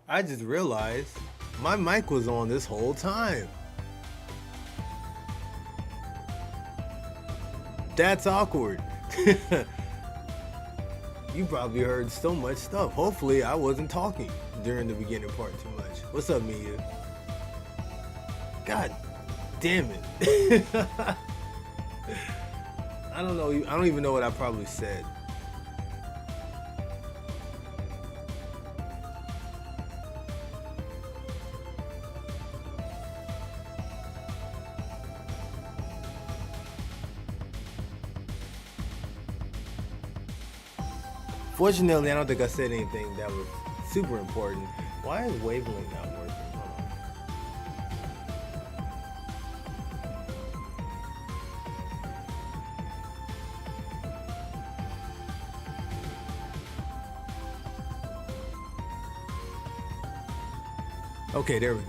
I just realized my mic was on this whole time. That's awkward. You probably heard so much stuff. Hopefully, I wasn't talking during the beginning part too much. What's up, Mia? God damn it. I don't know. I don't even know what I probably said. Fortunately, I don't think I said anything that was super important. Why is wavelength not working? Okay, there we go.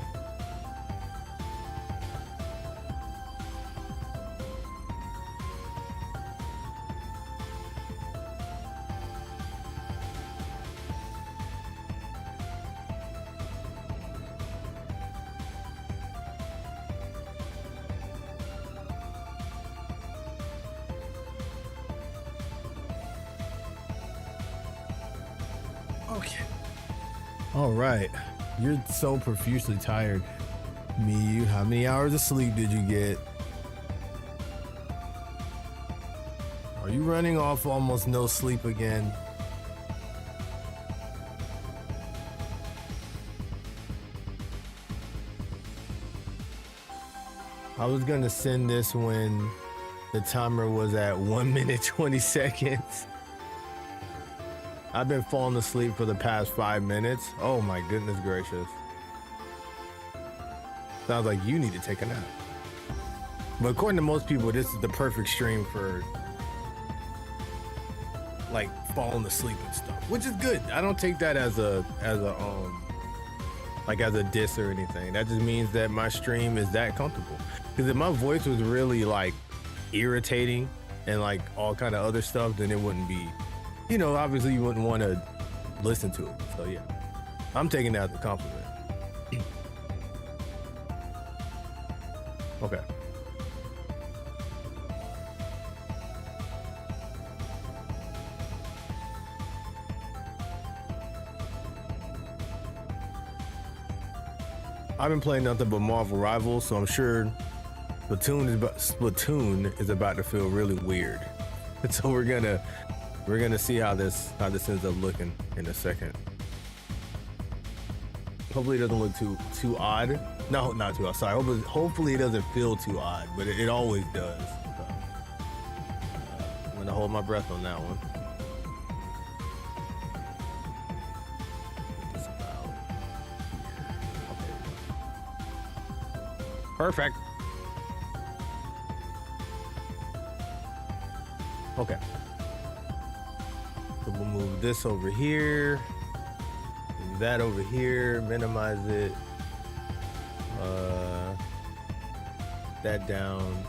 Okay. All right. You're so profusely tired. Me, how many hours of sleep did you get? Are you running off almost no sleep again? I was gonna send this when the timer was at 1 minute 20 seconds. I've been falling asleep for the past 5 minutes. Oh my goodness gracious. Sounds like you need to take a nap. But according to most people, this is the perfect stream for like falling asleep and stuff, which is good. I don't take that as a diss or anything. That just means that my stream is that comfortable. Because if my voice was really like irritating and like all kind of other stuff, then it wouldn't be, you know, obviously you wouldn't want to listen to it. So yeah, I'm taking that as a compliment. Okay. I've been playing nothing but Marvel Rivals, so I'm sure Splatoon is about to feel really weird. So we're gonna see how this ends up looking in a second. Hopefully it doesn't look too odd. No, not too odd. Sorry. Hopefully it doesn't feel too odd, but it always does. So, I'm gonna hold my breath on that one. Just about here. Okay. Perfect. Okay. So we'll move this over here, move that over here, minimize it, that down.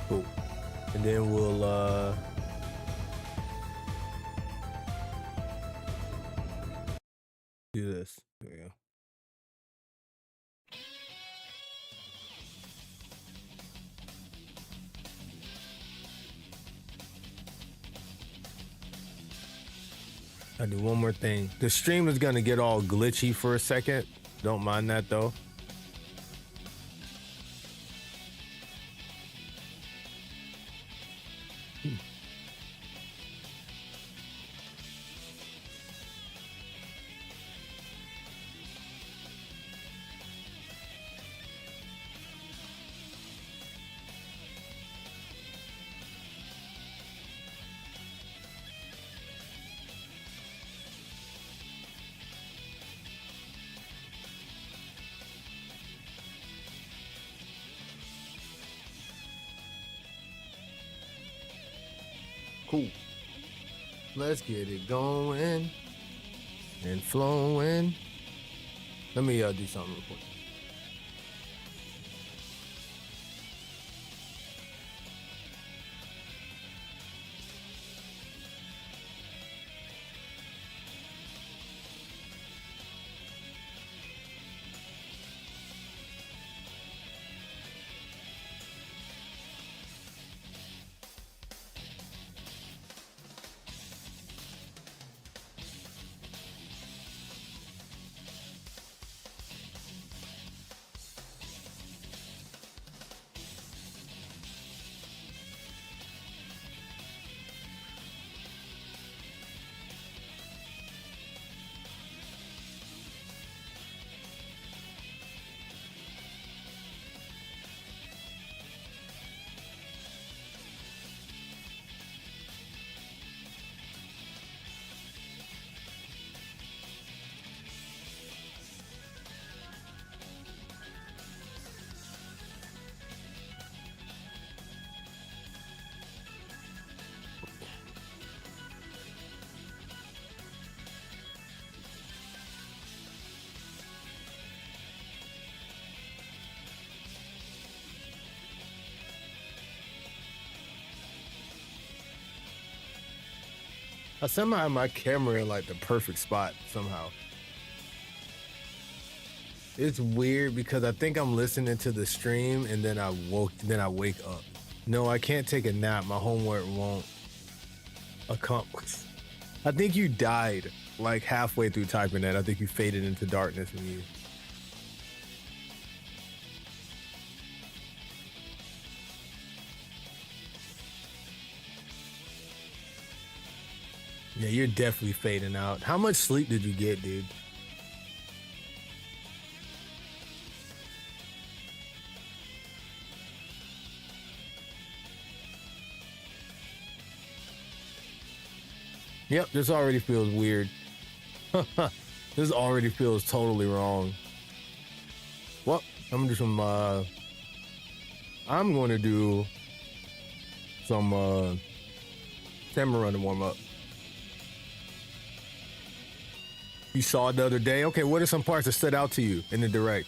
Cool. And then we'll do this. There we go. I do one more thing. The stream is gonna get all glitchy for a second. Don't mind that though. Cool. Let's get it going and flowing. Let me do something real quick. I somehow have my camera in like the perfect spot somehow. It's weird because I think I'm listening to the stream and then I wake up. No, I can't take a nap. My homework won't accomplish. I think you died like halfway through typing that. I think you faded into darkness when you. Yeah, you're definitely fading out. How much sleep did you get, dude? Yep, this already feels weird. This already feels totally wrong. Well, I'm gonna do some I'm gonna do some camera run to warm up. You saw it the other day? Okay, what are some parts that stood out to you in the direct?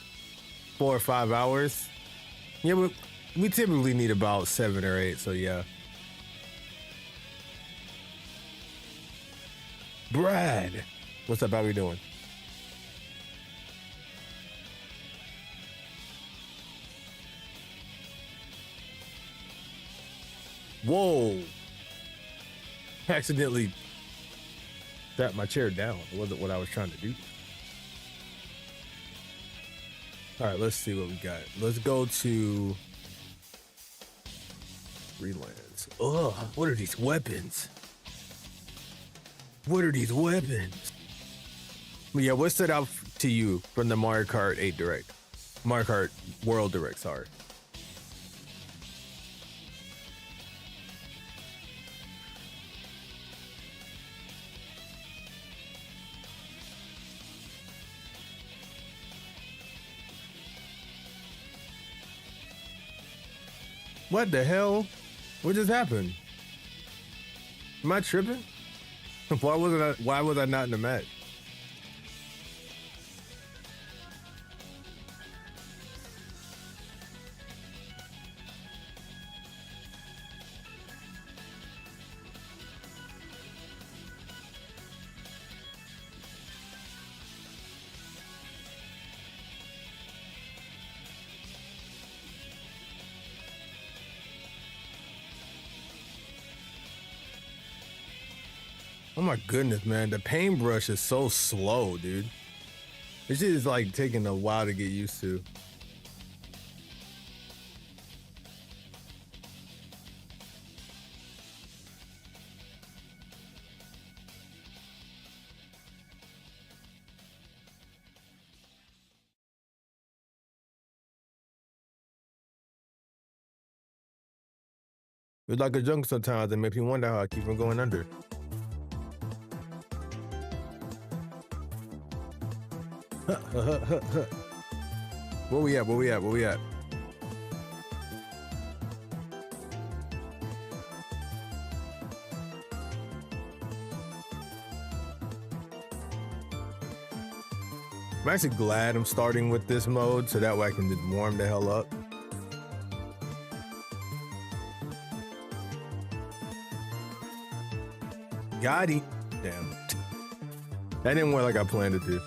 4 or 5 hours? Yeah, but we typically need about 7 or 8, so yeah. Brad, what's up? How we doing? Whoa! Accidentally sat my chair down. It wasn't what I was trying to do. All right, let's see what we got. Let's go to freelance. Ugh, what are these weapons? What are these weapons? Yeah, what stood out to you from the Mario Kart 8 Direct? Mario Kart World Direct, sorry. What the hell? What just happened? Am I tripping? Why was I not in the match? Oh my goodness, man. The paintbrush is so slow, dude. This shit is like taking a while to get used to. It's like a junk sometimes. It makes me wonder how I keep from going under. Where we at? Where we at? Where we at? I'm actually glad I'm starting with this mode so that way I can just warm the hell up. Got him. Damn. That didn't work like I planned it to.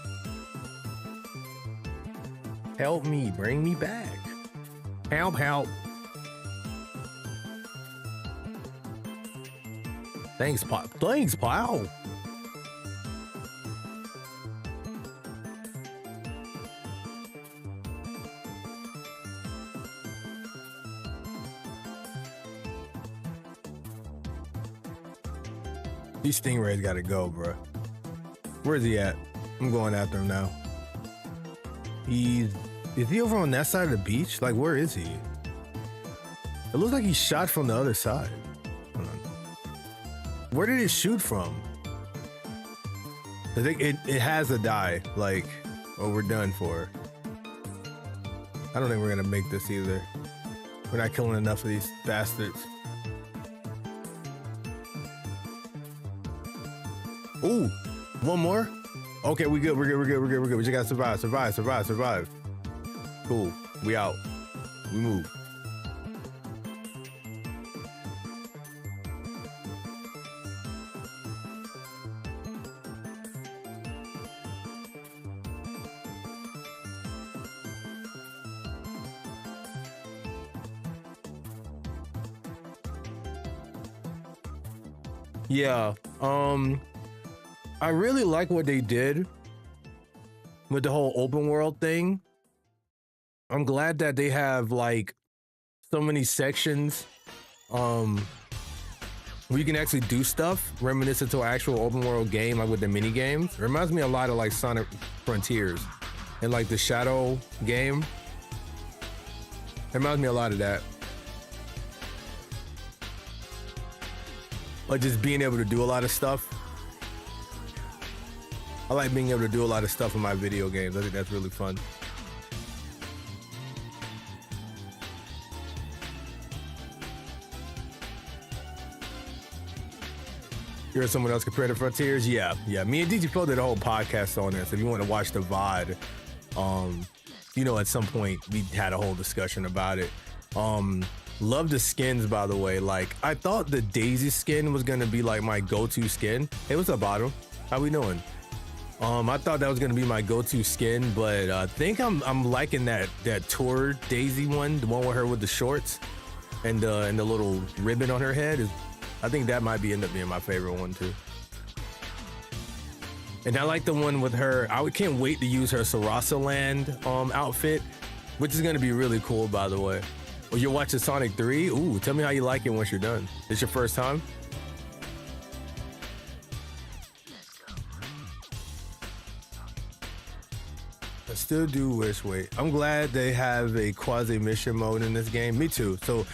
Help me, bring me back. Help, help. Thanks, pal. Thanks, pal. These stingrays gotta go, bro. Where's he at? I'm going after him now. Is he over on that side of the beach? Like, where is he? It looks like he shot from the other side. Hold on. Where did it shoot from? I think it has to die, like, or we're done for. I don't think we're gonna make this either. We're not killing enough of these bastards. Ooh, one more? Okay, we good, we're good. We just gotta survive. Cool, we out. We move. Yeah. I really like what they did with the whole open world thing. I'm glad that they have like so many sections where you can actually do stuff reminiscent to an actual open world game, like with the mini games. It reminds me a lot of like Sonic Frontiers and like the Shadow game. It reminds me a lot of that. Like just being able to do a lot of stuff. I like being able to do a lot of stuff in my video games. I think that's really fun. You heard someone else compare to Frontiers? Yeah. Me and DG Pro did a whole podcast on this. If you want to watch the VOD, you know, at some point we had a whole discussion about it. Love the skins, by the way. Like, I thought the Daisy skin was gonna be like my go-to skin. Hey, what's up, Bottom? How we doing? I thought that was gonna be my go-to skin, but I think I'm liking that tour Daisy one, the one with her with the shorts and the little ribbon on her head. I think that might end up being my favorite one too. And I like the one with her. I can't wait to use her Sarasa Land outfit, which is gonna be really cool, by the way. Oh, you're watching Sonic 3? Ooh, tell me how you like it once you're done. It's your first time? I still do wish, wait. I'm glad they have a quasi mission mode in this game. Me too. So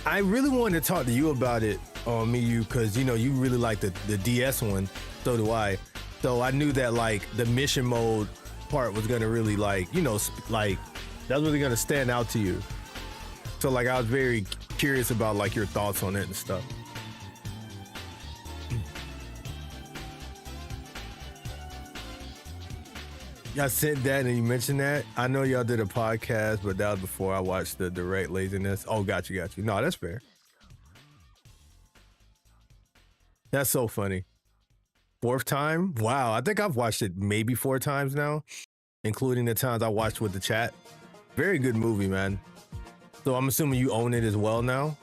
I really wanted to talk to you about it, you, because you know you really like the DS one. So do I. So I knew that like the mission mode part was gonna really like, you know, like that's really gonna stand out to you. So like I was very curious about like your thoughts on it and stuff. Y'all sent that and you mentioned that. I know y'all did a podcast, but that was before I watched the direct laziness. Oh, got you. No, that's fair. That's so funny. Fourth time? Wow, I think I've watched it maybe 4 times now, including the times I watched with the chat. Very good movie, man. So I'm assuming you own it as well now?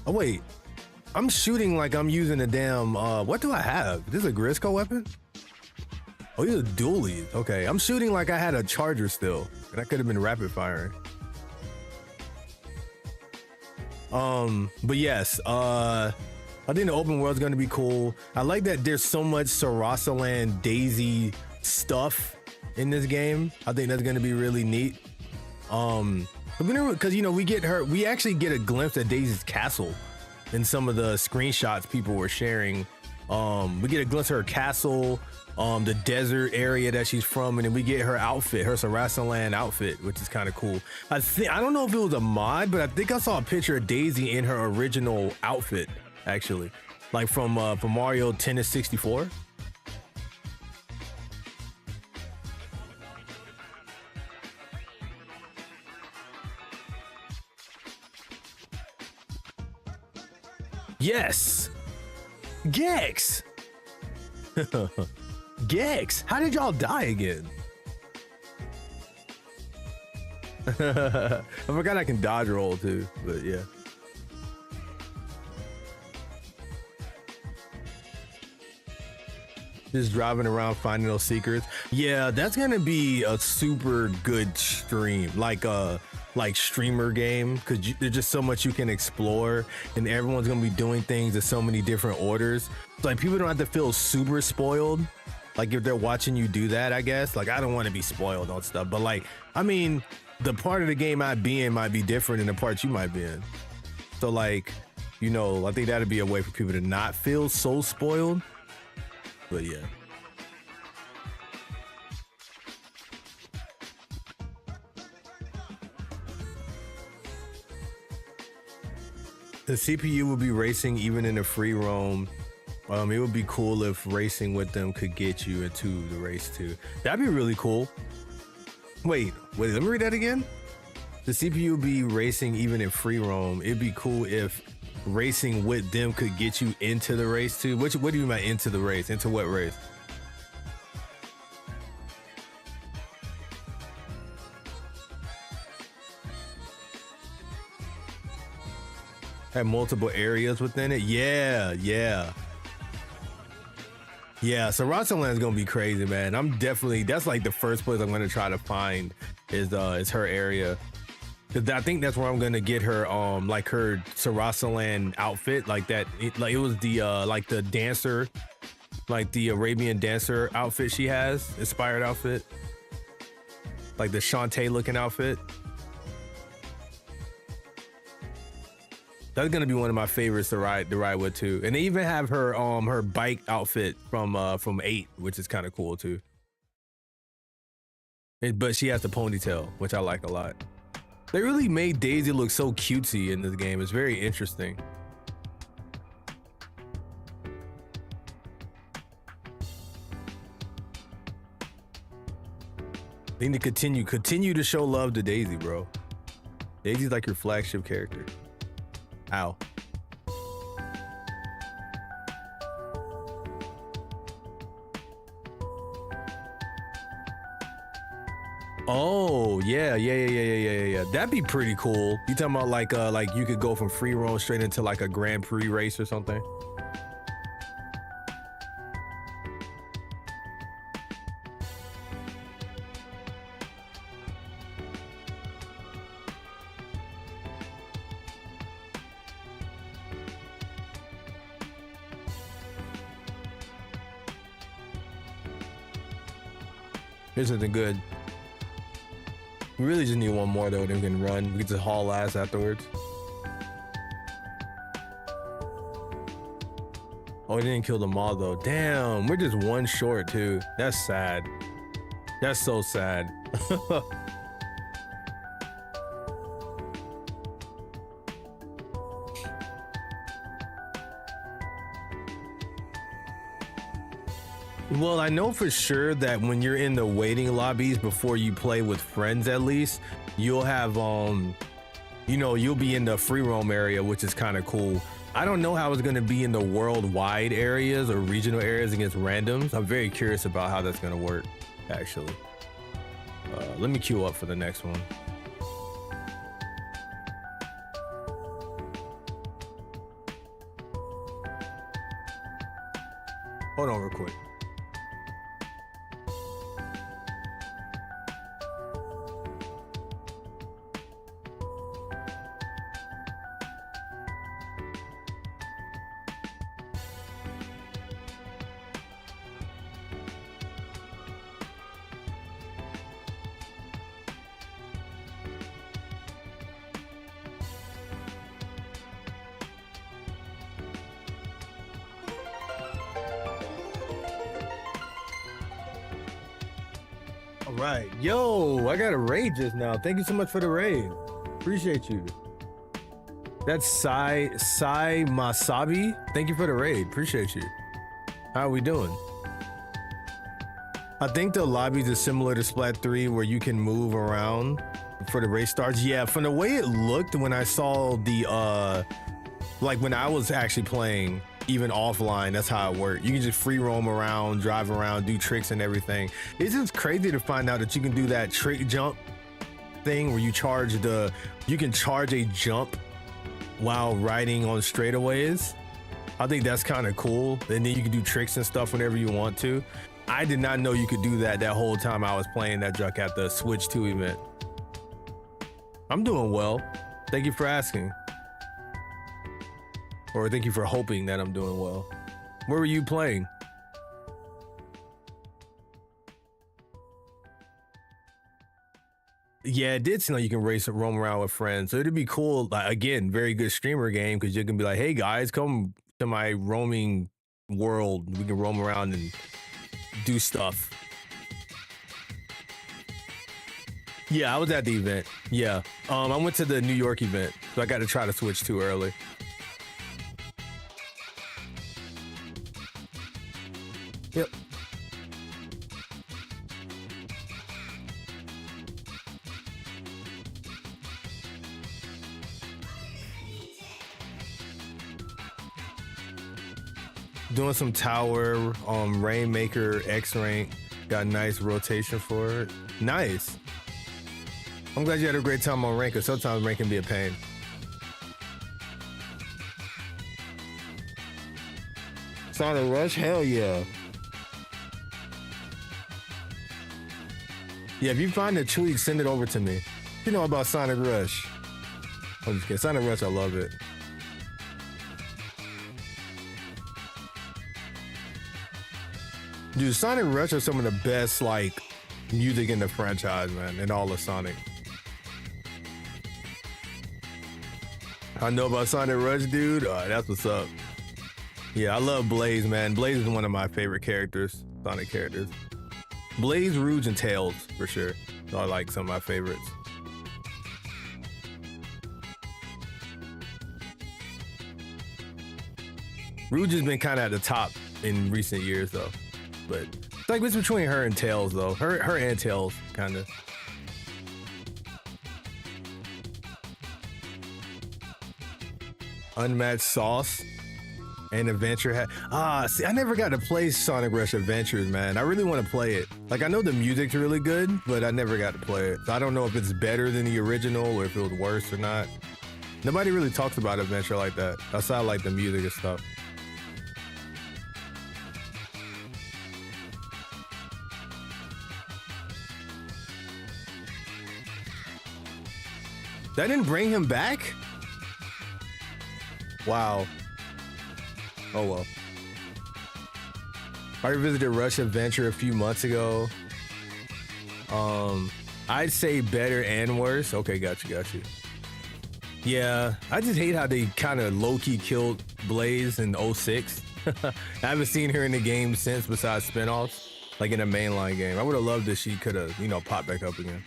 Oh, wait. I'm shooting like I'm using a damn, what do I have? This is a Grisco weapon? Oh, these are dualies. Okay, I'm shooting like I had a charger still. And I could have been rapid firing. But yes, I think the open world is going to be cool. I like that there's so much Sarasa Land Daisy stuff in this game. I think that's going to be really neat. Because, you know, we actually get a glimpse at Daisy's castle in some of the screenshots people were sharing. We get a glimpse of her castle, the desert area that she's from, and then we get her outfit, her Sarasa Land outfit, which is kind of cool. I don't know if it was a mod, but I think I saw a picture of Daisy in her original outfit, actually, like from Mario Tennis 64. Yes, Gex. Gex, how did y'all die again? I forgot I can dodge roll too, but yeah. Just driving around finding those secrets. Yeah, that's gonna be a super good stream, like streamer game, because there's just so much you can explore, and everyone's gonna be doing things in so many different orders. So like people don't have to feel super spoiled. Like if they're watching you do that, I guess. Like I don't want to be spoiled on stuff, but like I mean, the part of the game I'd be in might be different than the parts you might be in. So like, you know, I think that'd be a way for people to not feel so spoiled. But yeah. The CPU will be racing even in a free roam. It would be cool if racing with them could get you into the race too. That'd be really cool. Wait, let me read that again. The CPU will be racing even in free roam. It'd be cool if racing with them could get you into the race too. What do you mean by into the race? Into what race? Had multiple areas within it. Yeah, yeah. Yeah, so Rosaland's gonna be crazy, man. I'm definitely, that's like the first place I'm gonna try to find is her area. Cause I think that's where I'm gonna get her like her Sarasaland outfit, like that. It was the like the dancer, like the Arabian dancer outfit she has, inspired outfit. Like the Shantae looking outfit. That's gonna be one of my favorites to ride with too. And they even have her bike outfit from 8, which is kind of cool too. But she has the ponytail, which I like a lot. They really made Daisy look so cutesy in this game. It's very interesting. They need to continue to show love to Daisy, bro. Daisy's like your flagship character. Ow. Oh yeah. That'd be pretty cool. You talking about like you could go from free roam straight into like a Grand Prix race or something? This isn't good. We really just need one more though, then we can run. We can just haul ass afterwards. Oh, he didn't kill them all though. Damn, we're just one short too. That's sad. That's so sad. Well, I know for sure that when you're in the waiting lobbies before you play with friends, at least you'll have you know, you'll be in the free roam area, which is kind of cool. I don't know how it's going to be in the worldwide areas or regional areas against randoms. I'm very curious about how that's going to work, actually. Let me queue up for the next one. Hold on real quick. All right, yo, I got a raid just now. Thank you so much for the raid. Appreciate you. That's Sai Masabi. Thank you for the raid. Appreciate you. How are we doing? I think the lobbies are similar to Splat 3 where you can move around for the race starts. Yeah, from the way it looked when I saw the like when I was actually playing, even offline, that's how it worked. You can just free roam around, drive around, do tricks and everything. It's just crazy to find out that you can do that trick jump thing where you can charge a jump while riding on straightaways. I think that's kind of cool. And then you can do tricks and stuff whenever you want to. I did not know you could do that whole time I was playing that junk at the Switch 2 event. I'm doing well. Thank you for asking. Or thank you for hoping that I'm doing well. Where were you playing? Yeah, it did seem like you can roam around with friends. So it'd be cool. Like, again, very good streamer game because you can be like, hey guys, come to my roaming world. We can roam around and do stuff. Yeah, I was at the event. Yeah. I went to the New York event. So I got to try to Switch 2 early. Yep. Doing some tower, Rainmaker X rank. Got nice rotation for it. Nice. I'm glad you had a great time on rank, because sometimes rank can be a pain. Sonic Rush, hell yeah. Yeah, if you find a tweet, send it over to me. You know about Sonic Rush. I'm just kidding. Sonic Rush, I love it. Dude, Sonic Rush are some of the best like music in the franchise, man, in all of Sonic. I know about Sonic Rush, dude. That's what's up. Yeah, I love Blaze, man. Blaze is one of my favorite characters, Sonic characters. Blaze, Rouge, and Tails, for sure. I like some of my favorites. Rouge has been kind of at the top in recent years, though. But it's like it's between her and Tails, though. Her and Tails, kind of. Unmatched Sauce and Adventure see, I never got to play Sonic Rush Adventures, man. I really want to play it. Like, I know the music's really good, but I never got to play it. So I don't know if it's better than the original or if it was worse or not. Nobody really talks about Adventure like that, outside like the music and stuff. That didn't bring him back? Wow. Oh well. I revisited Rush Adventure a few months ago. I'd say better and worse. Okay, got you. Yeah, I just hate how they kind of low-key killed Blaze in 06. I haven't seen her in the game since, besides spinoffs, like in a mainline game. I would have loved if she could have, popped back up again.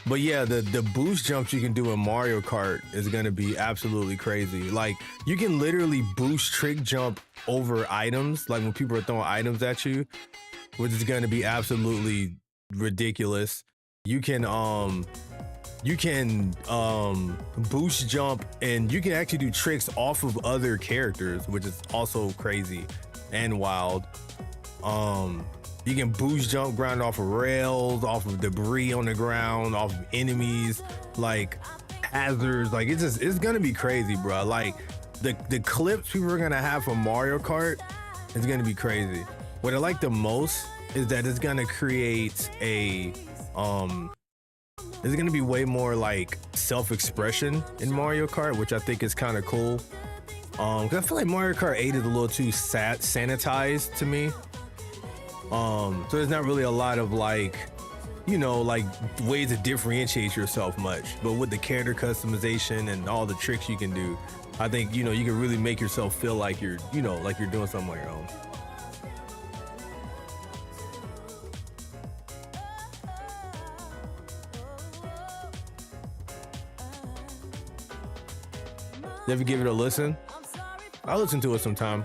But yeah, the boost jumps you can do in Mario Kart is gonna be absolutely crazy. Like, you can literally boost trick jump over items, like when people are throwing items at you, which is gonna be absolutely ridiculous. You can boost jump, and you can actually do tricks off of other characters, which is also crazy and wild. You can boost jump ground off of rails, off of debris on the ground, off of enemies, like hazards. Like, it's gonna be crazy, bro. Like, the clips people are gonna have from Mario Kart is gonna be crazy. What I like the most is that it's gonna create a there's gonna be way more like self-expression in Mario Kart, which I think is kind of cool. Cause I feel like Mario Kart 8 is a little too sanitized to me. So there's not really a lot of like ways to differentiate yourself much, but with the character customization and all the tricks you can do, I think you can really make yourself feel like you're like you're doing something on your own. You ever give it a listen? I'll listen to it sometime.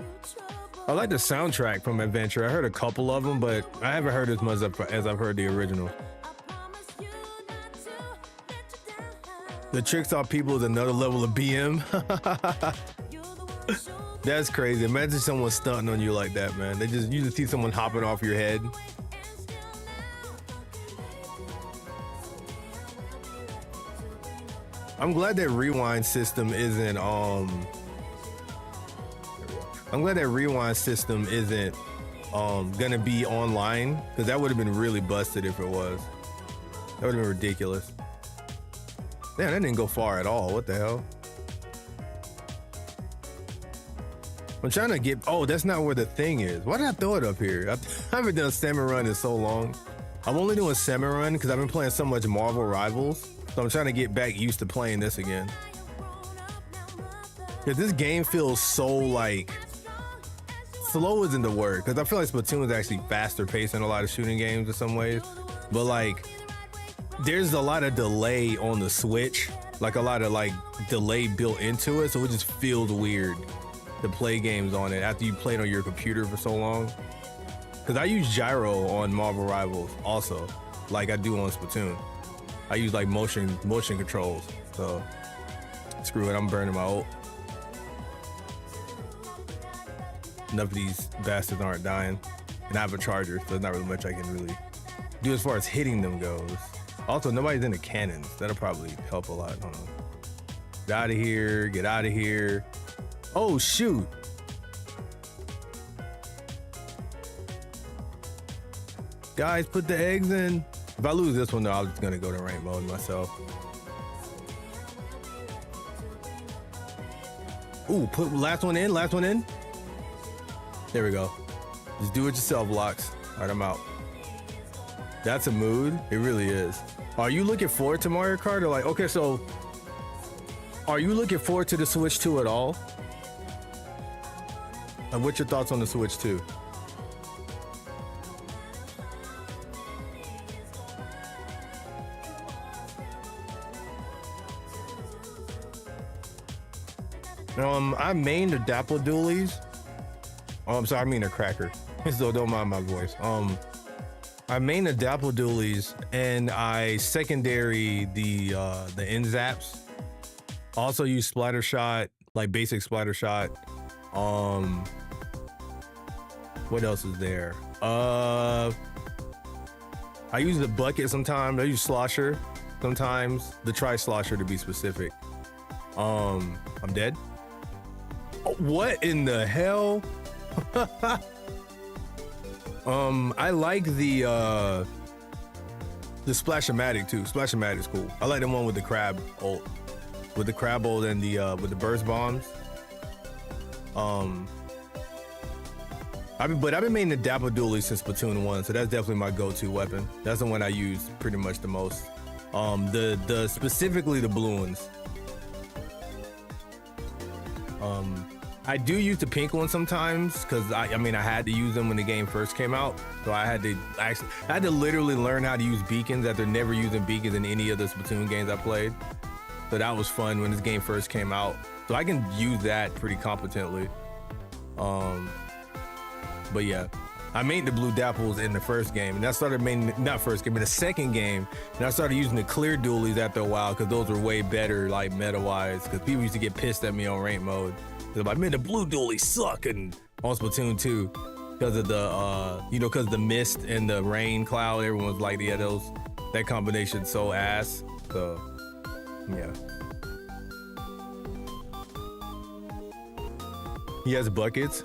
I like the soundtrack from Adventure. I heard a couple of them, but I haven't heard as much as I've heard the original. The tricks off people is another level of BM. That's crazy. Imagine someone stunting on you like that, man. You just see someone hopping off your head. I'm glad that rewind system isn't gonna be online, because that would have been really busted if it was. That would have been ridiculous. Damn, that didn't go far at all. What the hell? I'm trying to get, oh, that's not where the thing is. Why did I throw it up here? I haven't done Salmon Run in so long. I'm only doing Salmon Run because I've been playing so much Marvel Rivals. So I'm trying to get back used to playing this again. Because this game feels so like, slow isn't the word, because I feel like Splatoon is actually faster paced in a lot of shooting games in some ways. But like, there's a lot of delay on the Switch, like a lot of like delay built into it. So it just feels weird to play games on it after you played on your computer for so long. Because I use gyro on Marvel Rivals also, like I do on Splatoon. I use like motion controls. So screw it, I'm burning my ult. Enough of these bastards aren't dying, and I have a charger, so there's not really much I can really do as far as hitting them goes. Also, nobody's in the cannons. That'll probably help a lot. I don't know. Get out of here. Get out of here. Oh, shoot. Guys, put the eggs in. If I lose this one, though, I'm just gonna go to rank mode myself. Ooh, put last one in, last one in. There we go. Just do it yourself, Locks. All right, I'm out. That's a mood. It really is. Are you looking forward to Mario Kart? Or like, okay, so are you looking forward to the Switch 2 at all? And what's your thoughts on the Switch 2? I mained the Dapple Doolies. Oh, I'm sorry, I mean a cracker. So don't mind my voice. I main the Dapple Doolies and I secondary the end zaps. Also use splatter shot, like basic splatter shot. What else is there? I use the bucket sometimes. I use slosher sometimes. The tri slosher to be specific. I'm dead. What in the hell? I like the Splashomatic too. Splashomatic's cool. I like the one with the crab ult. With the crab ult and the with the burst bombs. I've been making the Dapple Dually since Splatoon 1, so that's definitely my go-to weapon. That's the one I use pretty much the most. The specifically the blue ones. I do use the pink one sometimes because I mean I had to use them when the game first came out, so I had to literally learn how to use beacons after never using beacons in any of the Splatoon games I played. So that was fun when this game first came out. So I can use that pretty competently. But yeah, I made the blue Dapples in the first game, and I started making not first game, but the second game, and I started using the clear dualies after a while because those were way better, like meta-wise. Because people used to get pissed at me on rank mode. They're like, man, the blue dualies suck, and on Splatoon 2 because of the because the mist and the rain cloud, everyone's like, yeah, that combination so ass. So yeah. He has buckets.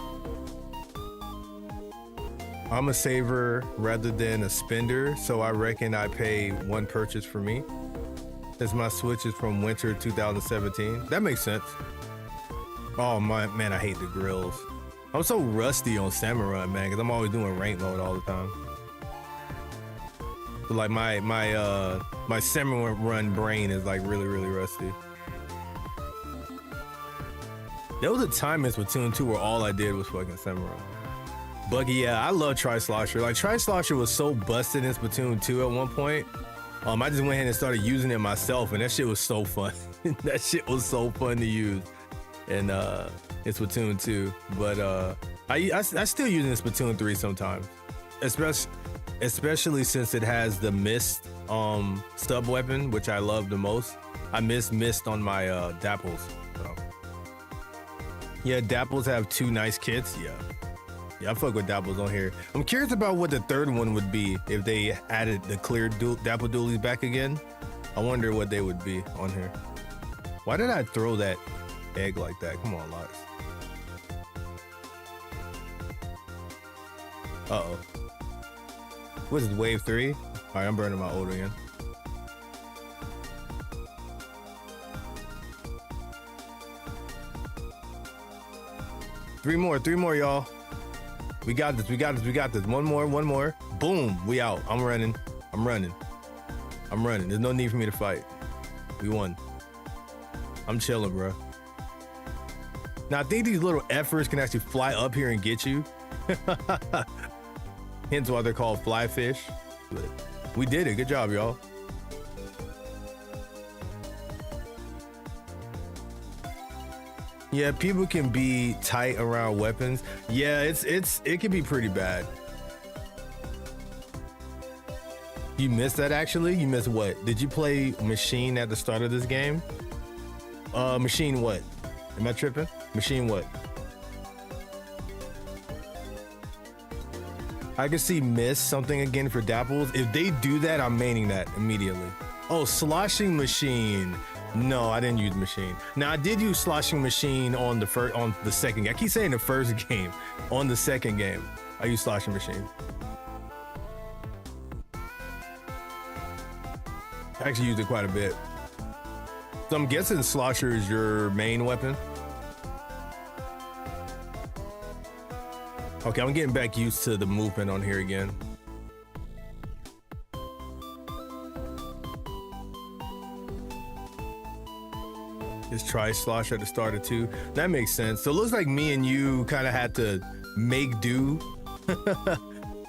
I'm a saver rather than a spender, so I reckon I pay one purchase for me. As my Switch is from winter 2017. That makes sense. Oh man, I hate the grills. I'm so rusty on Samurai, man, because I'm always doing rank mode all the time. So like my Samurai run brain is like really rusty. There was a time in Splatoon 2 where all I did was fucking Samurai. But yeah, I love Tri-Slosher. Like Tri-Slosher was so busted in Splatoon 2 at one point. I just went ahead and started using it myself, and that shit was so fun. That shit was so fun to use. And it's Splatoon 2. But I still use it in Splatoon 3 sometimes. Especially since it has the mist sub weapon, which I love the most. I miss mist on my Dapples. So. Yeah, Dapples have 2 nice kits. Yeah, I fuck with Dapples on here. I'm curious about what the third one would be if they added the clear Dapple Doolies back again. I wonder what they would be on here. Why did I throw that egg like that? Come on, Locks. Uh-oh. What is this, wave 3? All right, I'm burning my ult again. Three more, y'all. We got this. One more. Boom, we out. I'm running. There's no need for me to fight. We won. I'm chilling, bro. Now, I think these little efforts can actually fly up here and get you. Hence why they're called fly fish. But we did it. Good job, y'all. Yeah, people can be tight around weapons. Yeah, it can be pretty bad. You missed that actually? You missed what? Did you play Machine at the start of this game? Machine what? Am I tripping? Machine what? I can see miss something again for Dapples. If they do that, I'm maining that immediately. Oh, Sloshing Machine. No, I didn't use machine. Now I did use sloshing machine on the second. I keep saying the first game. On the second game, I used sloshing machine. I actually used it quite a bit. So I'm guessing slosher is your main weapon. Okay, I'm getting back used to the movement on here again. Just try slosh at the start of 2. That makes sense. So it looks like me and you kind of had to make do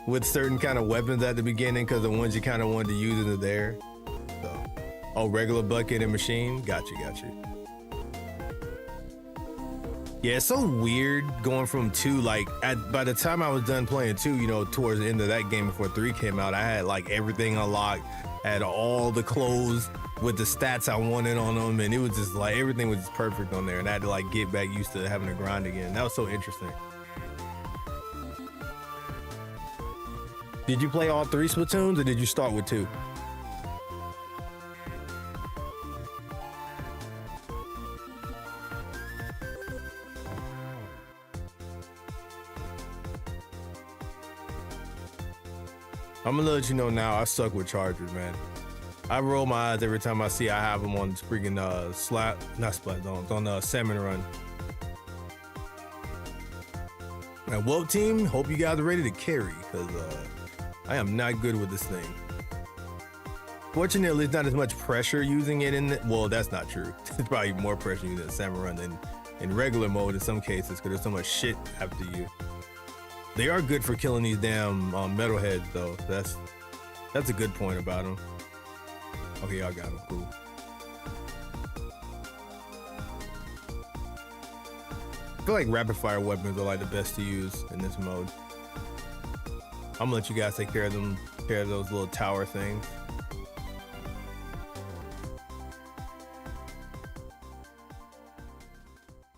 with certain kind of weapons at the beginning because the ones you kind of wanted to use are there. So, oh, regular bucket and machine. Got you. Yeah, it's so weird going from 2. Like by the time I was done playing 2, you know, towards the end of that game before 3 came out, I had like everything unlocked, had all the clothes with the stats I wanted on them, and it was just like everything was just perfect on there, and I had to like get back used to having to grind again. That was so interesting. Did you play all 3 Splatoons, or did you start with 2? I'm gonna let you know now, I suck with chargers, man. I roll my eyes every time I see I have them on freaking not Splat, on Salmon Run. And Woke team, hope you guys are ready to carry, because I am not good with this thing. Fortunately, it's not as much pressure using it in well, that's not true. It's probably more pressure using Salmon Run than in regular mode in some cases, because there's so much shit after you. They are good for killing these damn metalheads, though. That's a good point about them. Okay, y'all got them. Cool. I feel like rapid fire weapons are like the best to use in this mode. I'm gonna let you guys take care of those little tower things.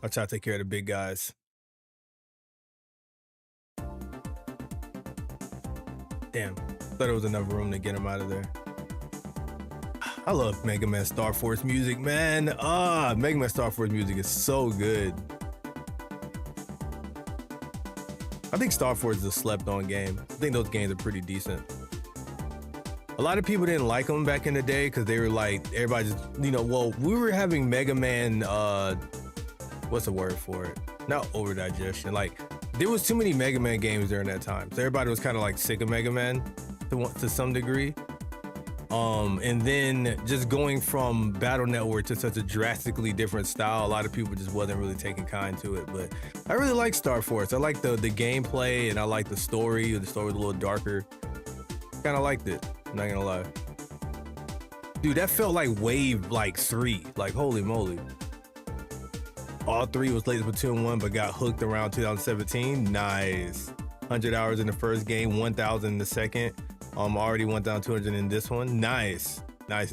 I'll try to take care of the big guys. Damn, thought there was enough room to get him out of there. I love Mega Man Star Force music, man. Mega Man Star Force music is so good. I think Star Force is a slept-on game. I think those games are pretty decent. A lot of people didn't like them back in the day because they were like, everybody just, you know, well, we were having Mega Man, what's the word for it? Not over-digestion. Like, there was too many Mega Man games during that time. So everybody was kind of like sick of Mega Man to some degree. And then just going from Battle Network to such a drastically different style, a lot of people just wasn't really taking kind to it. But I really like Star Force. I like the gameplay, and I like the story. The story was a little darker. Kind of liked it, I'm not gonna lie. Dude, that felt like wave like 3. Like, holy moly. All 3 was late Splatoon 1, but got hooked around 2017. Nice. 100 hours in the first game, 1,000 in the second. Already 1,200 in this one. Nice. I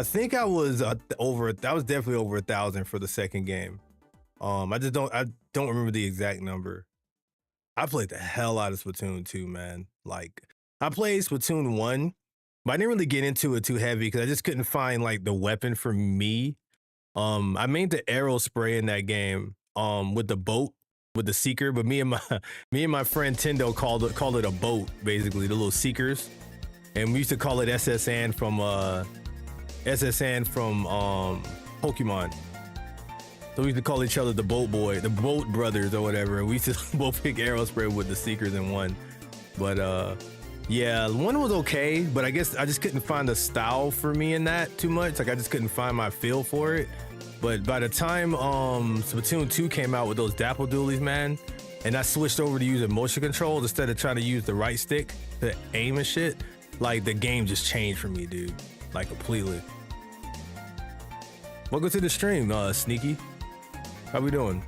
think I was definitely over 1,000 for the second game. I don't remember the exact number. I played the hell out of Splatoon 2, man. Like, I played Splatoon 1, but I didn't really get into it too heavy because I just couldn't find like the weapon for me. I made the arrow spray in that game with the boat, with the seeker, but me and my friend Tendo called it a boat, basically, the little seekers, and we used to call it SSN from Pokemon. So we used to call each other the boat brothers or whatever, and we used to both pick arrow spray with the seekers in one. But yeah, one was okay, but I guess I just couldn't find the style for me in that too much. Like, I just couldn't find my feel for it. But by the time Splatoon 2 came out with those Dapple Dualies, man, and I switched over to using motion controls instead of trying to use the right stick to aim and shit, like, the game just changed for me, dude. Like, completely. Welcome to the stream, Sneaky. How we doing?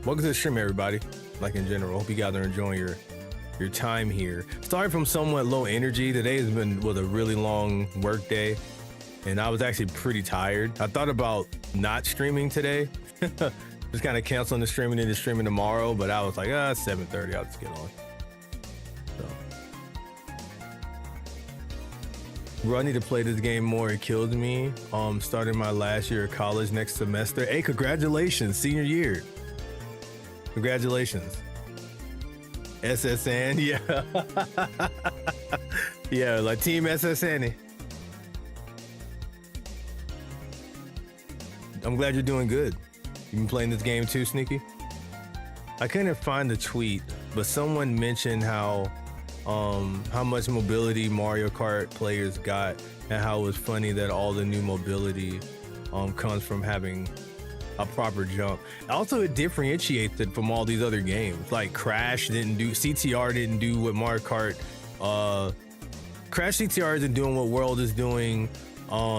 Welcome to the stream, everybody. Like, in general, hope you guys are enjoying your time here. Sorry from somewhat low energy. Today was a really long work day, and I was actually pretty tired. I thought about not streaming today, just kind of canceling the streaming and just streaming tomorrow, but I was like, 7:30, I'll just get on. So Bro, I need to play this game more. It kills me. Starting my last year of college next semester. Hey, congratulations, senior year. Congratulations. SSN, yeah. Yeah, like Team SSN. I'm glad you're doing good. You been playing this game too, Sneaky? I couldn't find the tweet, but someone mentioned how much mobility Mario Kart players got and how it was funny that all the new mobility comes from having a proper jump. Also, it differentiates it from all these other games. Like Crash didn't do, CTR didn't do what Mario Kart, Crash CTR isn't doing what World is doing.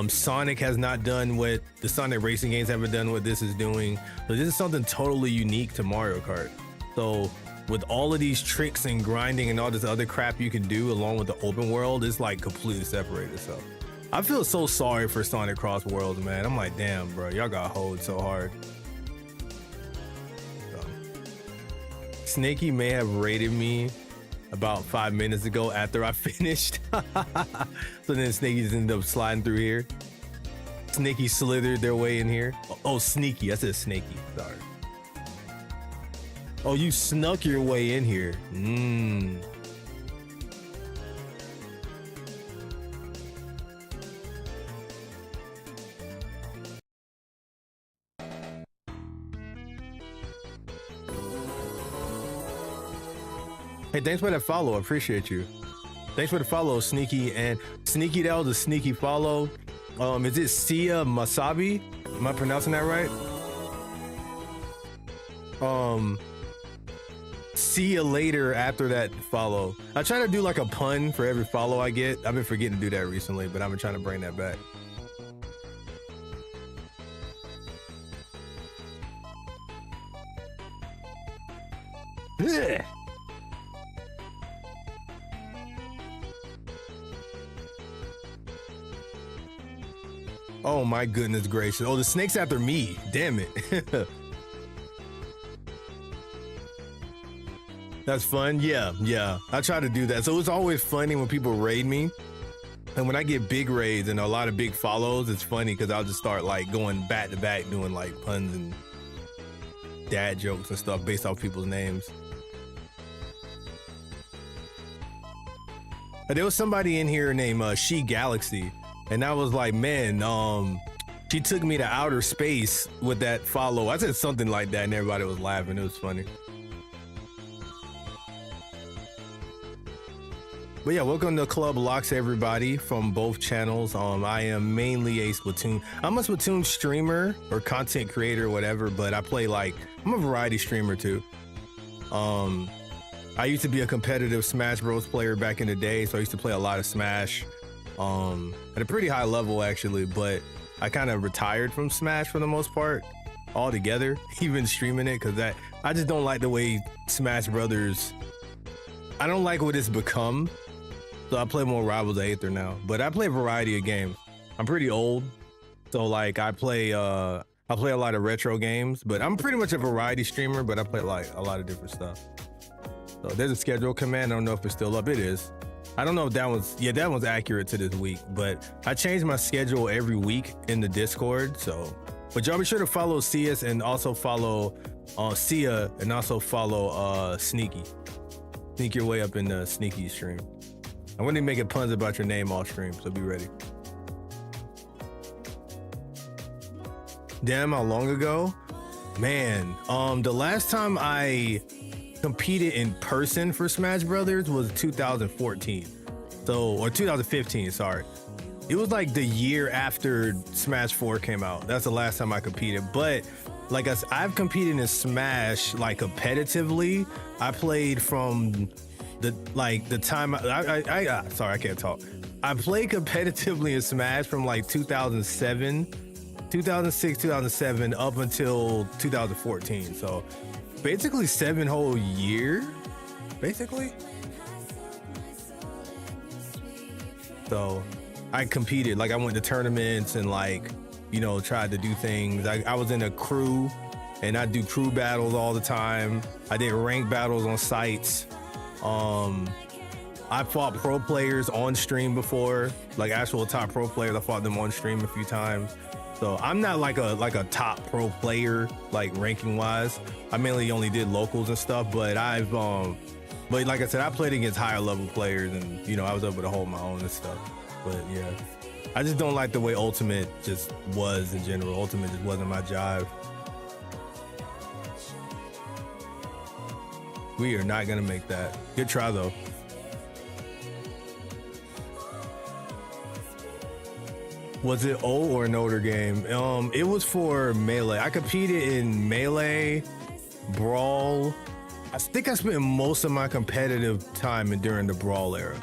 Sonic has not done what the Sonic racing games haven't done what this is doing. So this is something totally unique to Mario Kart. So with all of these tricks and grinding and all this other crap you can do along with the open world, it's like completely separated. So I feel so sorry for Sonic Cross Worlds, man. I'm like, damn, bro, y'all got hoed so hard. So, Snaky may have raided me about 5 minutes ago after I finished. So then Snaky just ended up sliding through here. Snaky slithered their way in here. Oh, Sneaky, I said Snaky, sorry. Oh, you snuck your way in here. Hey, thanks for that follow. I appreciate you. Thanks for the follow, Sneaky. And Sneaky, that was a sneaky follow. Is it Sia Masabi? Am I pronouncing that right? See you later after that follow. I try to do like a pun for every follow I get. I've been forgetting to do that recently, but I've been trying to bring that back. Ugh. Oh my goodness gracious. Oh, the snake's after me. Damn it. That's fun. Yeah. I try to do that. So it's always funny when people raid me. And when I get big raids and a lot of big follows, it's funny because I'll just start like going back to back doing like puns and dad jokes and stuff based off people's names. There was somebody in here named She Galaxy. And I was like, man, she took me to outer space with that follow. I said something like that and everybody was laughing. It was funny. But yeah, welcome to Club Locks, everybody from both channels. I am mainly a Splatoon. I'm a Splatoon streamer or content creator or whatever, but I play like, I'm a variety streamer too. I used to be a competitive Smash Bros player back in the day, so I used to play a lot of Smash at a pretty high level actually, but I kind of retired from Smash for the most part altogether, even streaming it, because I just don't like the way Smash Brothers, I don't like what it's become. So I play more Rivals of Aether now, but I play a variety of games. I'm pretty old, so like I play a lot of retro games, but I'm pretty much a variety streamer, but I play like a lot of different stuff. So there's a schedule command. I don't know if it's still up. It is. I don't know if that one's, yeah, that one's accurate to this week, but I change my schedule every week in the Discord. So, but y'all be sure to follow CS and also follow Sia and also follow Sneaky. Sneak your way up in the Sneaky stream. I'm gonna be making puns about your name all stream, so be ready. Damn, how long ago? Man, the last time I competed in person for Smash Brothers was 2014. So, or 2015, sorry. It was like the year after Smash 4 came out. That's the last time I competed. But like I've competed in Smash like competitively. I played from the time sorry, I can't talk. I played competitively in Smash from like 2006, 2007 up until 2014. So basically 7 whole years, basically. So I competed, like I went to tournaments and like, you know, tried to do things. I was in a crew and I do crew battles all the time. I did rank battles on sites. I fought pro players on stream before, like actual top pro players. I fought them on stream a few times. So I'm not like a top pro player, like ranking wise. I mainly only did locals and stuff, but but like I said, I played against higher level players, and you know, I was able to hold my own and stuff. But yeah, I just don't like the way Ultimate just was in general. Ultimate just wasn't my jive. We are not gonna make that. Good try though. Was it old or an older game? It was for Melee. I competed in Melee, Brawl. I think I spent most of my competitive time during the Brawl era.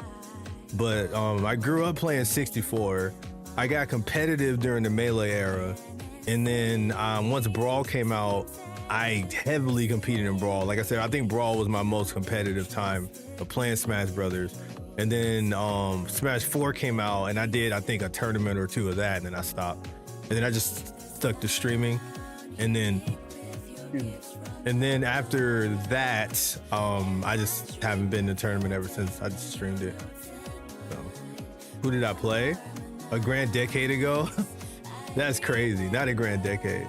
But I grew up playing 64. I got competitive during the Melee era. And then once Brawl came out, I heavily competed in Brawl. Like I said, I think Brawl was my most competitive time of playing Smash Brothers. And then Smash 4 came out, and I did, I think, a tournament or two of that, and then I stopped. And then I just stuck to streaming. And then after that, I just haven't been to a tournament ever since. I just streamed it. So, who did I play? A grand decade ago? That's crazy. Not a grand decade.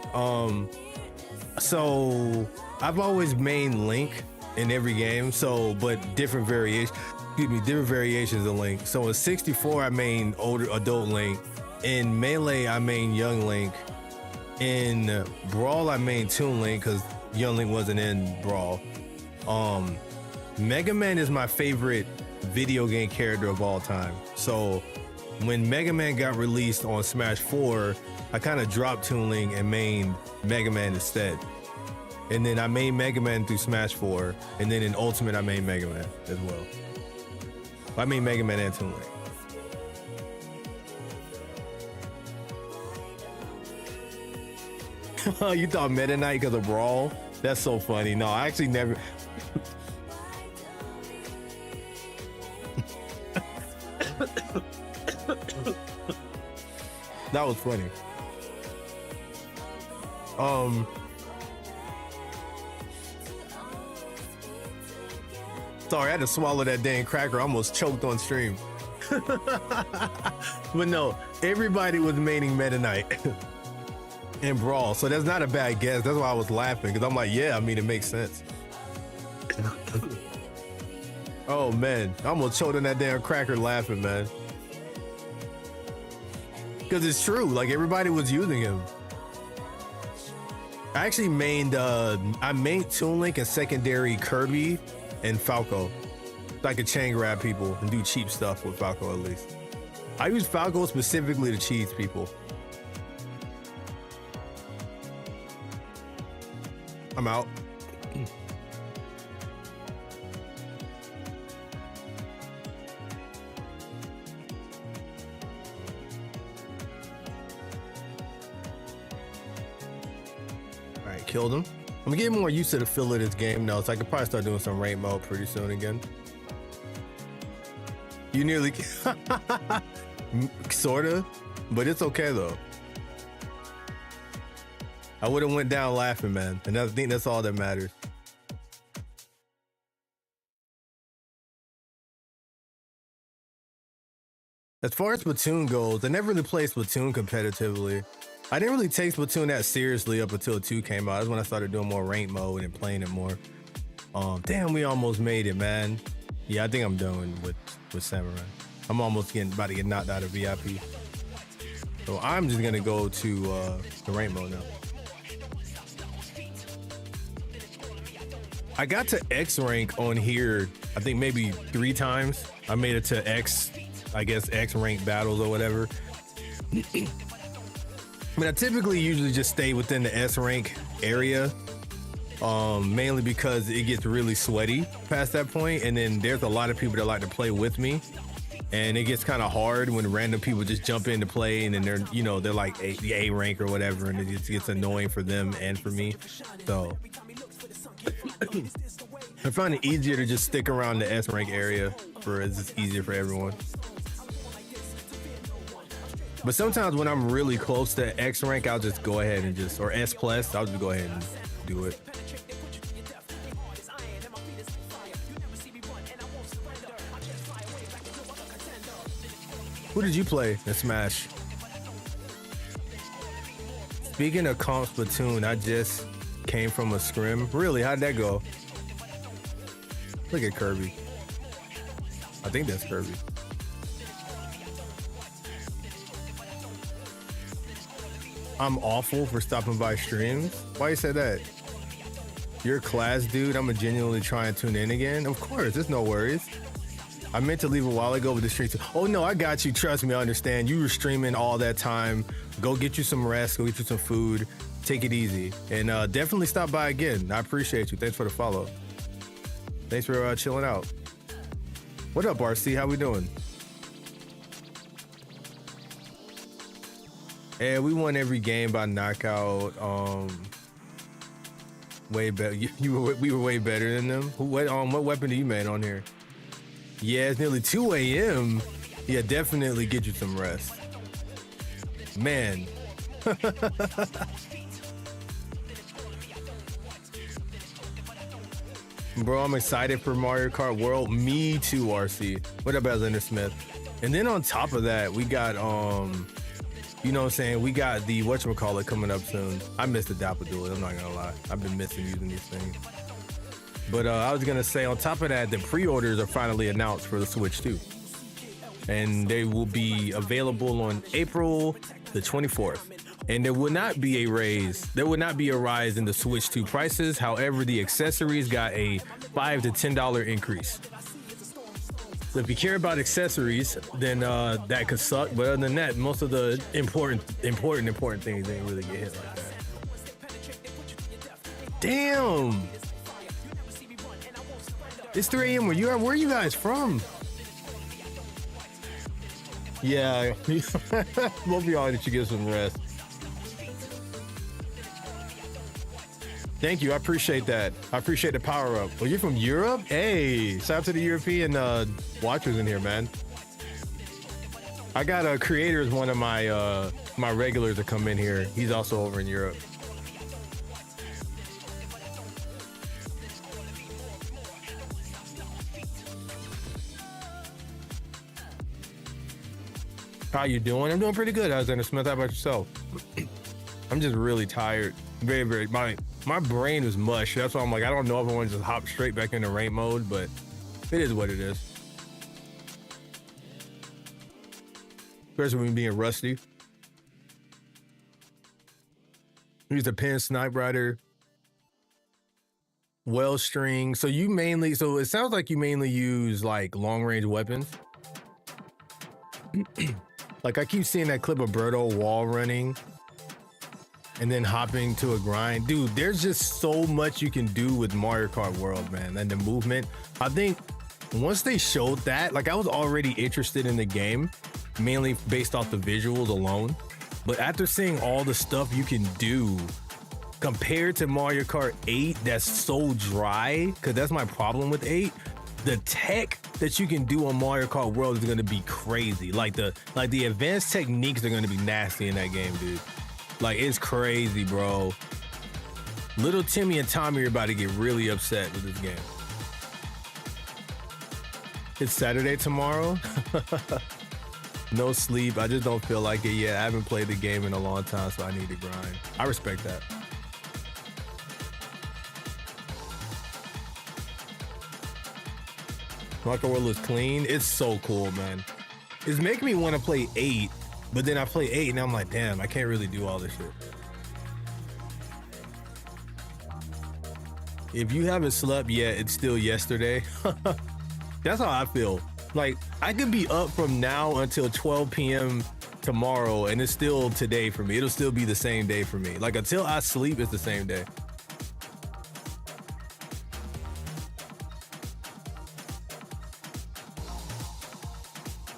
So I've always main Link in every game. So, but different variations. Different variations of Link. So in 64, I main older adult Link. In Melee, I main young Link. In Brawl, I main Toon Link because young Link wasn't in Brawl. Mega Man is my favorite video game character of all time. So when Mega Man got released on Smash 4, I kind of dropped Toon Link and mained Mega Man instead. And then I made Mega Man through Smash 4. And then in Ultimate, I made Mega Man as well. I mean Mega Man and Toon Link. You thought Meta Knight because of Brawl? That's so funny. No, I actually never. That was funny. Sorry, I had to swallow that dang cracker. I almost choked on stream. But no, everybody was maining Meta Knight and Brawl, so that's not a bad guess. That's why I was laughing, because I'm like, yeah, I mean, it makes sense. Oh man, I almost choked on that damn cracker laughing, man. Because it's true, like everybody was using him. I actually mained, I mained Toon Link and secondary Kirby and Falco. So I could chain grab people and do cheap stuff with Falco at least. I use Falco specifically to cheese people. I'm out. All right, killed him. I'm getting more used to the feel of this game now, so I could probably start doing some raid mode pretty soon again. You nearly sorta, but it's okay though. I would have went down laughing, man, and I think that's all that matters. As far as Splatoon goes, I never really played Splatoon competitively. I didn't really take Splatoon that seriously up until 2 came out. That's when I started doing more ranked mode and playing it more. Damn, we almost made it, man. Yeah, I think I'm done with Samurai. I'm almost about to get knocked out of VIP. So I'm just gonna go to the ranked mode now. I got to X rank on here, I think maybe 3 times. I made it to X, I guess X rank battles or whatever. I mean, I typically usually just stay within the S rank area, mainly because it gets really sweaty past that point, and then there's a lot of people that like to play with me, and it gets kind of hard when random people just jump in to play, and then they're like the A rank or whatever, and it just gets annoying for them and for me. So I find it easier to just stick around the S rank area it's just easier for everyone. But sometimes when I'm really close to X rank, I'll just go ahead and or S plus, I'll just go ahead and do it. Who did you play in Smash? Speaking of comp Splatoon, I just came from a scrim. Really? How'd that go? Look at Kirby. I think that's Kirby. I'm awful for stopping by streams. Why you say that? You're a class dude. I'm gonna genuinely try and tune in again. Of course, there's no worries. I meant to leave a while ago with the stream. Oh no, I got you. Trust me, I understand. You were streaming all that time. Go get you some rest. Go get you some food. Take it easy, and definitely stop by again. I appreciate you. Thanks for the follow. Thanks for chilling out. What up, RC? How we doing? Yeah, we won every game by knockout. Way better. We were way better than them. What weapon do you man on here? Yeah, it's nearly 2 a.m. Yeah, definitely get you some rest, man. Bro, I'm excited for Mario Kart World. Me too, RC. What up, Alexander Smith? And then on top of that, we got you know what I'm saying? We got the whatchamacallit coming up soon. I missed the Dapper-Duel, I'm not gonna lie. I've been missing using these things. But I was gonna say, on top of that, the pre-orders are finally announced for the Switch 2. And they will be available on April the 24th. And there will not be a rise in the Switch 2 prices. However, the accessories got a $5 to $10 increase. So if you care about accessories, then that could suck. But other than that, most of the important things ain't really get hit like that. Damn! It's 3 a.m. Where are you guys from? Yeah, we'll be honest, you get some rest. Thank you, I appreciate that. I appreciate the power up. Well, you're from Europe? Hey, shout out to the European watchers in here, man. I got a creator as one of my my regulars to come in here. He's also over in Europe. How you doing? I'm doing pretty good, Alexander Smith. How about yourself? I'm just really tired. Very, my brain is mush. That's why I'm like, I don't know if I want to just hop straight back into ranked mode, but it is what it is. Especially when being rusty. Use a pen snipe rider. Well string. So it sounds like you mainly use like long range weapons. Like I keep seeing that clip of Berto wall running and then hopping to a grind. Dude, there's just so much you can do with Mario Kart World, man. And the movement. I think once they showed that, like I was already interested in the game, mainly based off the visuals alone. But after seeing all the stuff you can do compared to Mario Kart 8, that's so dry, because that's my problem with 8. The tech that you can do on Mario Kart World is going to be crazy. Like the advanced techniques are going to be nasty in that game, dude. Like, it's crazy, bro. Little Timmy and Tommy are about to get really upset with this game. It's Saturday tomorrow. No sleep. I just don't feel like it yet. I haven't played the game in a long time, so I need to grind. I respect that. Mario World looks clean. It's so cool, man. It's making me want to play 8, but then I play 8 and I'm like, damn, I can't really do all this shit. If you haven't slept yet, it's still yesterday. That's how I feel. Like, I could be up from now until 12 p.m. tomorrow and it's still today for me. It'll still be the same day for me. Like, until I sleep, it's the same day.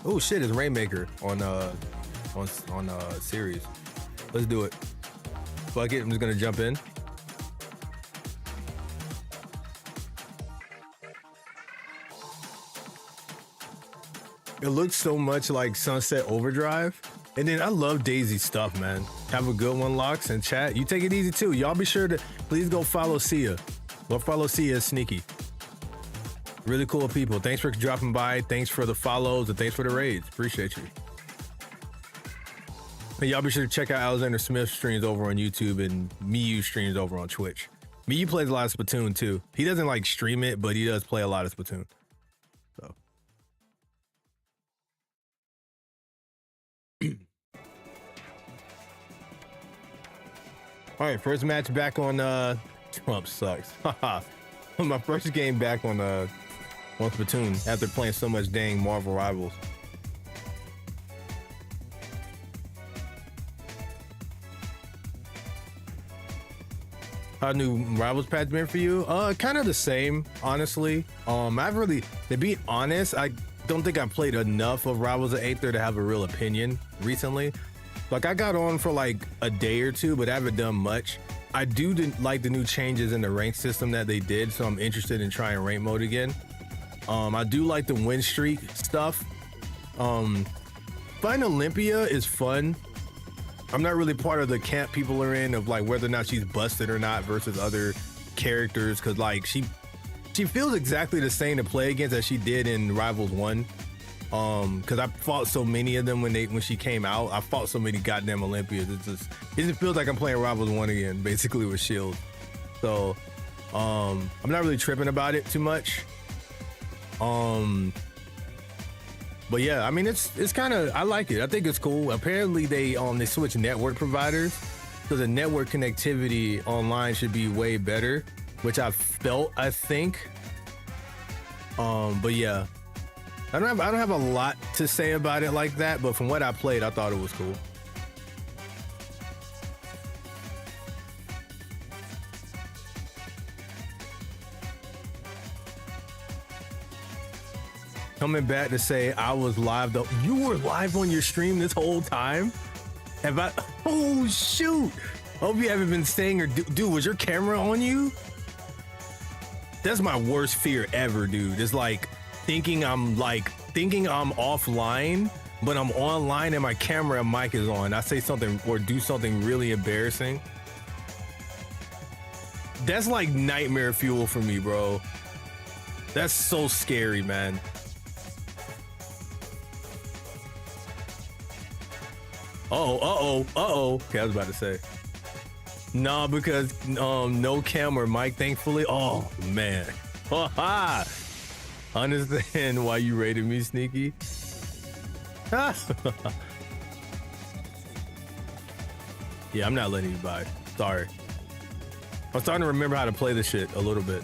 Oh shit, it's Rainmaker on series. Let's do it. Fuck it, I'm just gonna jump in. It looks so much like Sunset Overdrive. And then I love Daisy's stuff, man. Have a good one, Locks, and chat. You take it easy too. Y'all be sure to please go follow Sia. Go follow Sia Sneaky. Really cool people. Thanks for dropping by. Thanks for the follows and thanks for the raids. Appreciate you. And y'all be sure to check out Alexander Smith's streams over on YouTube and Miyu streams over on Twitch. Miyu plays a lot of Splatoon too. He doesn't like stream it, but he does play a lot of Splatoon. So. All right, first match back on Trump sucks. My first game back on Splatoon after playing so much dang Marvel Rivals. How new Rivals patch been for you? Kind of the same, honestly. I've really, to be honest, I don't think I've played enough of Rivals at Aether to have a real opinion recently. Like I got on for like a day or two, but I haven't done much. I do like the new changes in the rank system that they did, so I'm interested in trying rank mode again. I do like the win streak stuff. Find Olympia is fun. I'm not really part of the camp people are in of like whether or not she's busted or not versus other characters, because like she feels exactly the same to play against as she did in Rivals 1. Because I fought so many of them when she came out. I fought so many goddamn Olympias. It just feels like I'm playing Rivals 1 again, basically with Shield. So I'm not really tripping about it too much. But yeah, I mean it's kind of, I like it. I think it's cool. Apparently they switch network providers, so the network connectivity online should be way better, which I felt, I think. But yeah, I don't have a lot to say about it like that, but from what I played, I thought it was cool. Coming back to say I was live though. You were live on your stream this whole time? Have I? Oh shoot! Hope you haven't been saying, or dude, was your camera on you? That's my worst fear ever, dude. It's like thinking I'm offline, but I'm online and my camera and mic is on. I say something or do something really embarrassing. That's like nightmare fuel for me, bro. That's so scary, man. Okay, I was about to say. Nah, because no camera, mic, thankfully. Oh man. Understand why you rated me sneaky. Yeah, I'm not letting you buy. Sorry. I'm starting to remember how to play this shit a little bit.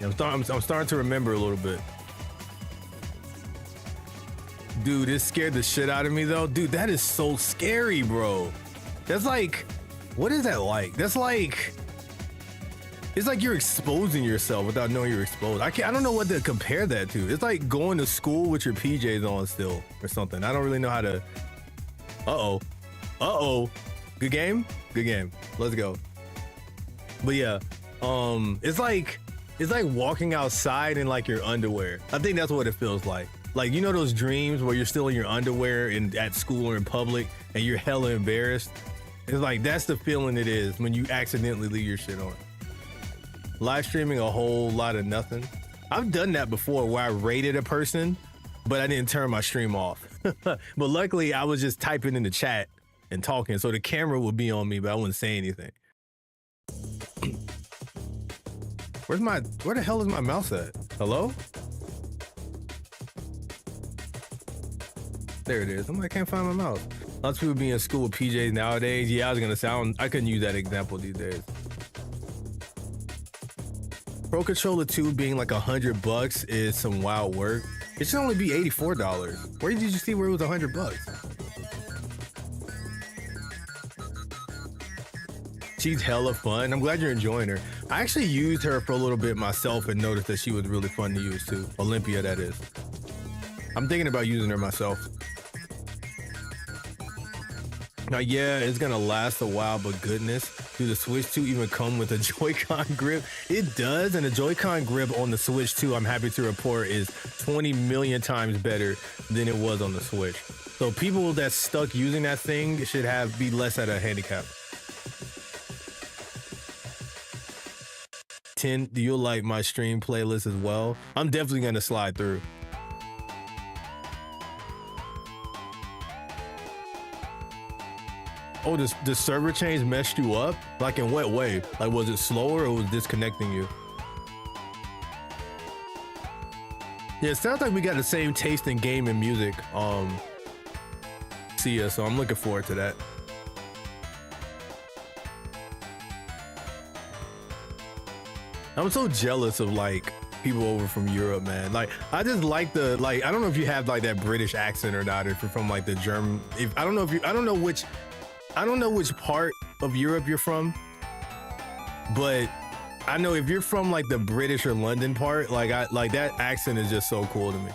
Yeah, I'm starting to remember a little bit. Dude, it scared the shit out of me though. Dude, that is so scary, bro. That's like, what is that like? That's like, it's like you're exposing yourself without knowing you're exposed. I don't know what to compare that to. It's like going to school with your PJs on still or something. I don't really know how to. Good game? Good game. Let's go. But yeah, it's like walking outside in like your underwear. I think that's what it feels like. Like, you know those dreams where you're still in your underwear and at school or in public and you're hella embarrassed? It's like, that's the feeling it is when you accidentally leave your shit on. Live streaming a whole lot of nothing. I've done that before where I rated a person, but I didn't turn my stream off. But luckily I was just typing in the chat and talking, so the camera would be on me, but I wouldn't say anything. Where the hell is my mouse at? Hello? There it is. I can't find my mouse. Lots of people be in school with PJs nowadays. Yeah, I was gonna say, I couldn't use that example these days. Pro Controller 2 being like $100 is some wild work. It should only be $84. Where did you see where it was $100? She's hella fun. I'm glad you're enjoying her. I actually used her for a little bit myself and noticed that she was really fun to use too. Olympia, that is. I'm thinking about using her myself. Now, yeah, it's gonna last a while, but goodness, do the Switch 2 even come with a Joy-Con grip? It does, and the Joy-Con grip on the Switch 2, I'm happy to report, is 20 million times better than it was on the Switch. So people that's stuck using that thing should be less at a handicap. 10, do you like my stream playlist as well? I'm definitely gonna slide through. Oh, the server change messed you up? Like in what way? Like, was it slower or was it disconnecting you? Yeah, it sounds like we got the same taste in game and music. Sia, so I'm looking forward to that. I'm so jealous of like people over from Europe, man. Like, I just like the, like, I don't know if you have like that British accent or not, if you're from like the German, I don't know which part of Europe you're from, but I know if you're from like the British or London part, like that accent is just so cool to me.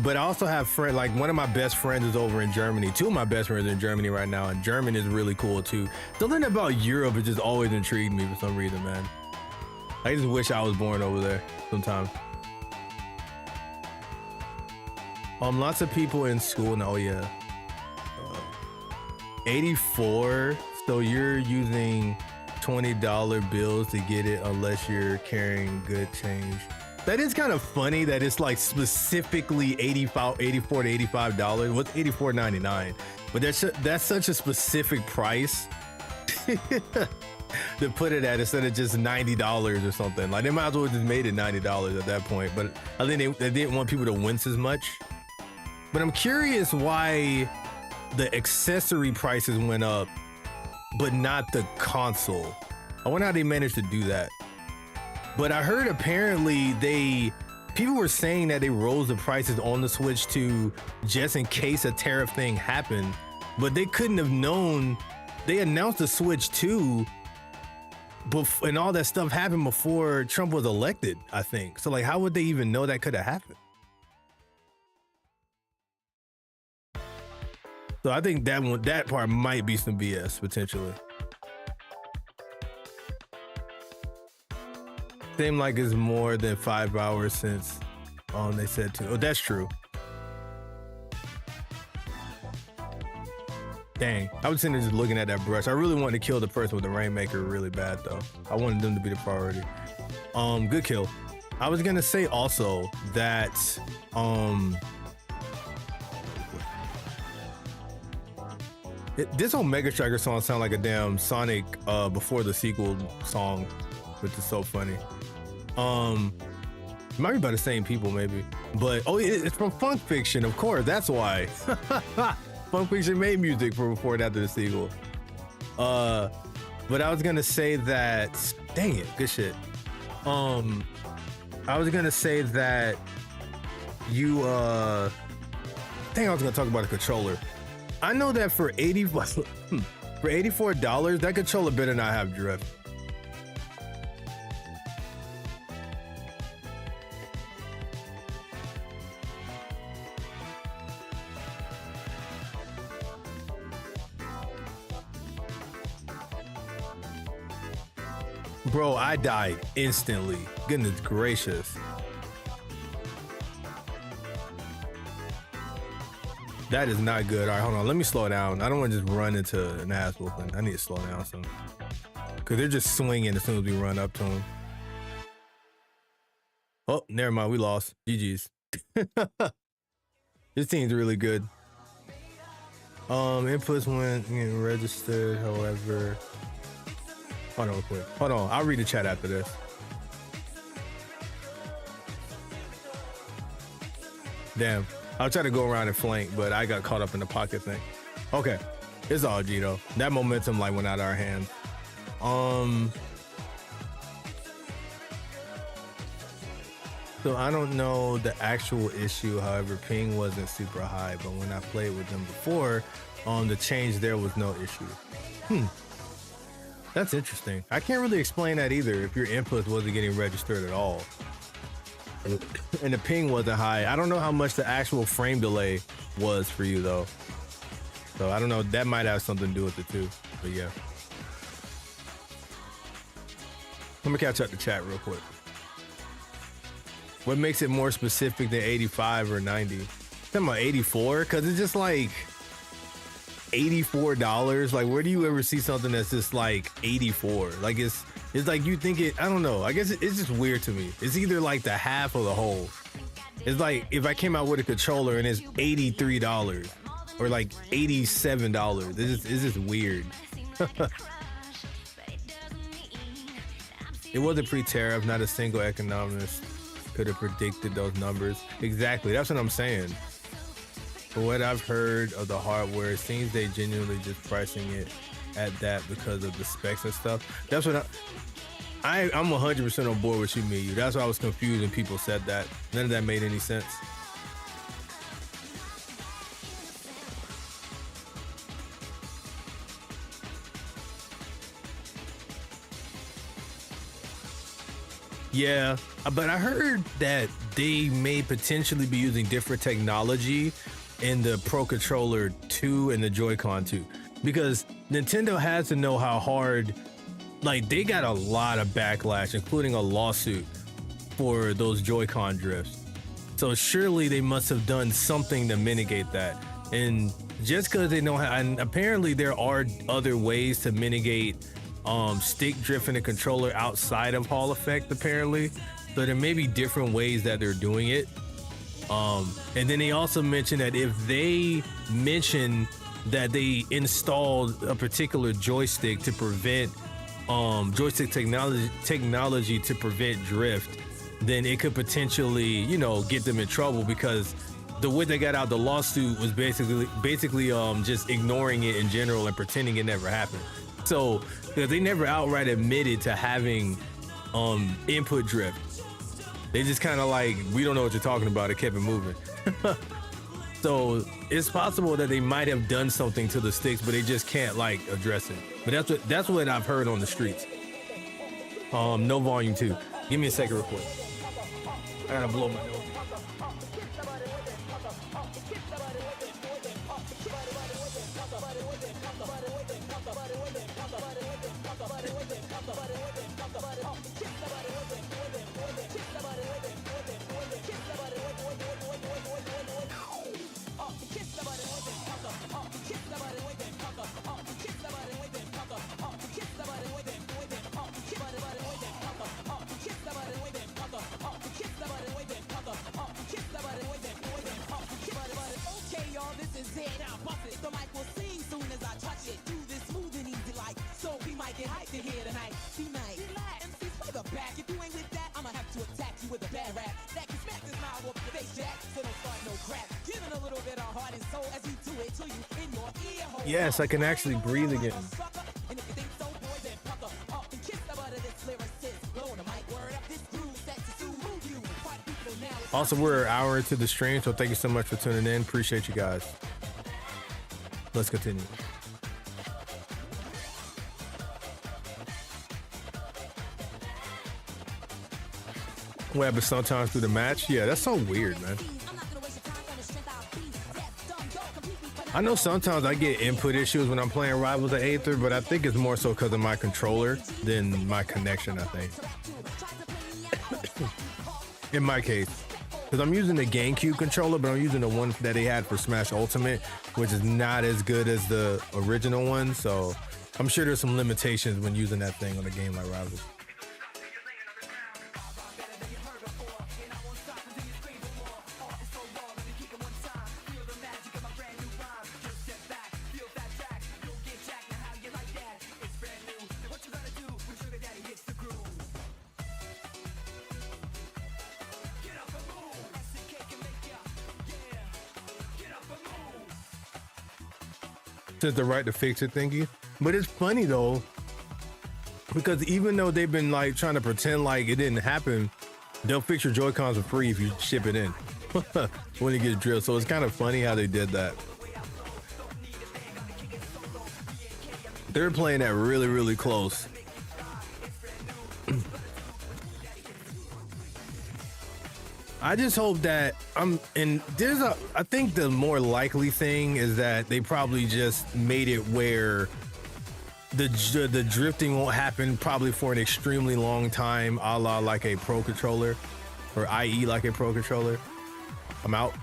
But I also have friends, like one of my best friends is over in Germany. Two of my best friends are in Germany right now, and German is really cool too. Something about Europe has just always intrigued me for some reason, man. I just wish I was born over there sometime. Lots of people in school now. Oh yeah, 84. So you're using $20 bills to get it unless you're carrying good change. That is kind of funny that it's like specifically $84 to $85. What's $84.99? But that's such a specific price to put it at instead of just $90 or something. Like, they might as well just made it $90 at that point. But I think they didn't want people to wince as much. But I'm curious why the accessory prices went up, but not the console. I wonder how they managed to do that. But I heard apparently people were saying that they rose the prices on the Switch to just in case a tariff thing happened, but they couldn't have known. They announced the Switch 2 and all that stuff happened before Trump was elected, I think. So like, how would they even know that could have happened? So I think that part might be some BS potentially. Seemed like it's more than 5 hours since they said to. Oh, that's true. Dang, I was sitting there just looking at that brush. I really wanted to kill the person with the Rainmaker really bad though. I wanted them to be the priority. Good kill. I was gonna say also that this whole Mega Striker song sounds like a damn Sonic before the sequel song, which is so funny. Might be by the same people maybe, but oh, it's from Funk Fiction, of course. That's why. Funk Fiction made music for before and after the sequel. But I was gonna say that. Dang it, good shit. I was gonna say that you. Dang, I was gonna talk about a controller. I know that for $84, that controller better not have drift. Bro, I died instantly. Goodness gracious. That is not good. All right, hold on. Let me slow down. I don't want to just run into an ass whooping. I need to slow down some. Because they're just swinging as soon as we run up to them. Oh, never mind. We lost. GG's. This team's really good. Inputs went registered, however. Hold on real quick. Hold on. I'll read the chat after this. Damn. I'll try to go around and flank, but I got caught up in the pocket thing. Okay. It's all G though. That momentum like went out of our hands. So I don't know the actual issue. However, ping wasn't super high, but when I played with them before, the change there was no issue. That's interesting. I can't really explain that either if your input wasn't getting registered at all. And the ping wasn't high. I don't know how much the actual frame delay was for you though. So I don't know. That might have something to do with it too. But yeah. Let me catch up the chat real quick. What makes it more specific than 85 or 90? I'm talking about 84? Because it's just like $84. Like, where do you ever see something that's just like 84? Like, it's like you think it, I don't know. I guess it's just weird to me. It's either like the half or the whole. It's like if I came out with a controller and it's $83 or like $87. It's just weird. It wasn't pre-tariff. Not a single economist could have predicted those numbers. Exactly. That's what I'm saying. For what I've heard of the hardware, it seems they genuinely just pricing it at that because of the specs and stuff. That's what I'm 100% on board with you. That's why I was confused when people said that. None of that made any sense. Yeah, but I heard that they may potentially be using different technology in the Pro Controller 2 and the Joy-Con 2, because Nintendo has to know how hard, like they got a lot of backlash, including a lawsuit for those Joy-Con drifts. So surely they must have done something to mitigate that. And just because they know how, and apparently there are other ways to mitigate stick drift in the controller outside of Hall effect, apparently. So there may be different ways that they're doing it. And then they also mentioned that if they mention that they installed a particular joystick to prevent joystick technology to prevent drift, then it could potentially, you know, get them in trouble, because the way they got out the lawsuit was basically just ignoring it in general and pretending it never happened. So they never outright admitted to having input drift. They just kind of like, we don't know what you're talking about. It kept it moving. So it's possible that they might have done something to the sticks, but they just can't like address it. But that's what I've heard on the streets. No volume 2. Give me a second real quick. I gotta blow my nose. Yes, I can actually breathe again. Also, we're an hour into the stream, so thank you so much for tuning in. Appreciate you guys. Let's continue. What happens sometimes through the match? Yeah, that's so weird, man. I know sometimes I get input issues when I'm playing Rivals of Aether, but I think it's more so because of my controller than my connection, I think. In my case. Because I'm using the GameCube controller, but I'm using the one that they had for Smash Ultimate, which is not as good as the original one. So I'm sure there's some limitations when using that thing on a game like Rivals. Says the right to fix it thingy. But it's funny though, because even though they've been like trying to pretend like it didn't happen, they'll fix your Joy-Cons for free if you ship it in when it gets drilled. So it's kind of funny how they did that. They're playing that really, really close. I just hope that I think the more likely thing is that they probably just made it where the drifting won't happen probably for an extremely long time, a la like a Pro Controller, or i.e. like a Pro Controller. I'm out.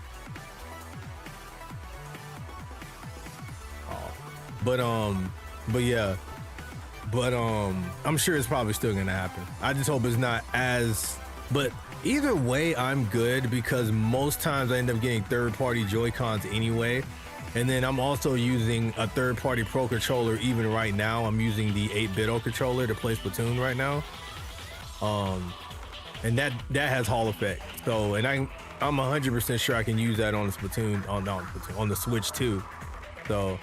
I'm sure it's probably still gonna happen. I just hope it's not but either way, I'm good, because most times I end up getting third-party Joy-Cons anyway. And then I'm also using a third-party pro controller. Even right now, I'm using the 8-bit controller to play Splatoon right now. And that has Hall effect. So, and I'm 100% sure I can use that on the Splatoon on the Switch too. So,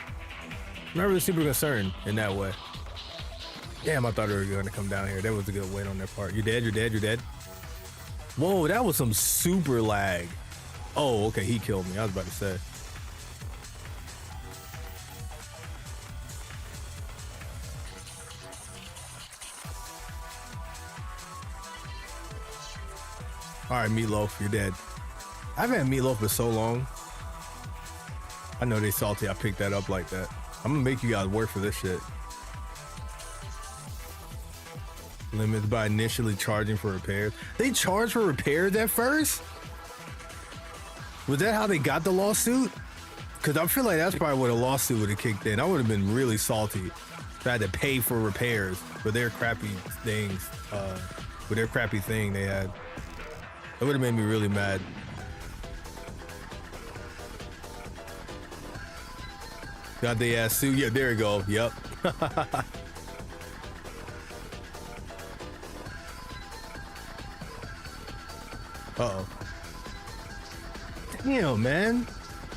I'm not really super concerned in that way. Damn, I thought they were going to come down here. That was a good wait on their part. You're dead. You're dead. You're dead. Whoa, that was some super lag. Oh, okay, he killed me. I was about to say. All right, Meatloaf, you're dead. I've had Meatloaf for so long. I know they salty I picked that up like that. I'm gonna make you guys work for this shit. Limits by initially charging for repairs. They charge for repairs at first? Was that how they got the lawsuit? Because I feel like that's probably what a lawsuit would have kicked in. I would have been really salty if I had to pay for repairs for their crappy things, with their crappy thing they had. It would have made me really mad. Got the ass suit. Yeah, there we go. Yep. Uh-oh. Damn, man.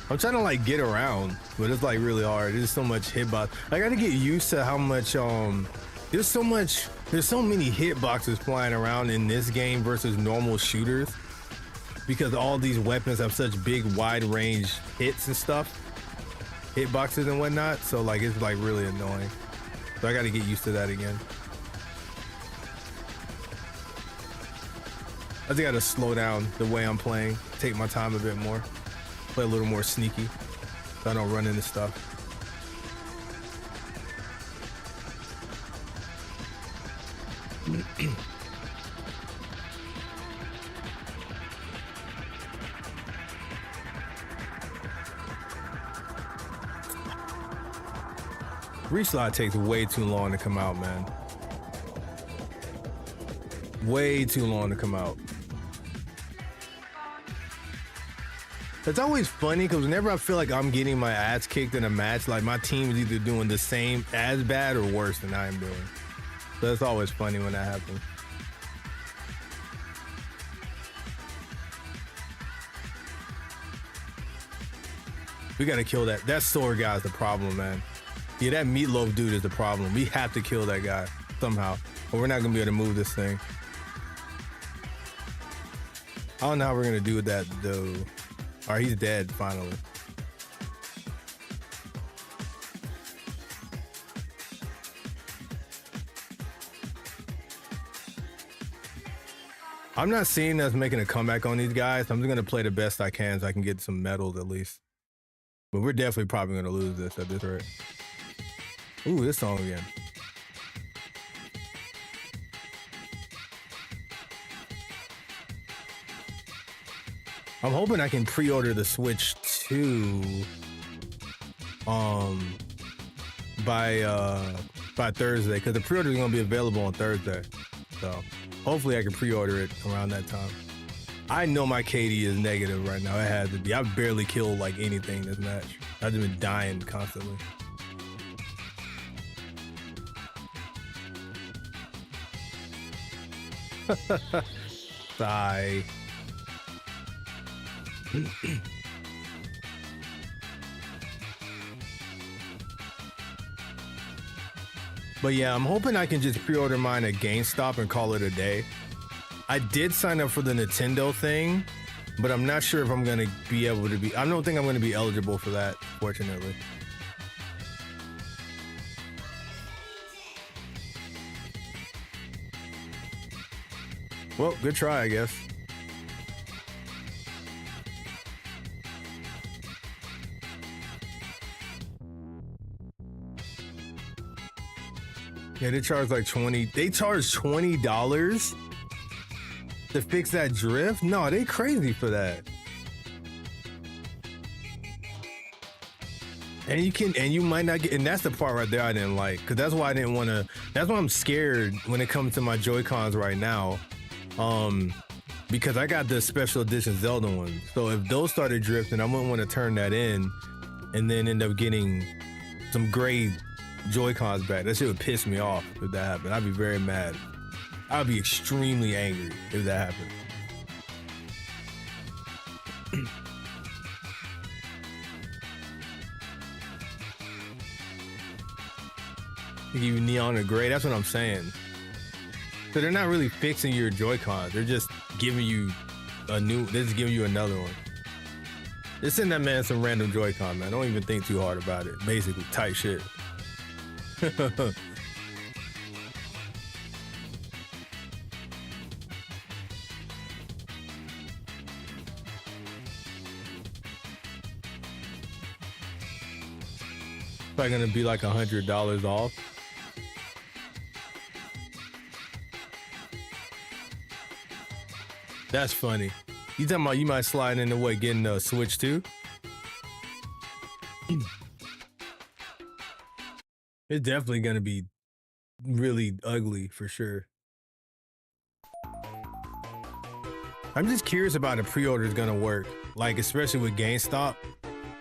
I'm trying to like get around, but it's like really hard. There's so much hitbox. I gotta get used to how much there's so many hitboxes flying around in this game versus normal shooters, because all these weapons have such big wide range hits and stuff, hitboxes and whatnot. So like it's like really annoying. So I gotta get used to that again. I think I gotta slow down the way I'm playing, take my time a bit more, play a little more sneaky so I don't run into stuff. Reslide takes way too long to come out, man. Way too long to come out. It's always funny because whenever I feel like I'm getting my ass kicked in a match, like my team is either doing the same, as bad or worse than I am doing. So it's always funny when that happens. We gotta kill that. That sword guy is the problem, man. Yeah, that Meatloaf dude is the problem. We have to kill that guy somehow, or we're not gonna be able to move this thing. I don't know how we're gonna do that though. All right, he's dead finally. I'm not seeing us making a comeback on these guys. I'm just gonna play the best I can so I can get some medals at least. But we're definitely probably gonna lose this at this rate. Ooh, this song again. I'm hoping I can pre-order the Switch 2 by Thursday, because the pre-order is gonna be available on Thursday. So hopefully I can pre-order it around that time. I know my KD is negative right now. It has to be. I've barely killed like anything this match. I've just been dying constantly. Sigh. But yeah, I'm hoping I can just pre-order mine at GameStop and call it a day. I did sign up for the Nintendo thing, but I'm not sure if I'm gonna be able to be. I don't think I'm gonna be eligible for that, fortunately. Well, good try, I guess. Yeah, they charge like 20. They charge $20 to fix that drift? No, they crazy for that. And you might not get, and that's the part right there I didn't like, because that's why I didn't want to, that's why I'm scared when it comes to my Joy-Cons right now. Because I got the special edition Zelda ones. So if those started drifting, I wouldn't want to turn that in. and then end up getting some gray Joy-Cons back. That shit would piss me off if that happened. I'd be very mad. I'd be extremely angry if that happened. They give you neon or gray. That's what I'm saying. So they're not really fixing your Joy-Cons. They're just giving you a new. They're just giving you another one. Just send that man some random Joy-Con, man. Don't even think too hard about it. Basically, tight shit. Probably gonna be like $100 off. That's funny. You talking about you might slide in the way getting a Switch too? It's definitely gonna be really ugly for sure. I'm just curious about how the pre-order is gonna work. Like, especially with GameStop.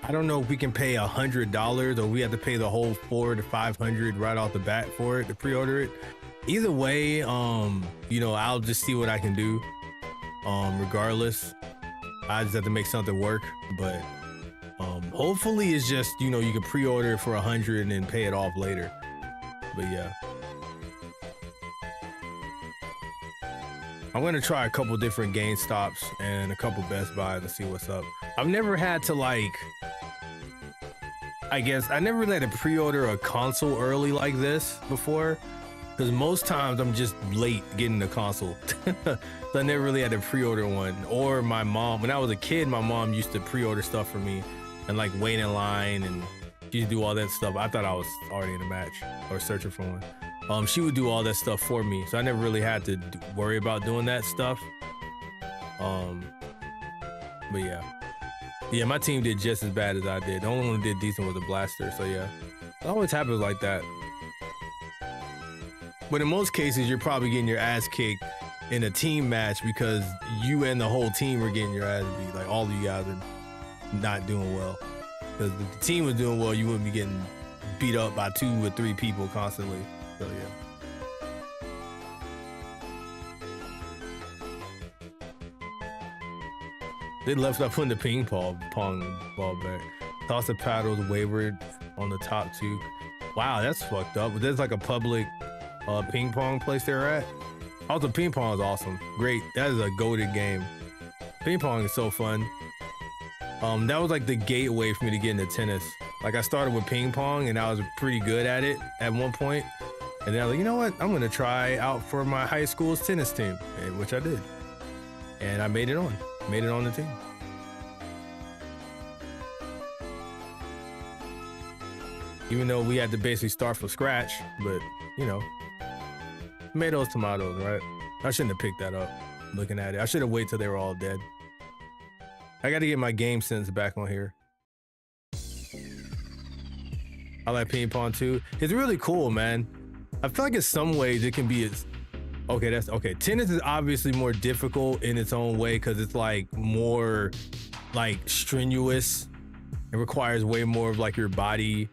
I don't know if we can pay $100 or we have to pay the whole $400 to $500 right off the bat for it to pre-order it. Either way, you know, I'll just see what I can do. Regardless, I just have to make something work. But hopefully it's just, you know, you can pre-order it for $100 and then pay it off later. But yeah, I'm gonna try a couple different GameStops and a couple Best Buys to see what's up. I've never had to, like, I guess I never really had to pre-order a console early like this before, because most times I'm just late getting the console. So I never really had to pre-order one. Or my mom, when I was a kid, my mom used to pre-order stuff for me and like wait in line, and she used to do all that stuff. I thought I was already in a match or searching for one. She would do all that stuff for me, so I never really had to worry about doing that stuff. But yeah, my team did just as bad as I did. The only one who did decent was a Blaster. So yeah, it always happens like that. But in most cases, you're probably getting your ass kicked in a team match because you and the whole team are getting your ass beat. Like, all of you guys are not doing well. Because if the team was doing well, you wouldn't be getting beat up by 2 or 3 people constantly. So yeah. They left off putting the ping pong ball back. Toss the paddles wavered on the top 2. Wow, that's fucked up. But there's like a public ping pong place they're at. Also, ping pong is awesome. Great. That is a goated game. Ping pong is so fun. That was like the gateway for me to get into tennis. Like, I started with ping pong and I was pretty good at it at one point. And then I was like, you know what? I'm gonna try out for my high school's tennis team, which I did. And I made it on the team. Even though we had to basically start from scratch, but you know, tomatoes, right? I shouldn't have picked that up looking at it. I should have waited till they were all dead. I got to get my game sense back on here. I like ping pong too. It's really cool, man. I feel like in some ways it can be as okay. That's okay. Tennis is obviously more difficult in its own way because it's like more like strenuous. It requires way more of like your body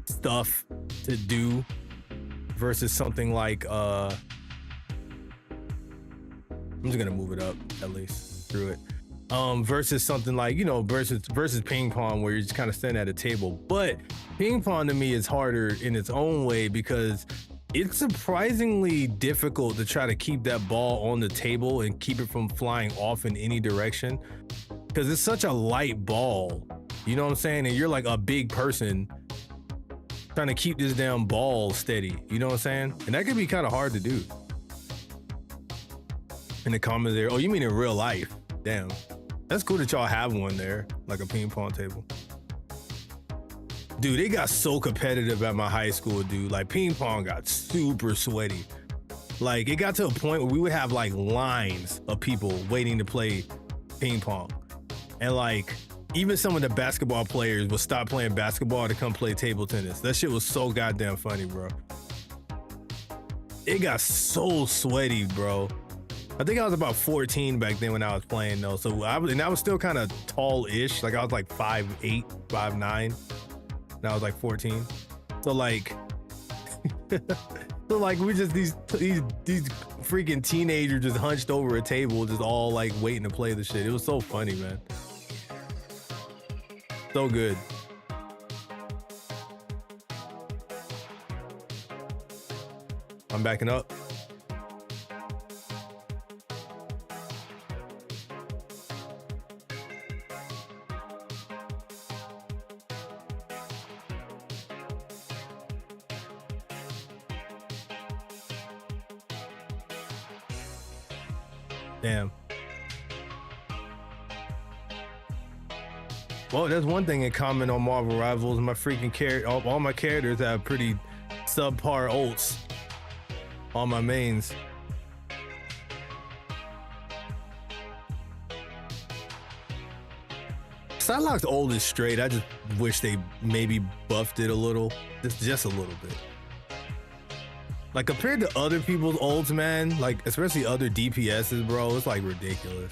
stuff to do versus something like I'm just gonna move it up at least through it. Versus something like, you know, versus ping pong where you're just kind of standing at a table. But ping pong to me is harder in its own way because it's surprisingly difficult to try to keep that ball on the table and keep it from flying off in any direction because it's such a light ball, you know what I'm saying? And you're like a big person trying to keep this damn ball steady, you know what I'm saying? And that could be kind of hard to do. In the comments there, oh, you mean in real life? Damn, that's cool that y'all have one there, like a ping pong table. Dude, it got so competitive at my high school, dude. Like, ping pong got super sweaty. Like, it got to a point where we would have like lines of people waiting to play ping pong. And like, even some of the basketball players would stop playing basketball to come play table tennis. That shit was so goddamn funny, bro. It got so sweaty, bro. I think I was about 14 back then when I was playing though. So I was still kind of tall-ish. Like I was like 5'8", 5'9", and I was like 14. So like, so like we just these freaking teenagers just hunched over a table, just all like waiting to play the shit. It was so funny, man. So good. I'm backing up. Damn. Well, there's one thing in common on Marvel Rivals. My freaking all my characters have pretty subpar ults on my mains. Psylocke's ult is straight. I just wish they maybe buffed it a little, just a little bit. Like compared to other people's ults, man, like especially other DPSs, bro, it's like ridiculous.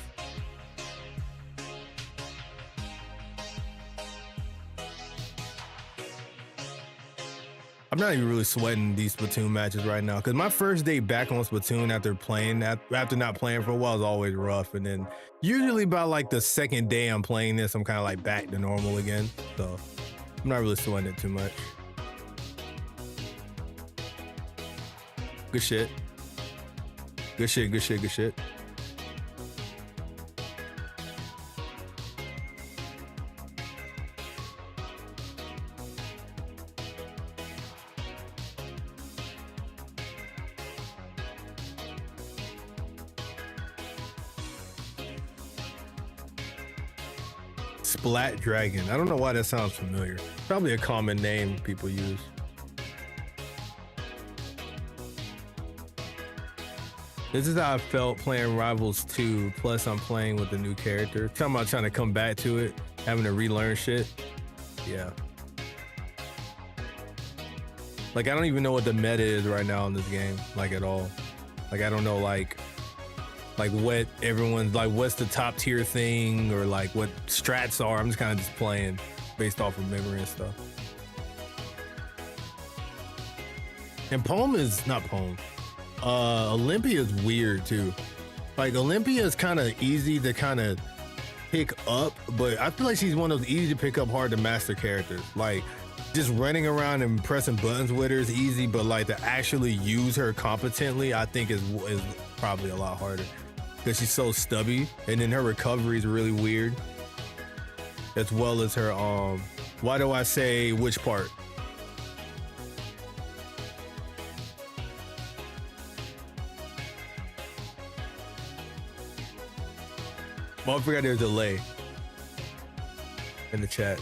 I'm not even really sweating these Splatoon matches right now because my first day back on Splatoon after not playing for a while is always rough, and then usually by like the second day I'm playing this, I'm kind of like back to normal again. So I'm not really sweating it too much. Good shit. Good shit, good shit, good shit. Splat Dragon. I don't know why that sounds familiar. Probably a common name people use. This is how I felt playing Rivals 2, plus I'm playing with a new character. Talking about trying to come back to it, having to relearn shit. Yeah. Like, I don't even know what the meta is right now in this game, like at all. Like, I don't know, like what everyone's, like what's the top tier thing, or like what strats are. I'm just kind of just playing based off of memory and stuff. And Olympia is weird too. Like Olympia is kind of easy to kind of pick up, but I feel like she's one of those easy to pick up, hard to master characters. Like just running around and pressing buttons with her is easy, but like to actually use her competently, I think is probably a lot harder because she's so stubby, and then her recovery is really weird, as well as her why do I say which part? Oh, I forgot there's a delay in the chat.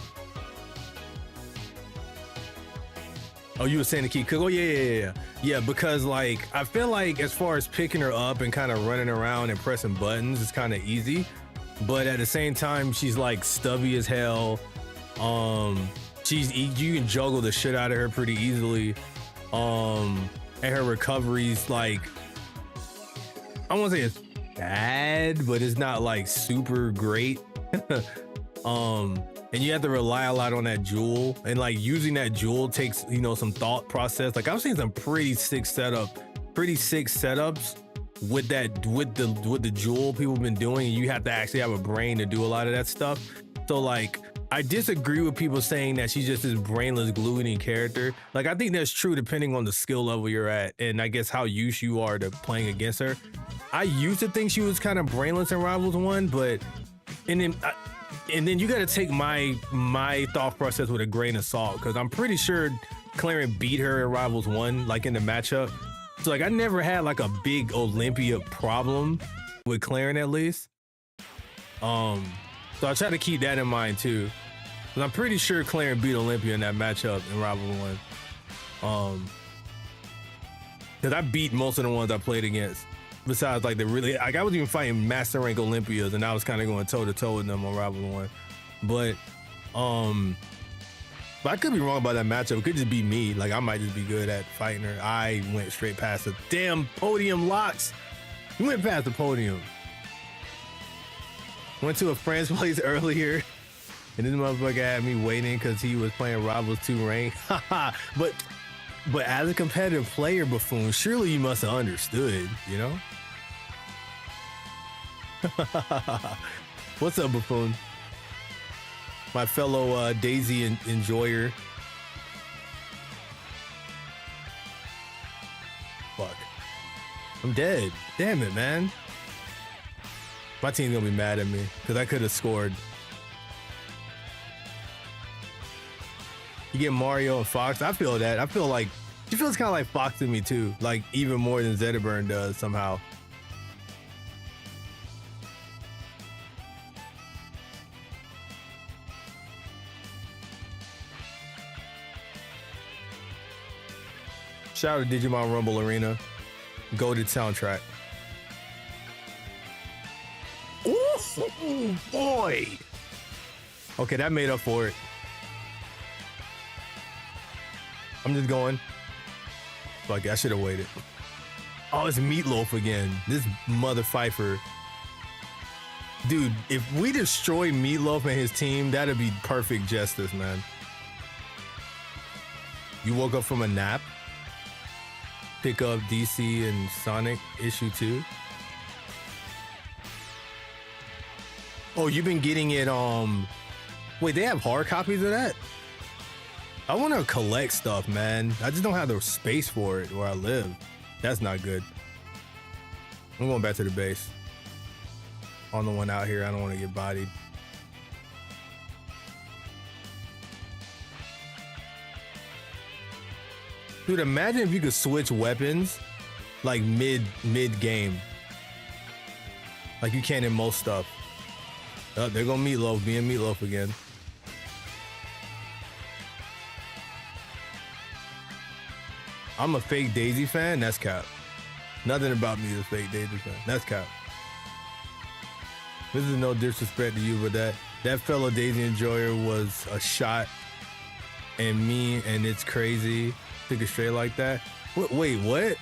Oh, you were saying to keep cook. Oh, yeah. Because like I feel like as far as picking her up and kind of running around and pressing buttons, it's kind of easy. But at the same time, she's like stubby as hell. You can juggle the shit out of her pretty easily. And her recovery's like, I won't say it's bad, but it's not like super great. And you have to rely a lot on that jewel, and like using that jewel takes, you know, some thought process. Like I've seen some pretty sick setups with the jewel people have been doing, and you have to actually have a brain to do a lot of that stuff. So like I disagree with people saying that she's just this brainless glue-eating character. Like I think that's true depending on the skill level you're at, and I guess how used you are to playing against her. I used to think she was kind of brainless in Rivals 1, but and then you got to take my thought process with a grain of salt, because I'm pretty sure Clarence beat her in Rivals 1, like in the matchup. So like I never had like a big Olympia problem with Clarence, at least. So I try to keep that in mind too, because I'm pretty sure Clarence beat Olympia in that matchup in Rivals 1. Because I beat most of the ones I played against. Besides, like, I was even fighting master rank Olympias, and I was kind of going toe to toe with them on Rival 1. But I could be wrong about that matchup. It could just be me. Like, I might just be good at fighting her. I went straight past the damn podium locks. You went past the podium. Went to a friend's place earlier, and this motherfucker had me waiting because he was playing Rivals 2 Rank. but as a competitive player, Buffoon, surely you must have understood, you know? What's up, Buffoon? My fellow Daisy enjoyer. Fuck. I'm dead. Damn it, man. My team's gonna be mad at me because I could have scored. You get Mario and Fox. I feel that. I feel like she feels kind of like Fox to me too. Like even more than Zetaburn does somehow. Shout out to Digimon Rumble Arena. Goated soundtrack. Ooh, boy. Okay, that made up for it. I'm just going. Fuck it, I should have waited. Oh, it's Meatloaf again. This mother Pfeiffer. Dude, if we destroy Meatloaf and his team, that'd be perfect justice, man. You woke up from a nap? Pick up DC and Sonic issue 2. Oh, you've been getting it, wait, they have hard copies of that? I want to collect stuff, man. I just don't have the space for it where I live. That's not good. I'm going back to the base. On the one out here, I don't want to get bodied. Dude, imagine if you could switch weapons like mid game. Like you can in most stuff. Oh, they're gonna Meatloaf, being Meatloaf again. I'm a fake Daisy fan, that's cap. Nothing about me is a fake Daisy fan, that's cap. This is no disrespect to you, but that fellow Daisy enjoyer was a shot, and me and it's crazy. Took it straight like that. Wait, what?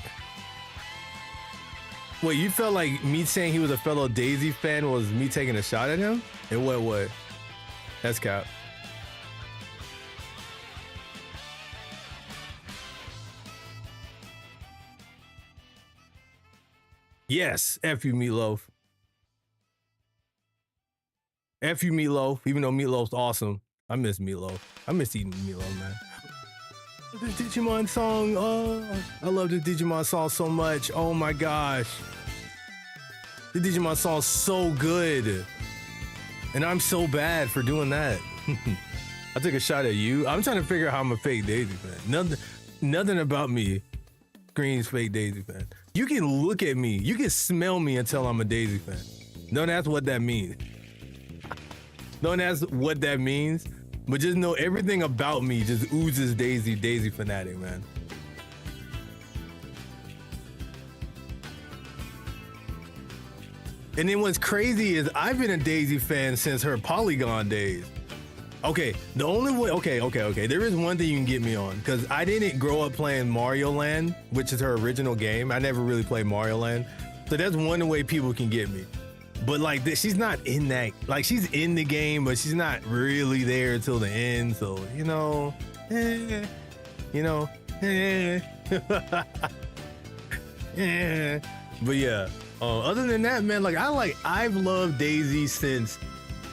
Wait, you felt like me saying he was a fellow Daisy fan was me taking a shot at him? And what? That's cap. Yes, F you, Meatloaf. F you, Meatloaf, even though Meatloaf's awesome. I miss Meatloaf. I miss eating Meatloaf, man. The Digimon song, oh, I love the Digimon song so much. Oh my gosh. The Digimon song's so good. And I'm so bad for doing that. I took a shot at you. I'm trying to figure out how I'm a fake Daisy fan. Nothing about me screams fake Daisy fan. You can look at me, you can smell me and tell I'm a Daisy fan. Don't ask what that means. Don't ask what that means. But just know everything about me just oozes Daisy fanatic, man. And then what's crazy is I've been a Daisy fan since her Polygon days. Okay, the only way, okay. There is one thing you can get me on, because I didn't grow up playing Mario Land, which is her original game. I never really played Mario Land. So that's one way people can get me. But like she's not in that, like she's in the game, but she's not really there until the end. So, you know, But yeah, other than that, man, I've loved Daisy since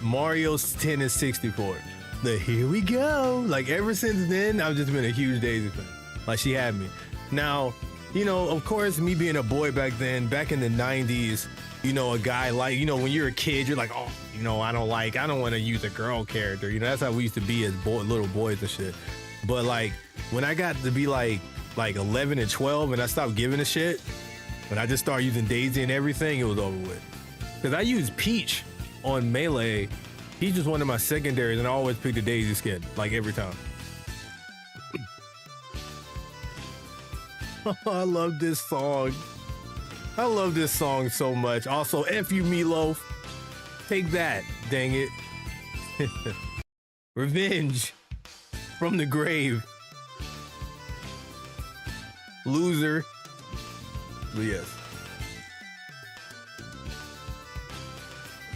Mario 10 and 64. Here we go. Like ever since then, I've just been a huge Daisy fan. Like she had me. Now, you know, of course, me being a boy back then, back in the 90s, you know, a guy like, you know, when you're a kid, you're like, oh, you know, I don't want to use a girl character. You know, that's how we used to be as little boys and shit. But like, when I got to be like 11 and 12 and I stopped giving a shit, when I just started using Daisy and everything, it was over with. Because I used Peach on Melee. Peach was one of my secondaries and I always picked the Daisy skin, like every time. I love this song. I love this song so much. Also, F you, Meatloaf. Take that, dang it. Revenge from the grave. Loser. But yes.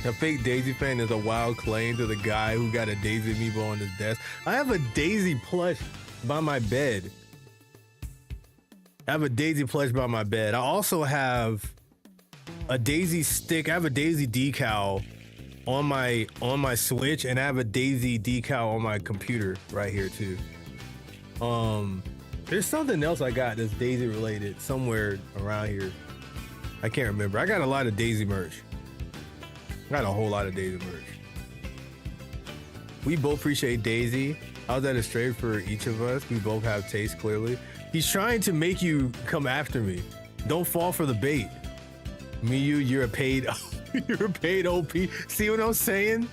A fake Daisy fan is a wild claim to the guy who got a Daisy amiibo on his desk. I have a Daisy plush by my bed. I have a Daisy plush by my bed. I also have a Daisy stick. I have a Daisy decal on my Switch, and I have a Daisy decal on my computer right here too. There's something else I got that's Daisy related somewhere around here. I can't remember. I got a lot of Daisy merch. I got a whole lot of Daisy merch. We both appreciate Daisy. How's that a straight for each of us? We both have taste, clearly. He's trying to make you come after me. Don't fall for the bait. Me, you're a paid, you're a paid OP. See what I'm saying?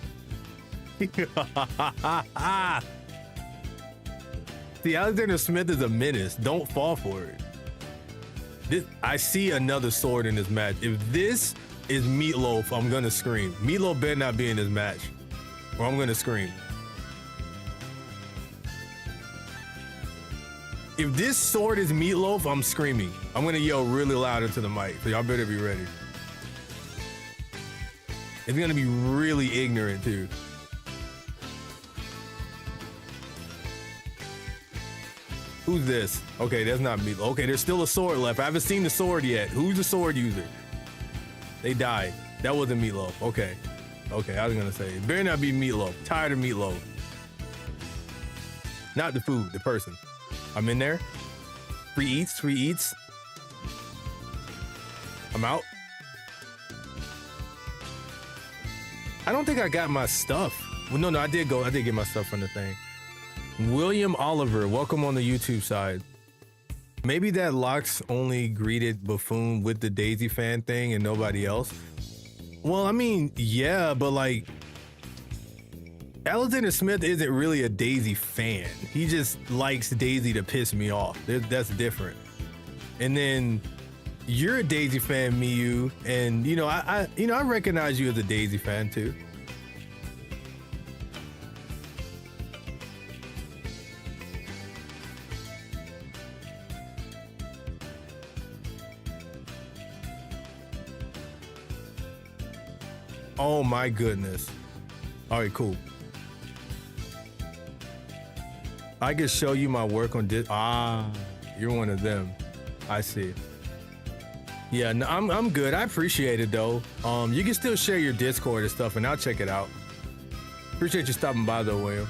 See, Alexander Smith is a menace. Don't fall for it. I see another sword in this match. If this is Meatloaf, I'm gonna scream. Meatloaf better not be in this match, or I'm gonna scream. If this sword is Meatloaf, I'm screaming. I'm gonna yell really loud into the mic, so y'all better be ready. It's gonna be really ignorant too. Who's this? Okay, that's not Meatloaf. Okay, there's still a sword left. I haven't seen the sword yet. Who's the sword user? They died. That wasn't Meatloaf. Okay. Okay, I was gonna say, it better not be Meatloaf. Tired of Meatloaf. Not the food, the person. I'm in there. Free eats, free eats. I'm out. I don't think I got my stuff. Well, no, I did get my stuff from the thing. William Oliver, welcome on the YouTube side. Maybe that Locks only greeted Buffoon with the Daisy fan thing and nobody else. Well, I mean, yeah, but like, Alexander Smith isn't really a Daisy fan. He just likes Daisy to piss me off. That's different. And then you're a Daisy fan, Miyu, and you know, I recognize you as a Daisy fan too. Oh my goodness. All right, cool. I can show you my work on this. Ah, you're one of them. I see. Yeah, no, I'm good. I appreciate it though. You can still share your Discord and stuff, and I'll check it out. Appreciate you stopping by though, William.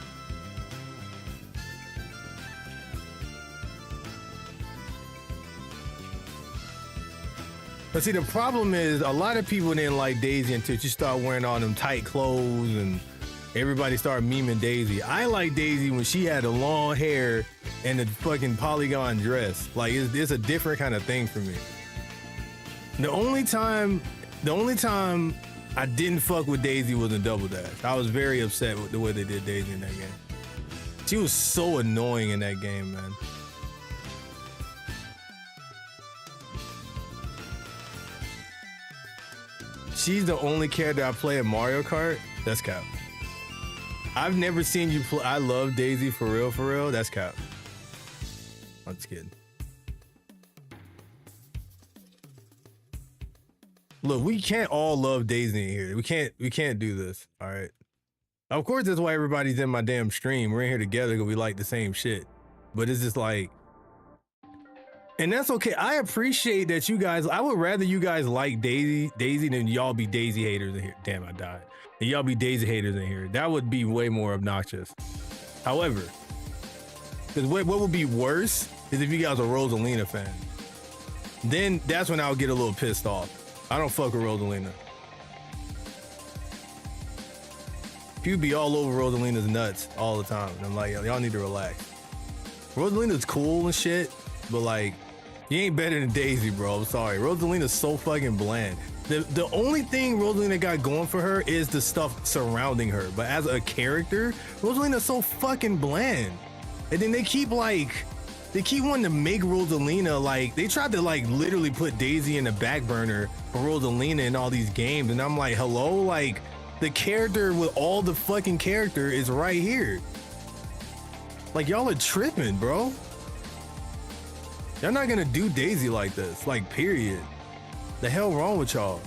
But see, the problem is a lot of people didn't like Daisy until she started wearing all them tight clothes and everybody started memeing Daisy. I like Daisy when she had the long hair and the fucking polygon dress. Like, it's a different kind of thing for me. The only time I didn't fuck with Daisy was in Double Dash. I was very upset with the way they did Daisy in that game. She was so annoying in that game, man. She's the only character I play in Mario Kart. That's cap. I've never seen you play. I love Daisy for real, for real. That's cap. I'm just kidding. Look, we can't all love Daisy in here. We can't do this. All right. Of course, that's why everybody's in my damn stream. We're in here together because we like the same shit. But it's just like, and that's okay. I appreciate that you guys, I would rather you guys like Daisy than y'all be Daisy haters in here. Damn, I died. And y'all be Daisy haters in here. That would be way more obnoxious. However, because what would be worse is if you guys are Rosalina fan. Then that's when I'll get a little pissed off. I don't fuck with Rosalina. People be all over Rosalina's nuts all the time. And I'm like, y'all need to relax. Rosalina's cool and shit, but like, you ain't better than Daisy, bro. I'm sorry. Rosalina's so fucking bland. The only thing Rosalina got going for her is the stuff surrounding her. But as a character, Rosalina's so fucking bland. And then they keep wanting to make Rosalina like, they tried to like literally put Daisy in the back burner for Rosalina in all these games. And I'm like, hello? Like, the character with all the fucking character is right here. Like, y'all are tripping, bro. Y'all not gonna do Daisy like this, like, period. The hell wrong with y'all?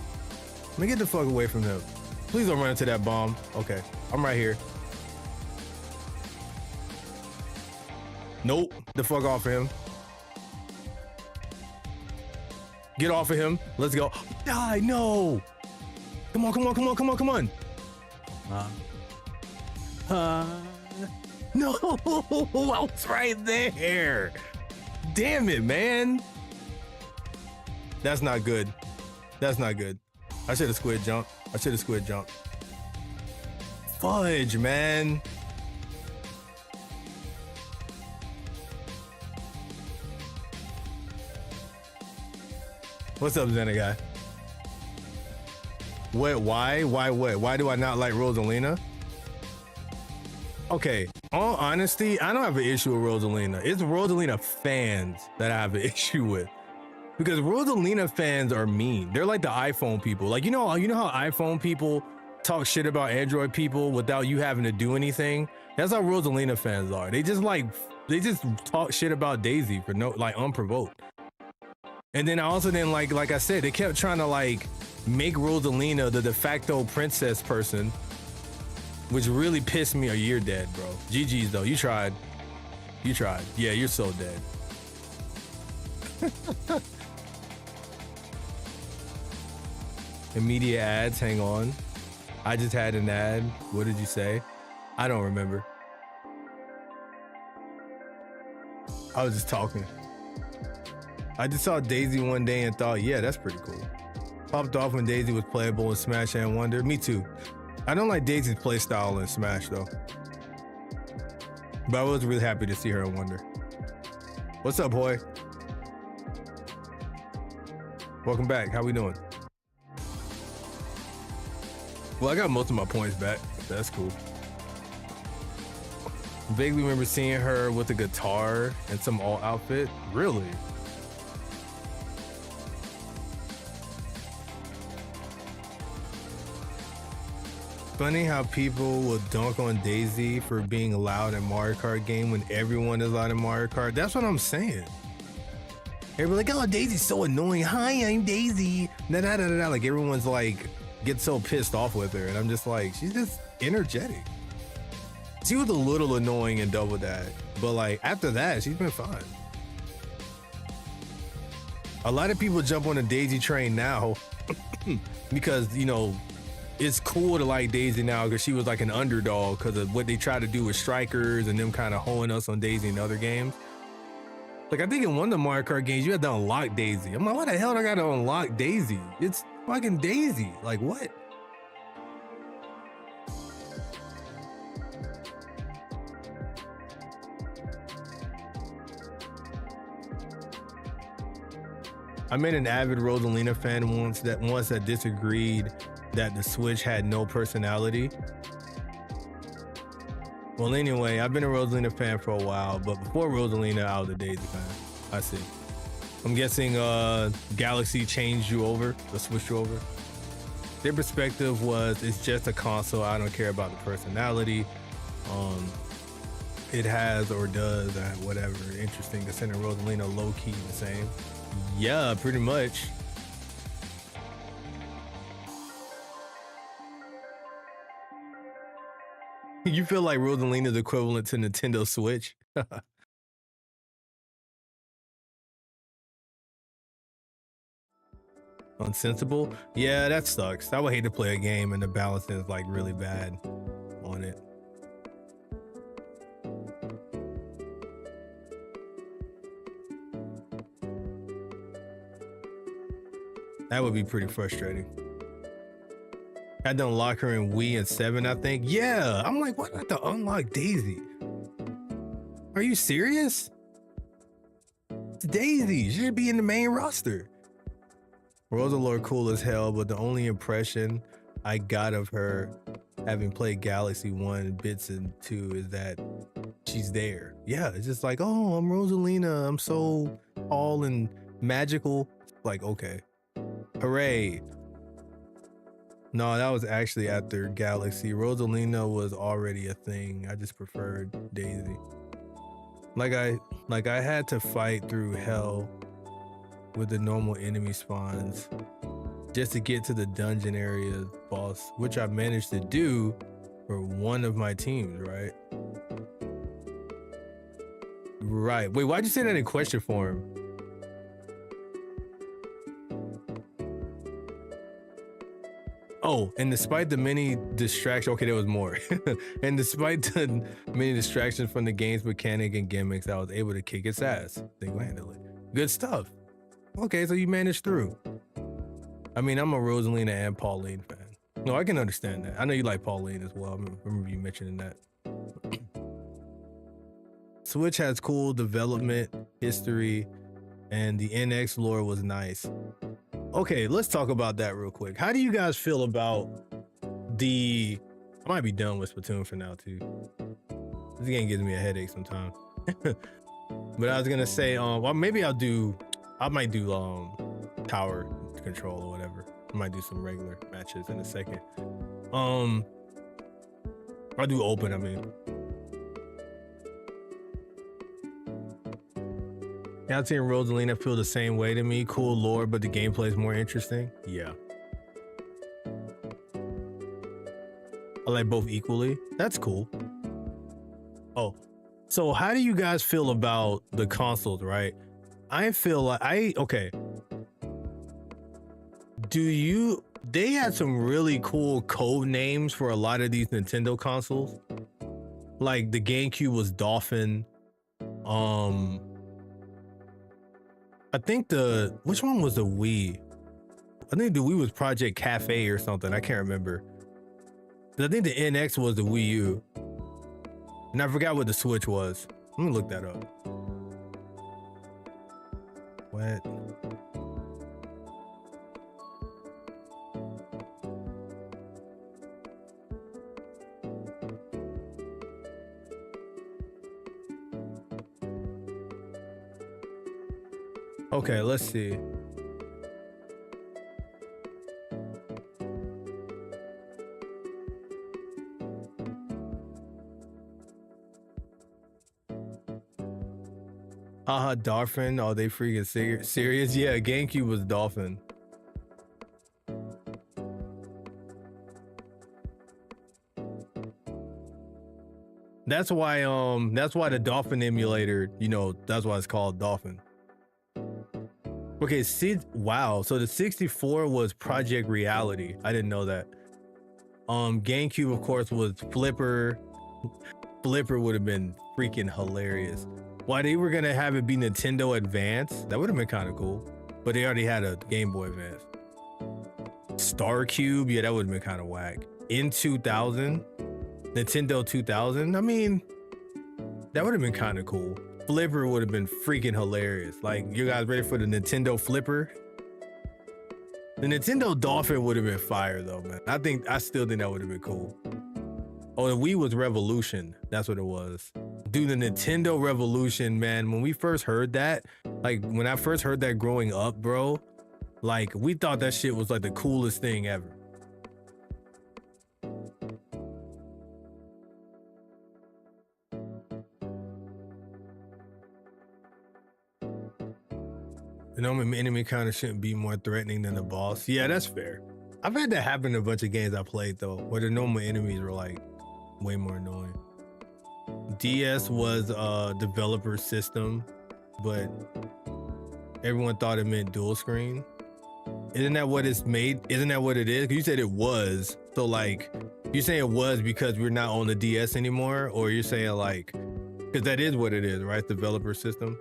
Let me get the fuck away from him. Please don't run into that bomb. Okay, I'm right here. Nope, the fuck off of him. Get off of him. Let's go. Die, no. Come on, come on, come on, come on, come on. No, I was right there. Damn it, man. That's not good. That's not good. I should have squid jumped. I should have squid jumped. Fudge, man. What's up, Xena guy? What? Why? Why? What? Why do I not like Rosalina? Okay, all honesty, I don't have an issue with Rosalina. It's Rosalina fans that I have an issue with, because Rosalina fans are mean. They're like the iPhone people. Like you know how iPhone people talk shit about Android people without you having to do anything. That's how Rosalina fans are. They just talk shit about Daisy for no unprovoked. And then I also didn't like I said, they kept trying to like make Rosalina the de facto princess person, which really pissed me. You're dead, bro. GG's though. You tried. You tried. Yeah, you're so dead. Immediate ads, hang on. I just had an ad. What did you say? I don't remember. I was just talking. I just saw Daisy one day and thought, yeah, that's pretty cool. Popped off when Daisy was playable in Smash and Wonder. Me too. I don't like Daisy's playstyle in Smash though. But I was really happy to see her in Wonder. What's up, boy? Welcome back. How we doing? Well, I got most of my points back. That's cool. Vaguely remember seeing her with a guitar and some alt outfit. Really? Funny how people will dunk on Daisy for being loud in Mario Kart game when everyone is loud in Mario Kart. That's what I'm saying. Everybody's like, oh, Daisy's so annoying. Hi, I'm Daisy. Nah, nah, nah, nah. Like everyone's like, get so pissed off with her. And I'm just like, she's just energetic. She was a little annoying in Double Dash, but like after that, she's been fine. A lot of people jump on the Daisy train now because, you know, it's cool to like Daisy now because she was like an underdog because of what they tried to do with Strikers and them kind of hoeing us on Daisy in other games. Like I think in one of the Mario Kart games, you had to unlock Daisy. I'm like, why the hell do I got to unlock Daisy? It's fucking Daisy. Like what? I met an avid Rosalina fan once that disagreed that the Switch had no personality. Well, anyway, I've been a Rosalina fan for a while, but before Rosalina, I was a Daisy fan. I see. I'm guessing Galaxy changed you over, or switched you over. Their perspective was, it's just a console. I don't care about the personality. It has or does whatever. Interesting. Considering Rosalina low key the same. Yeah, pretty much. You feel like Rosalina's equivalent to Nintendo Switch? Unsensible? Yeah, that sucks. I would hate to play a game and the balance is like really bad on it. That would be pretty frustrating. Had to unlock her in Wii and 7, I think. Yeah, I'm like, what? I have to unlock Daisy? Are you serious? It's Daisy. She should be in the main roster. Rosalore cool as hell, but the only impression I got of her having played Galaxy 1 bits and 2 is that she's there. Yeah, it's just like, oh, I'm Rosalina. I'm so tall and magical. Like, okay. Hooray. No, that was actually after Galaxy. Rosalina was already a thing. I just preferred Daisy. Like I had to fight through hell with the normal enemy spawns just to get to the dungeon area boss, which I managed to do for one of my teams, right? Right. Wait, why'd you say that in question form? Oh, and despite the many distractions, okay, there was more. And despite the many distractions from the game's mechanic and gimmicks, I was able to kick its ass single-handedly. Good stuff. Okay, so you managed through. I mean, I'm a Rosalina and Pauline fan. No, I can understand that. I know you like Pauline as well. I remember you mentioning that. Switch has cool development history, and the NX lore was nice. Okay, let's talk about that real quick. How do you guys feel about I might be done with Splatoon for now too. This game gives me a headache sometimes. But I was gonna say, well, maybe I might do tower control or whatever. I might do some regular matches in a second. I'll do open, I mean. Yanti and Rosalina feel the same way to me. Cool lore, but the gameplay is more interesting. Yeah. I like both equally. That's cool. Oh, so how do you guys feel about the consoles, right? I feel like okay. They had some really cool code names for a lot of these Nintendo consoles. Like the GameCube was Dolphin. I think which one was the Wii? I think the Wii was Project Cafe or something. I can't remember. But I think the NX was the Wii U. And I forgot what the Switch was. Let me look that up. What? Okay, let's see. Haha, Dolphin. Oh, they freaking serious? Yeah, GameCube was Dolphin. That's why the Dolphin emulator, that's why it's called Dolphin. Okay, wow. So the 64 was Project Reality. I didn't know that. GameCube, of course, was Flipper. Flipper would have been freaking hilarious. Why they were gonna have it be Nintendo Advance? That would have been kind of cool. But they already had a Game Boy Advance. Star Cube, yeah, that would have been kind of whack. In 2000, Nintendo 2000. I mean, that would have been kind of cool. Flipper would have been freaking hilarious. Like, you guys ready for the Nintendo Flipper? The Nintendo Dolphin would have been fire though, man. I still think that would have been cool. Oh, the Wii was Revolution. That's what it was. Dude, the Nintendo Revolution, man, when we first heard that, like when I first heard that growing up, bro, like we thought that shit was like the coolest thing ever. The normal enemy kind of shouldn't be more threatening than the boss. Yeah, that's fair. I've had that happen in a bunch of games I played though, where the normal enemies were like way more annoying. DS was a developer system, but everyone thought it meant dual screen. Isn't that what it's made? Isn't that what it is? 'Cause you said it was. So like, you saying it was because we're not on the DS anymore, or you're saying like, because that is what it is, right? Developer system.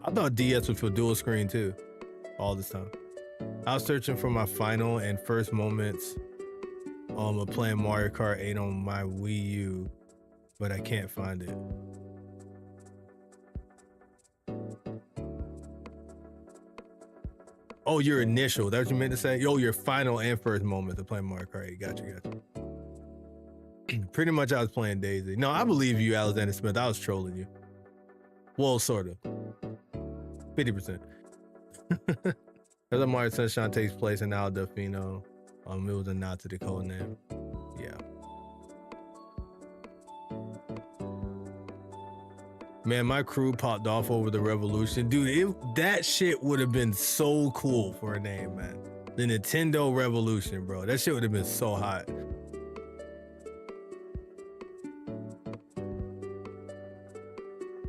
I thought DS was for dual screen too, all this time. I was searching for my final and first moments of playing Mario Kart 8 on my Wii U, but I can't find it. Oh, your initial, that's what you meant to say? Yo, your final and first moments of playing Mario Kart 8. Gotcha. Pretty much I was playing Daisy. No, I believe you, Alexander Smith. I was trolling you. Well, sort of. 50%. As Mario Sunshine takes place in Al Delfino, it was a nod to the code name. Yeah. Man, my crew popped off over the Revolution. Dude, that shit would have been so cool for a name, man. The Nintendo Revolution, bro. That shit would have been so hot.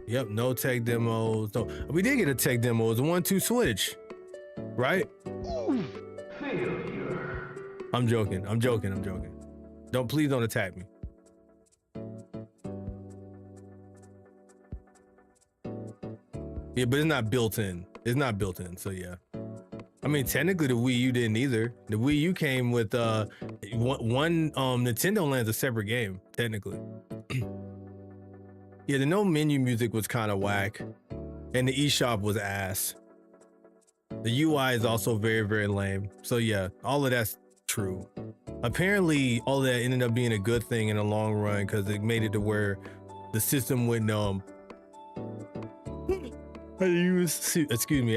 Yep, no tech demos. No, we did get a tech demo. It was a 1-2 switch, right? Ooh, failure. I'm joking. Please don't attack me. Yeah, but it's not built in. So yeah. I mean, technically the Wii U didn't either. The Wii U came with one Nintendo Land's a separate game, technically. Yeah, the no menu music was kind of whack, and the eShop was ass. The UI is also very, very lame. So yeah, all of that's true. Apparently, all of that ended up being a good thing in the long run because it made it to where the system wouldn't had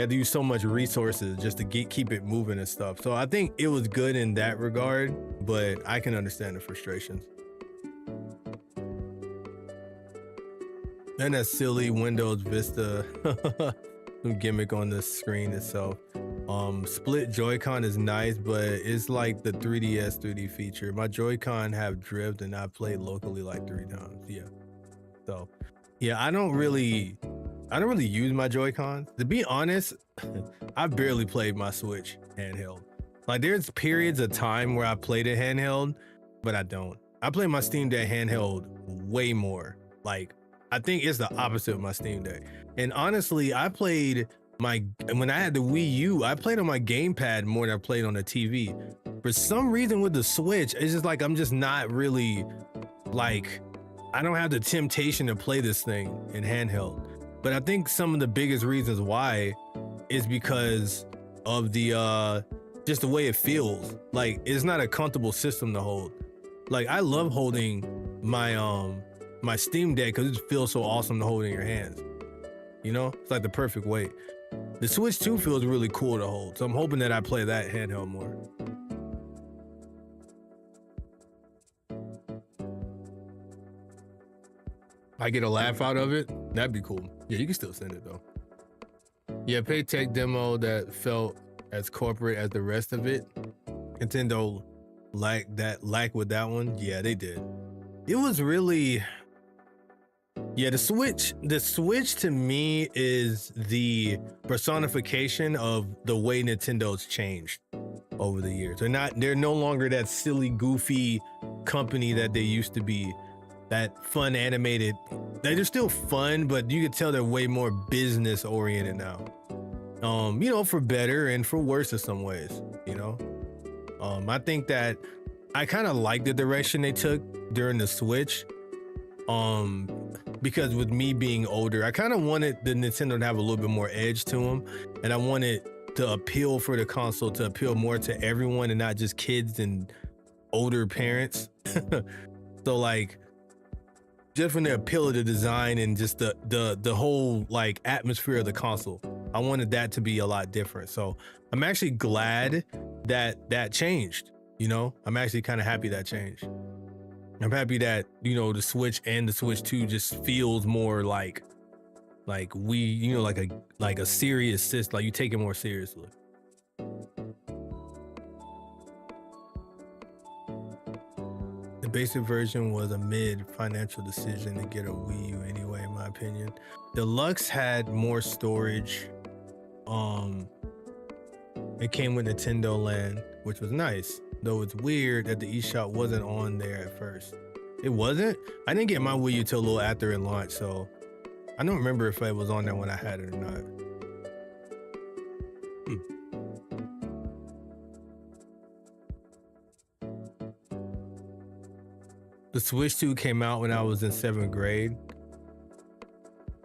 to use so much resources just to keep it moving and stuff. So I think it was good in that regard, but I can understand the frustrations. And that silly Windows Vista gimmick on the screen itself. Split Joy-Con is nice, but it's like the 3DS 3D feature. My Joy-Con have drift and I played locally like 3 times. Yeah. So yeah, I don't really use my Joy-Cons. To be honest, I barely played my Switch handheld. Like there's periods of time where I played it handheld, but I don't. I play my Steam Deck handheld way more. Like I think it's the opposite of my Steam Deck. And honestly, when I had the Wii U, I played on my gamepad more than I played on the TV. For some reason with the Switch, it's just like I'm just not really like, I don't have the temptation to play this thing in handheld. But I think some of the biggest reasons why is because of the just the way it feels. Like it's not a comfortable system to hold. Like I love holding my Steam Deck because it feels so awesome to hold in your hands. You know, it's like the perfect weight. The Switch 2 feels really cool to hold, so I'm hoping that I play that handheld more. I get a laugh out of it, that'd be cool. Yeah, you can still send it though. Yeah, pay tech demo that felt as corporate as the rest of it. Nintendo lacked with that one. Yeah, they did. It was really, yeah, the Switch to me is the personification of the way Nintendo's changed over the years. They're no longer that silly, goofy company that they used to be, that fun animated. They're still fun, but you can tell they're way more business oriented now. You know, for better and for worse in some ways, you know? I think that I kind of like the direction they took during the Switch. Because with me being older, I kind of wanted the Nintendo to have a little bit more edge to them, and I wanted to appeal for the console to appeal more to everyone and not just kids and older parents. So like, just from the appeal of the design and just the whole like atmosphere of the console, I wanted that to be a lot different. So I'm actually glad that changed. You know, I'm actually kind of happy that changed. I'm happy that, you know, the Switch and the Switch 2 just feels more like we, you know, like a serious system, like you take it more seriously. The basic version was a mid financial decision to get a Wii U anyway, in my opinion. Deluxe had more storage. It came with Nintendo Land, which was nice. Though it's weird that the eShop wasn't on there at first. It wasn't? I didn't get my Wii U till a little after it launched, so I don't remember if it was on there when I had it or not. The Switch 2 came out when I was in 7th grade.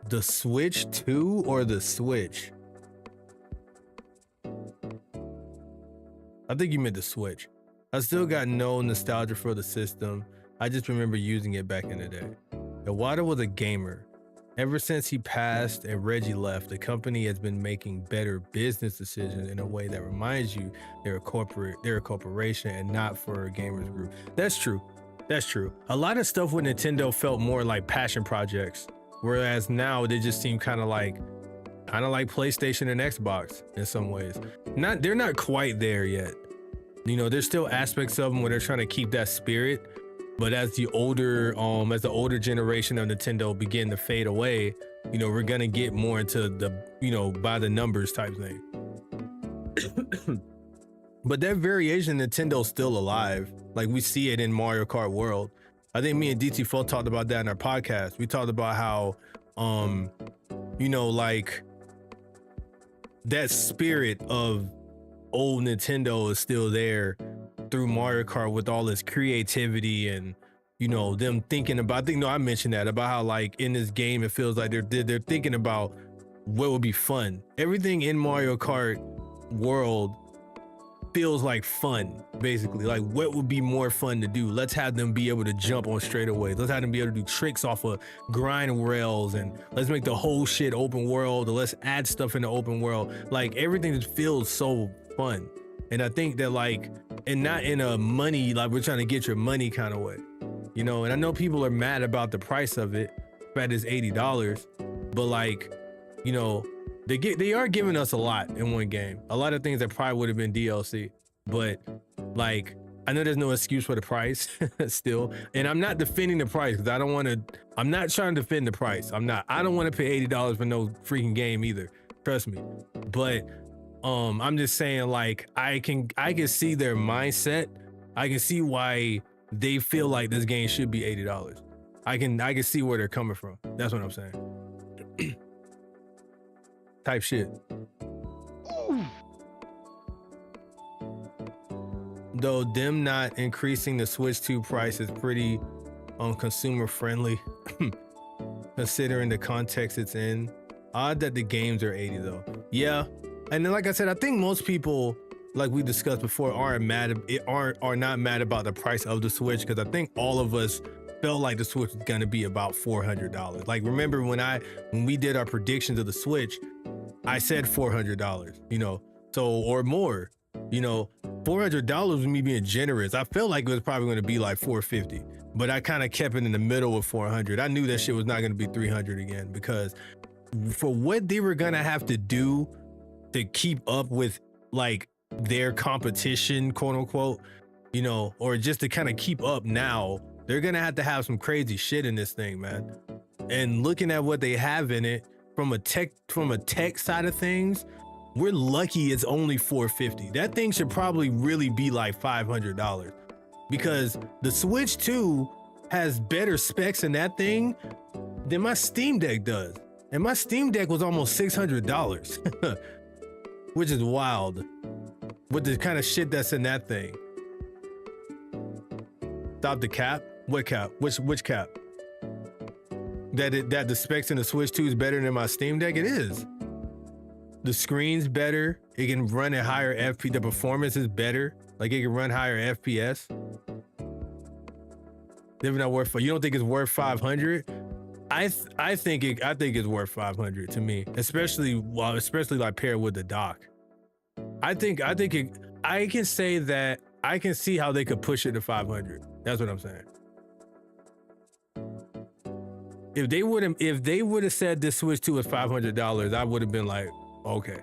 The Switch 2 or the Switch? I think you meant the Switch. I still got no nostalgia for the system. I just remember using it back in the day. Iwata was a gamer. Ever since he passed and Reggie left, the company has been making better business decisions in a way that reminds you they're a corporation and not for a gamers group. That's true. That's true. A lot of stuff with Nintendo felt more like passion projects, whereas now they just seem kind of like kind of like PlayStation and Xbox in some ways. They're not quite there yet. You know, there's still aspects of them where they're trying to keep that spirit, but as the older generation of Nintendo begin to fade away, you know, we're gonna get more into the, you know, by the numbers type thing. But that variation of Nintendo's still alive. Like we see it in Mario Kart World. I think me and DT4 talked about that in our podcast. We talked about how, you know, like that spirit of old Nintendo is still there through Mario Kart with all its creativity and, you know, them thinking about, I think, no, I mentioned that about how like in this game, it feels like they're thinking about what would be fun. Everything in Mario Kart World feels like fun, basically. Like what would be more fun to do? Let's have them be able to jump on straightaways. Let's have them be able to do tricks off of grind rails, and let's make the whole shit open world, or let's add stuff in the open world. Like everything just feels so fun. And I think that like, and not in a money, like we're trying to get your money kind of way, you know. And I know people are mad about the price of it, that is $80, but like, you know, they are giving us a lot in one game. A lot of things that probably would have been DLC, but like, I know there's no excuse for the price still. And I'm not defending the price because I'm not trying to defend the price. I don't want to pay $80 for no freaking game either. Trust me. But I'm just saying, like, I can see their mindset. I can see why they feel like this game should be $80. I can see where they're coming from. That's what I'm saying. Type shit. Though them not increasing the Switch 2 price is pretty consumer friendly considering the context it's in. Odd that the games are 80 though. Yeah. And then, like I said, I think most people, like we discussed before, are not mad about the price of the Switch, because I think all of us felt like the Switch was gonna be about $400. Like, remember when we did our predictions of the Switch, I said $400, you know, so, or more, you know, $400 was me being generous. I felt like it was probably going to be like $450, but I kind of kept it in the middle of $400. I knew that shit was not going to be $300 again, because for what they were going to have to do to keep up with like their competition, quote unquote, you know, or just to kind of keep up now, they're going to have some crazy shit in this thing, man. And looking at what they have in it from a tech side of things, we're lucky it's only $450. That thing should probably really be like $500, because the Switch 2 has better specs in that thing than my Steam Deck does. And my Steam Deck was almost $600, which is wild with the kind of shit that's in that thing. Stop the cap? What cap? Which cap? That the specs in the Switch 2 is better than my Steam Deck? It is. The screen's better. It can run at higher FPS. The performance is better. Like, it can run higher FPS. They're not worth. You don't think it's worth 500? I think it's worth 500 to me, especially like paired with the dock. I can say that I can see how they could push it to 500. That's what I'm saying. If they would have said this Switch 2 was $500, I would have been like, okay.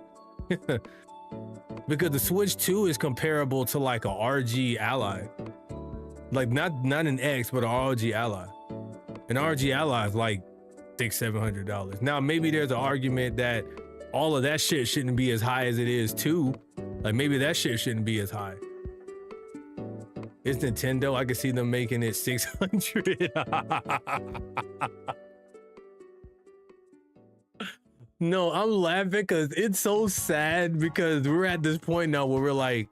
Because the Switch 2 is comparable to like a RG Ally. Like not an X, but an RG Ally. An RG Ally is like $600-700. Now maybe there's an argument that all of that shit shouldn't be as high as it is too. Like maybe that shit shouldn't be as high. It's Nintendo. I can see them making it 600. No, I'm laughing because it's so sad, because we're at this point now where we're like,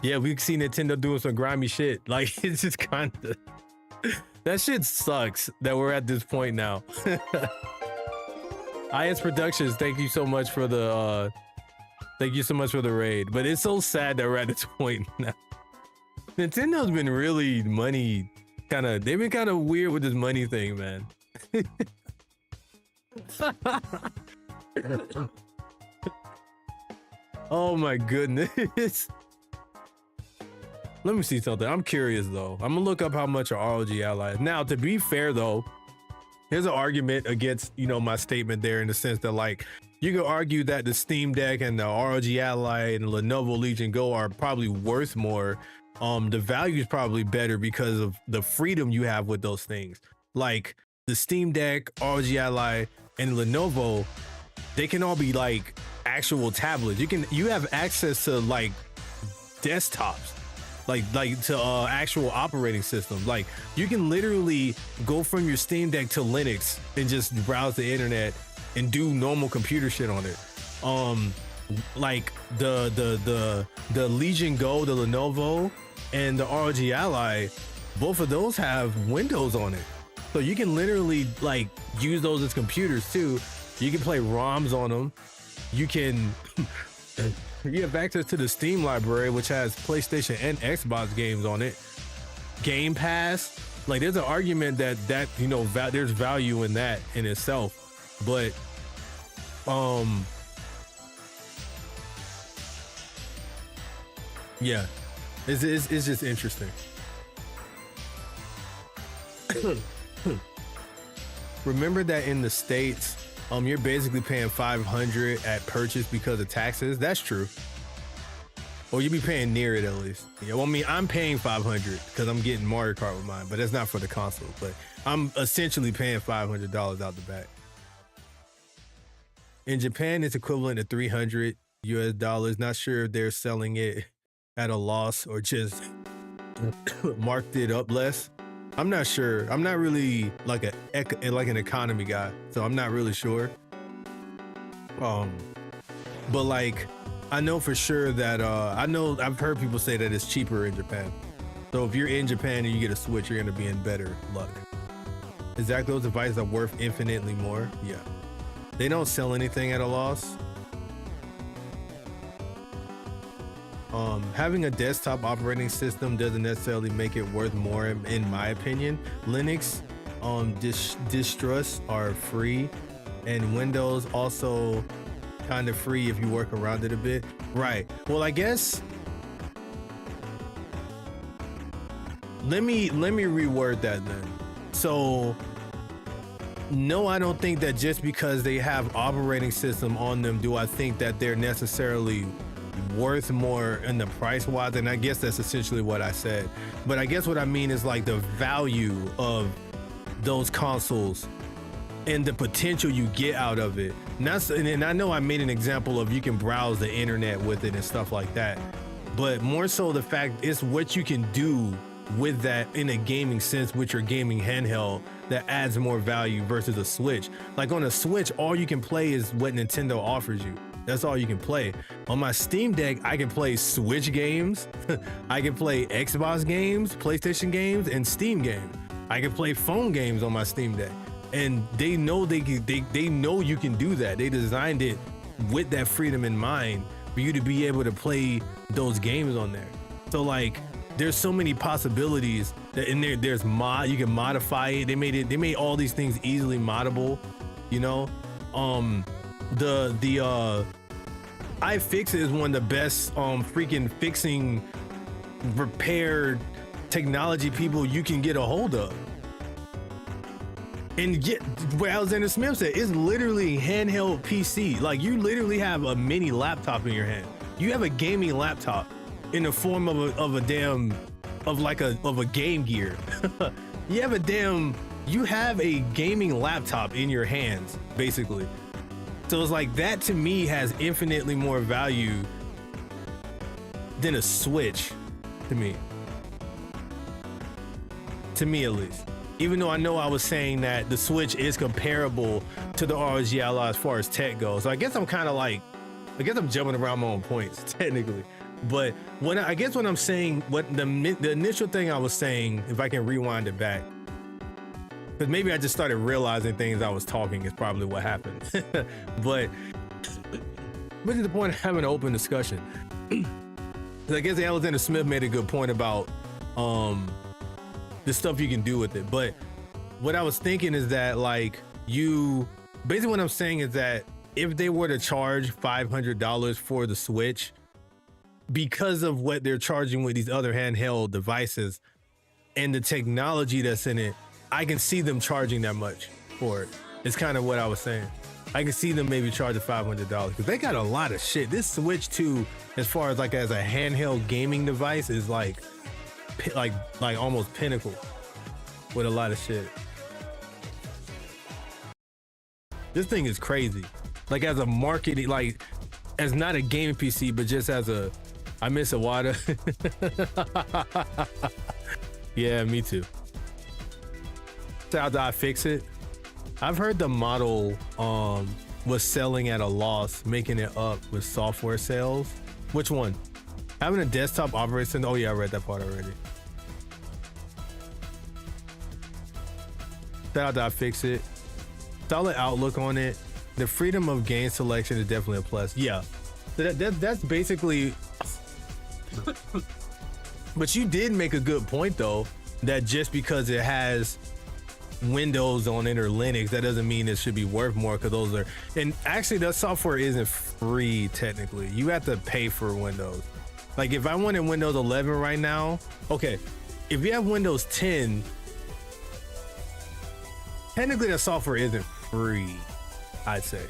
yeah, we've seen Nintendo doing some grimy shit. Like, it's just kind of, that shit sucks that we're at this point now. IS Productions, thank you so much for the raid. But it's so sad that we're at this point now. Nintendo's been really they've been kind of weird with this money thing, man. Oh my goodness. Let me see something. I'm curious though. I'm gonna look up how much a ROG Ally is. Now, to be fair though, here's an argument against, you know, my statement there, in the sense that, like, you could argue that the Steam Deck and the ROG Ally and the Lenovo Legion Go are probably worth more. The value is probably better because of the freedom you have with those things. Like the Steam Deck, ROG Ally, and Lenovo, they can all be like actual tablets. You have access to like desktops, like to actual operating systems. Like you can literally go from your Steam Deck to Linux and just browse the internet and do normal computer shit on it. Like the Legion Go, the Lenovo, and the ROG Ally, both of those have Windows on it, so you can literally like use those as computers too. You can play ROMs on them. You can you have access to the Steam library, which has PlayStation and Xbox games on it. Game Pass, like there's an argument that you know there's value in that in itself, but yeah, it's just interesting. Remember that in the States, you're basically paying $500 at purchase because of taxes. That's true. Or you be paying near it at least. Yeah, well, I mean, I'm paying $500 because I'm getting Mario Kart with mine, but that's not for the console. But I'm essentially paying $500 out the back. In Japan, it's equivalent to $300 US. Not sure if they're selling it at a loss or just marked it up less. I'm not sure. I'm not really like an economy guy, so I'm not really sure. But like, I know for sure that I've heard people say that it's cheaper in Japan. So if you're in Japan and you get a Switch, you're gonna be in better luck. Exactly, those devices are worth infinitely more. Yeah, they don't sell anything at a loss. Having a desktop operating system doesn't necessarily make it worth more, in my opinion. Linux distros are free, and Windows also kind of free if you work around it a bit. Right. Well, I guess let me reword that then. So no, I don't think that just because they have operating system on them do I think that they're necessarily worth more in the price wise, and I guess that's essentially what I said. But I guess what I mean is like the value of those consoles and the potential you get out of it. And I know I made an example of you can browse the internet with it and stuff like that, but more so the fact it's what you can do with that in a gaming sense with your gaming handheld that adds more value versus a Switch. Like on a Switch, all you can play is what Nintendo offers you. That's all you can play. On my Steam Deck, I can play Switch games, I can play Xbox games, PlayStation games, and Steam games. I can play phone games on my Steam Deck, and they know they know you can do that. They designed it with that freedom in mind for you to be able to play those games on there. So like, there's so many possibilities that in there. There's you can modify it. They made all these things easily moddable, you know. The iFixit is one of the best freaking fixing repair technology people you can get a hold of. And get what Alexander Smith said, it's literally handheld PC. Like you literally have a mini laptop in your hand. You have a gaming laptop in the form of a Game Gear. you have a gaming laptop in your hands, basically. So it's like that to me has infinitely more value than a Switch, to me at least. Even though I know I was saying that the Switch is comparable to the ROG Ally as far as tech goes. So I guess I'm jumping around my own points technically. But what I'm saying, what the initial thing I was saying, if I can rewind it back, because maybe I just started realizing things I was talking is probably what happened. but is the point of having an open discussion? I guess Alexander Smith made a good point about the stuff you can do with it. But what I was thinking is that like basically what I'm saying is that if they were to charge $500 for the Switch, because of what they're charging with these other handheld devices and the technology that's in it, I can see them charging that much. for it. It's kind of what I was saying. I can see them maybe charging $500 because they got a lot of shit. This Switch 2, as far as like as a handheld gaming device, is like almost pinnacle with a lot of shit. This thing is crazy. Like as a marketing, like as not a gaming PC, but just as a, I miss a water. Yeah, me too. So how did I fix it? I've heard the model was selling at a loss, making it up with software sales. Which one? Having a desktop operating system. Oh yeah, I read that part already. So how did I fix it? Solid outlook on it. The freedom of game selection is definitely a plus. Yeah, that's basically. But you did make a good point though, that just because it has Windows on it or Linux, that doesn't mean it should be worth more, because those are, and actually that software isn't free technically. You have to pay for Windows. Like if I wanted Windows 11 right now, okay, if you have Windows 10, technically that software isn't free, I'd say,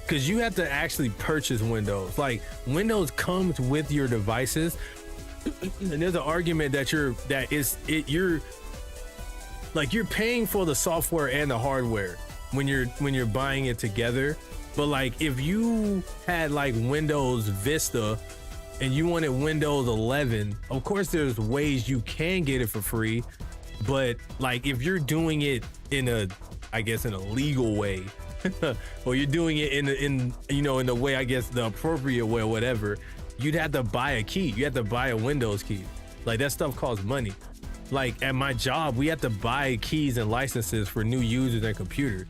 because you have to actually purchase Windows. Like Windows comes with your devices, and there's an argument that you're paying for the software and the hardware when you're buying it together. But like if you had like Windows Vista and you wanted Windows 11, of course there's ways you can get it for free, but like if you're doing it in a, I guess in a legal way, or you're doing it in the way, I guess the appropriate way or whatever, you'd have to buy a key. You have to buy a Windows key. Like that stuff costs money. Like at my job, we have to buy keys and licenses for new users and computers.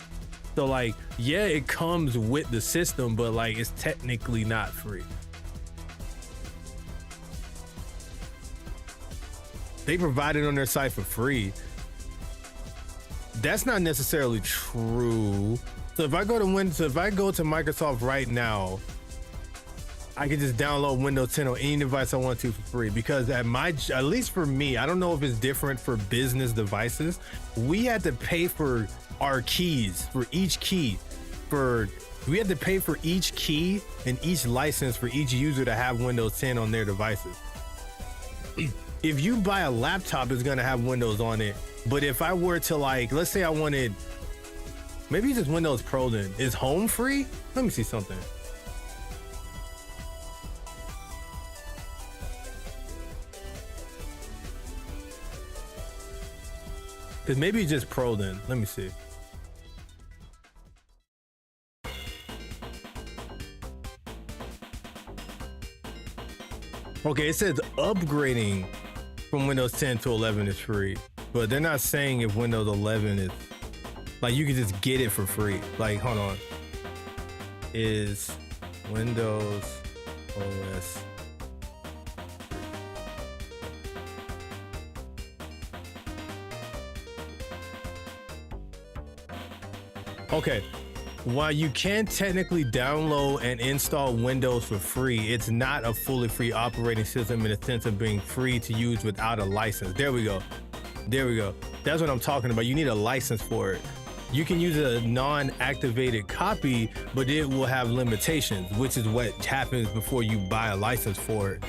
So like, yeah, it comes with the system, but like it's technically not free. They provide it on their site for free. That's not necessarily true. So if I go to Microsoft right now, I can just download Windows 10 on any device I want to for free, because at least for me, I don't know if it's different for business devices. We had to pay for our keys, for each key. We had to pay for each key and each license for each user to have Windows 10 on their devices. If you buy a laptop, it's gonna have Windows on it. But if I were to, like, let's say I wanted, maybe it's just Windows Pro then. Is Home free? Let me see something. Because maybe it's just Pro then. Let me see. Okay, it says upgrading from Windows 10 to 11 is free, but they're not saying if Windows 11 is, like, you can just get it for free. Like, hold on. Is Windows OS okay, while you can technically download and install Windows for free, it's not a fully free operating system in the sense of being free to use without a license. There we go. There we go. That's what I'm talking about. You need a license for it. You can use a non-activated copy, but it will have limitations, which is what happens before you buy a license for it.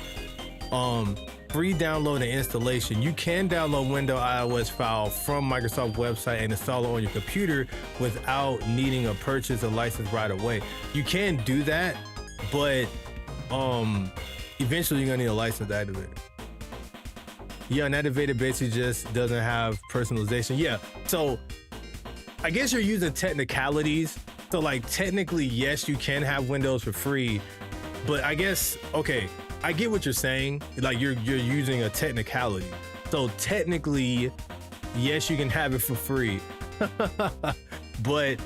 Free download and installation. You can download Windows iOS file from Microsoft website and install it on your computer without needing a purchase or license right away. You can do that, but eventually you're gonna need a license to activate it. Yeah, unactivated basically just doesn't have personalization. Yeah, so I guess you're using technicalities. So like technically, yes, you can have Windows for free, but I guess, okay, I get what you're saying. Like you're using a technicality. So technically, yes, you can have it for free, but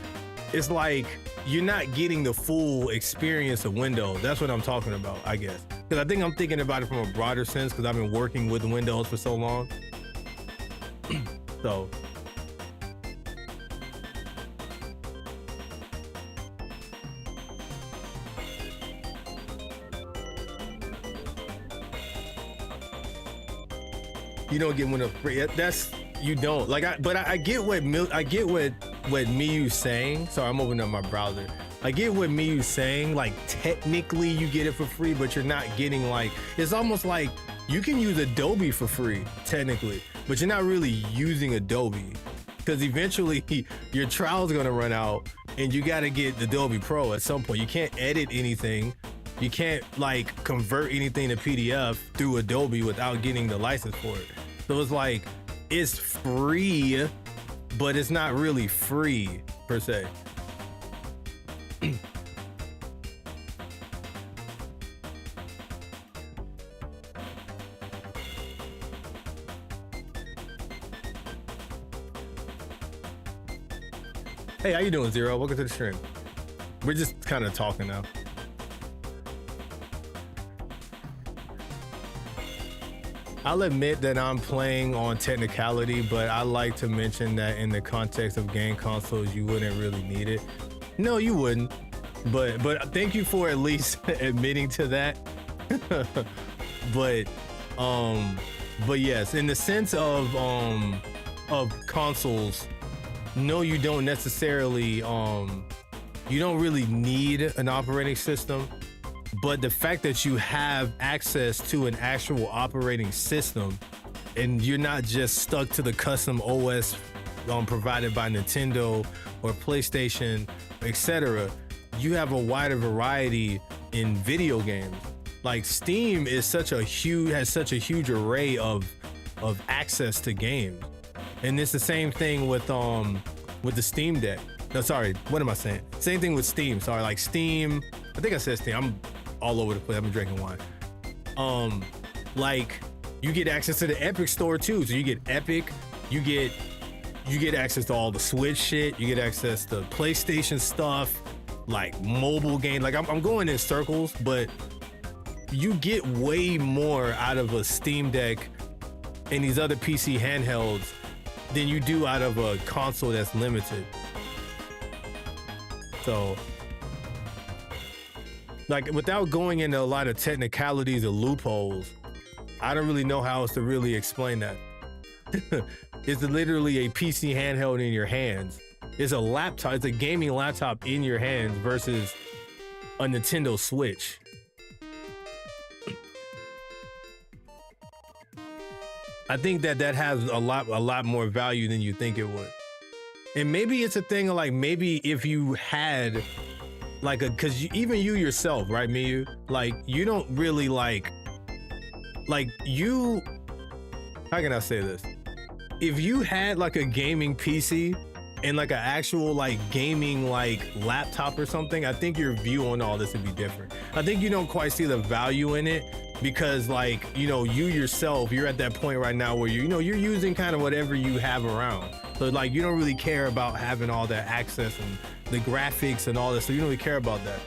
it's like you're not getting the full experience of Windows. That's what I'm talking about, I guess. Because I think I'm thinking about it from a broader sense because I've been working with Windows for so long. So. You don't get Windows free. That's, you don't. Like, I get what what Miyu's saying. Sorry, I'm opening up my browser. I get what Miyu's saying. Like technically you get it for free, but you're not getting like, it's almost like you can use Adobe for free technically, but you're not really using Adobe because eventually your trial's gonna run out and you gotta get Adobe Pro at some point. You can't edit anything. You can't like convert anything to PDF through Adobe without getting the license for it. So it's like, it's free, but it's not really free per se. Hey, how you doing, Zero? Welcome to the stream. We're just kind of talking now. I'll admit that I'm playing on technicality, but I like to mention that in the context of game consoles, you wouldn't really need it. No, you wouldn't. But thank you for at least admitting to that. but yes, in the sense of consoles, no, you don't necessarily you don't really need an operating system. But the fact that you have access to an actual operating system and you're not just stuck to the custom OS provided by Nintendo or PlayStation, etc., you have a wider variety in video games. Like Steam is has such a huge array of access to games. And it's the same thing with the Steam Deck. No, sorry, what am I saying? Same thing with Steam. Sorry, like Steam, I think I said Steam. I'm all over the place. I've been drinking wine. Like you get access to the Epic store too. So you get Epic, you get access to all the Switch shit, you get access to PlayStation stuff, like mobile game. Like I'm going in circles, but you get way more out of a Steam Deck and these other PC handhelds than you do out of a console that's limited. So like without going into a lot of technicalities or loopholes, I don't really know how else to really explain that. It's literally a PC handheld in your hands. It's a laptop, it's a gaming laptop in your hands versus a Nintendo Switch. I think that has a lot more value than you think it would. And maybe it's a thing of like, maybe if you had like cause even you yourself, right, Miyu? Like you don't really like you, how can I say this? If you had like a gaming PC and like an actual like gaming like laptop or something, I think your view on all this would be different. I think you don't quite see the value in it because like, you know, you yourself, you're at that point right now where you're using kind of whatever you have around. So like you don't really care about having all that access and the graphics and all this, so you don't really care about that.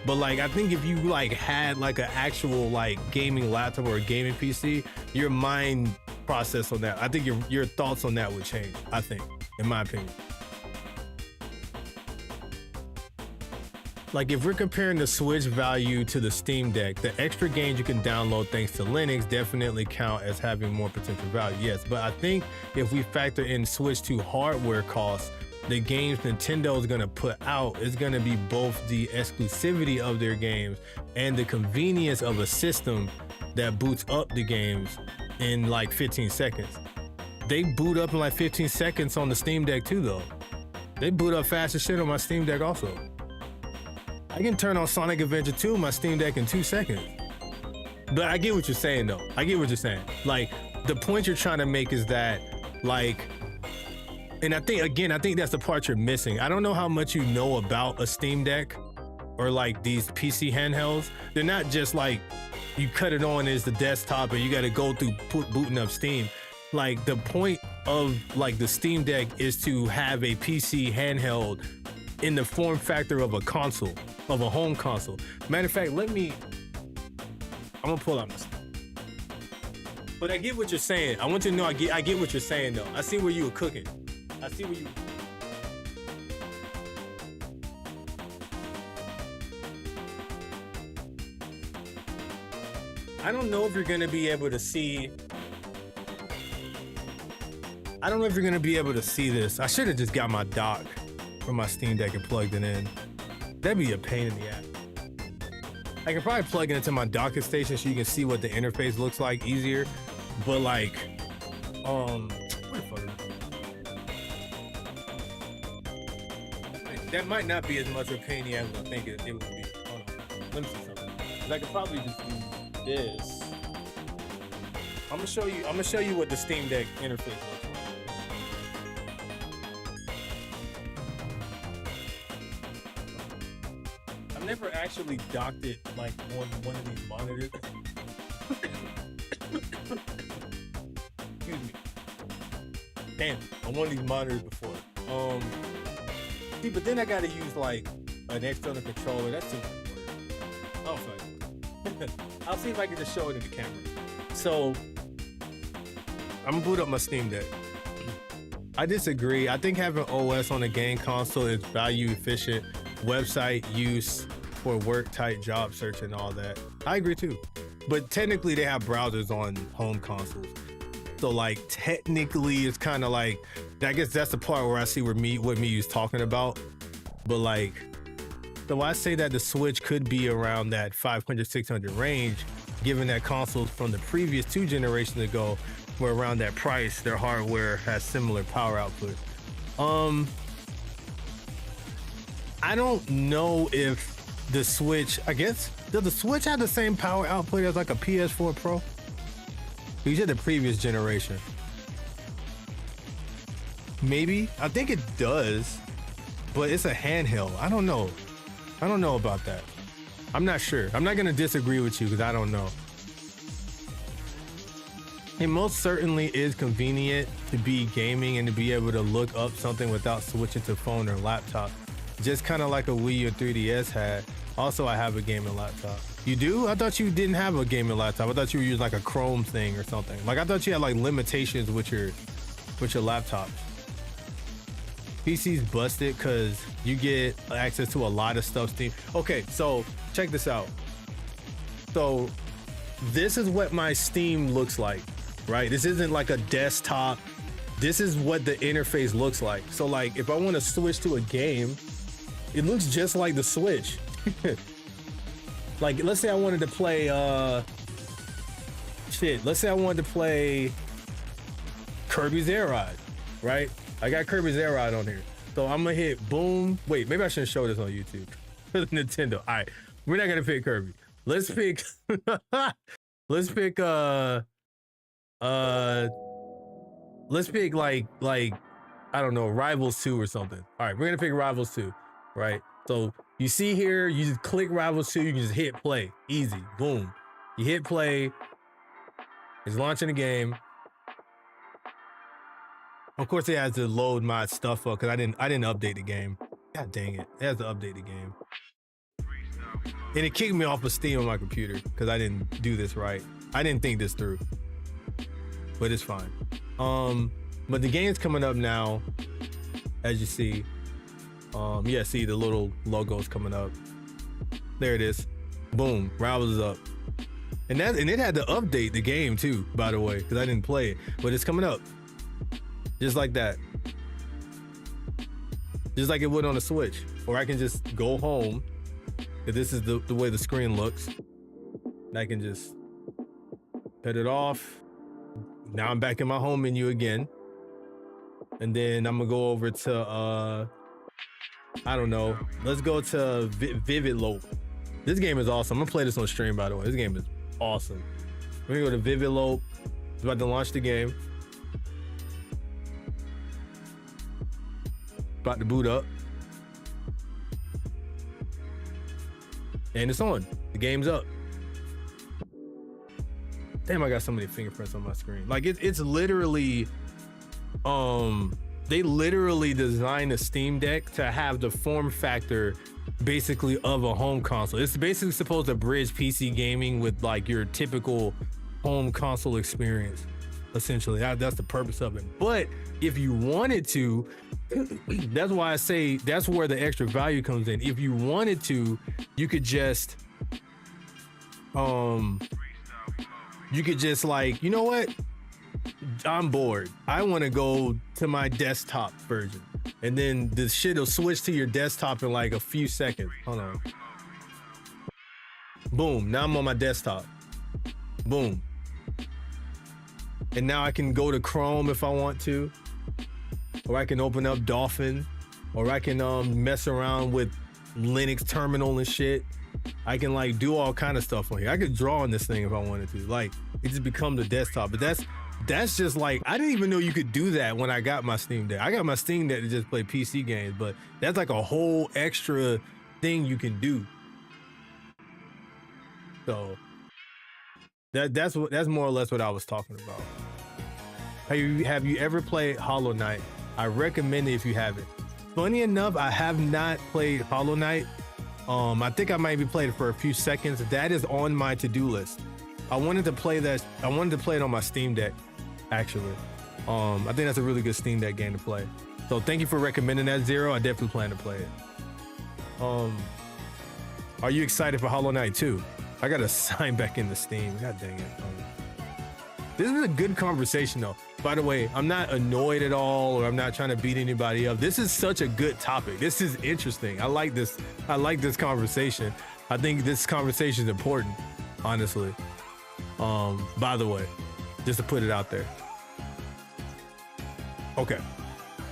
But like I think if you like had like an actual like gaming laptop or a gaming PC, your mind process on that, I think your thoughts on that would change, I think, in my opinion. Like if we're comparing the Switch value to the Steam Deck, the extra games you can download thanks to Linux definitely count as having more potential value, yes. But I think if we factor in Switch 2 hardware costs, the games Nintendo is gonna put out is gonna be both the exclusivity of their games and the convenience of a system that boots up the games in like 15 seconds. They boot up in like 15 seconds on the Steam Deck too though. They boot up fast as shit on my Steam Deck also. I can turn on Sonic Adventure 2 on my Steam Deck in 2 seconds. But I get what you're saying though. I get what you're saying. Like the point you're trying to make is that like, and I think that's the part you're missing. I don't know how much you know about a Steam Deck or like these PC handhelds. They're not just like you cut it on as the desktop and you got to go through booting up Steam. Like the point of like the Steam Deck is to have a PC handheld in the form factor of a console, of a home console. Matter of fact, I'm gonna pull out my stuff. But I get what you're saying. I want you to know I get what you're saying though. I see where you were cooking. I see where you. I don't know if you're gonna be able to see. I don't know if you're gonna be able to see this. I should have just got my dock. from my Steam Deck and plugged it in. That'd be a pain in the ass. I can probably plug it into my docking station so you can see what the interface looks like easier. But like, where the fuck is it? That might not be as much of a pain in the ass as I think it would be. Hold on, let me see something. 'Cause I could probably just do this. I'm gonna show you what the Steam Deck interface looks like. I've never actually docked it like on one of these monitors. Excuse me. Damn, on one of these monitors before. See, but then I gotta use like an external controller. That's too much work. Oh fuck. I'll see if I can just show it in the camera. So I'm gonna boot up my Steam Deck. I disagree. I think having OS on a game console is value efficient, website use for work type job search and all that. I agree too. But technically they have browsers on home consoles. So like technically it's kind of like, I guess that's the part where I see what Miyu's talking about. But like, so I say that the Switch could be around that 500, 600 range, given that consoles from the previous 2 generations ago were around that price. Their hardware has similar power output. I don't know if the Switch, I guess, does the Switch have the same power output as like a PS4 Pro? You said the previous generation. Maybe, I think it does, but it's a handheld. I don't know. I don't know about that. I'm not sure. I'm not gonna disagree with you because I don't know. It most certainly is convenient to be gaming and to be able to look up something without switching to phone or laptop. Just kind of like a Wii or 3DS had. Also, I have a gaming laptop. You do? I thought you didn't have a gaming laptop. I thought you were using like a Chrome thing or something. Like I thought you had like limitations with your laptop. PC's busted because you get access to a lot of stuff Steam. Okay, so check this out. So this is what my Steam looks like, right? This isn't like a desktop. This is what the interface looks like. So like if I want to switch to a game, it looks just like the Switch. Like let's say I wanted to play let's say I wanted to play Kirby's Air Ride, right? I got Kirby's Air Ride on here. So I'm gonna hit boom. Wait, maybe I shouldn't show this on YouTube. Nintendo. All right, we're not gonna pick Kirby. Let's pick let's pick like I don't know, Rivals 2 or something. All right, we're gonna pick Rivals 2, right? So you see here, you just click Rivals 2, you can just hit play. Easy, boom. You hit play, it's launching the game. Of course it has to load my stuff up because I didn't update the game. God dang it, it has to update the game. And it kicked me off of Steam on my computer because I didn't do this right. I didn't think this through, but it's fine. But the game's coming up now, as you see. Yeah, see the little logo's coming up. There it is. Boom, Rivals is up. And it had to update the game too, by the way, because I didn't play it. But it's coming up. Just like that. Just like it would on the Switch. Or I can just go home. If this is the way the screen looks. And I can just cut it off. Now I'm back in my home menu again. And then I'm gonna go over to I don't know. Let's go to Vivid Loop. This game is awesome. I'm gonna play this on stream, by the way. This game is awesome. We're gonna go to Vivid Loop. It's about to launch the game. About to boot up. And it's on. The game's up. Damn, I got so many fingerprints on my screen. Like it's literally, they literally designed a Steam Deck to have the form factor basically of a home console. It's basically supposed to bridge PC gaming with like your typical home console experience. Essentially, that's the purpose of it. But if you wanted to, that's why I say that's where the extra value comes in. If you wanted to, you could just, like, you know what? I'm bored. I want to go to my desktop version. and then the shit will switch to your desktop in like a few seconds. Hold on. Boom, now I'm on my desktop. Boom. And now I can go to Chrome if I want to, or I can open up Dolphin, or I can mess around with Linux terminal and shit. I can like do all kind of stuff on here. I could draw on this thing if I wanted to. Like, it just becomes the desktop. But that's just like, I didn't even know you could do that when I got my Steam Deck. I got my Steam Deck to just play PC games, but that's like a whole extra thing you can do. So that's more or less what I was talking about. Have you ever played Hollow Knight? I recommend it if you haven't. Funny enough, I have not played Hollow Knight. I think I maybe played it for a few seconds. That is on my to-do list. I wanted to play that. I wanted to play it on my Steam Deck, actually. I think that's a really good Steam Deck game to play. So thank you for recommending that, Zero. I definitely plan to play it. Are you excited for Hollow Knight 2? I gotta sign back into Steam. God dang it. This is a good conversation though. By the way, I'm not annoyed at all, or I'm not trying to beat anybody up. This is such a good topic. This is interesting. I like this. I like this conversation. I think this conversation is important, honestly. By the way, just to put it out there. Okay.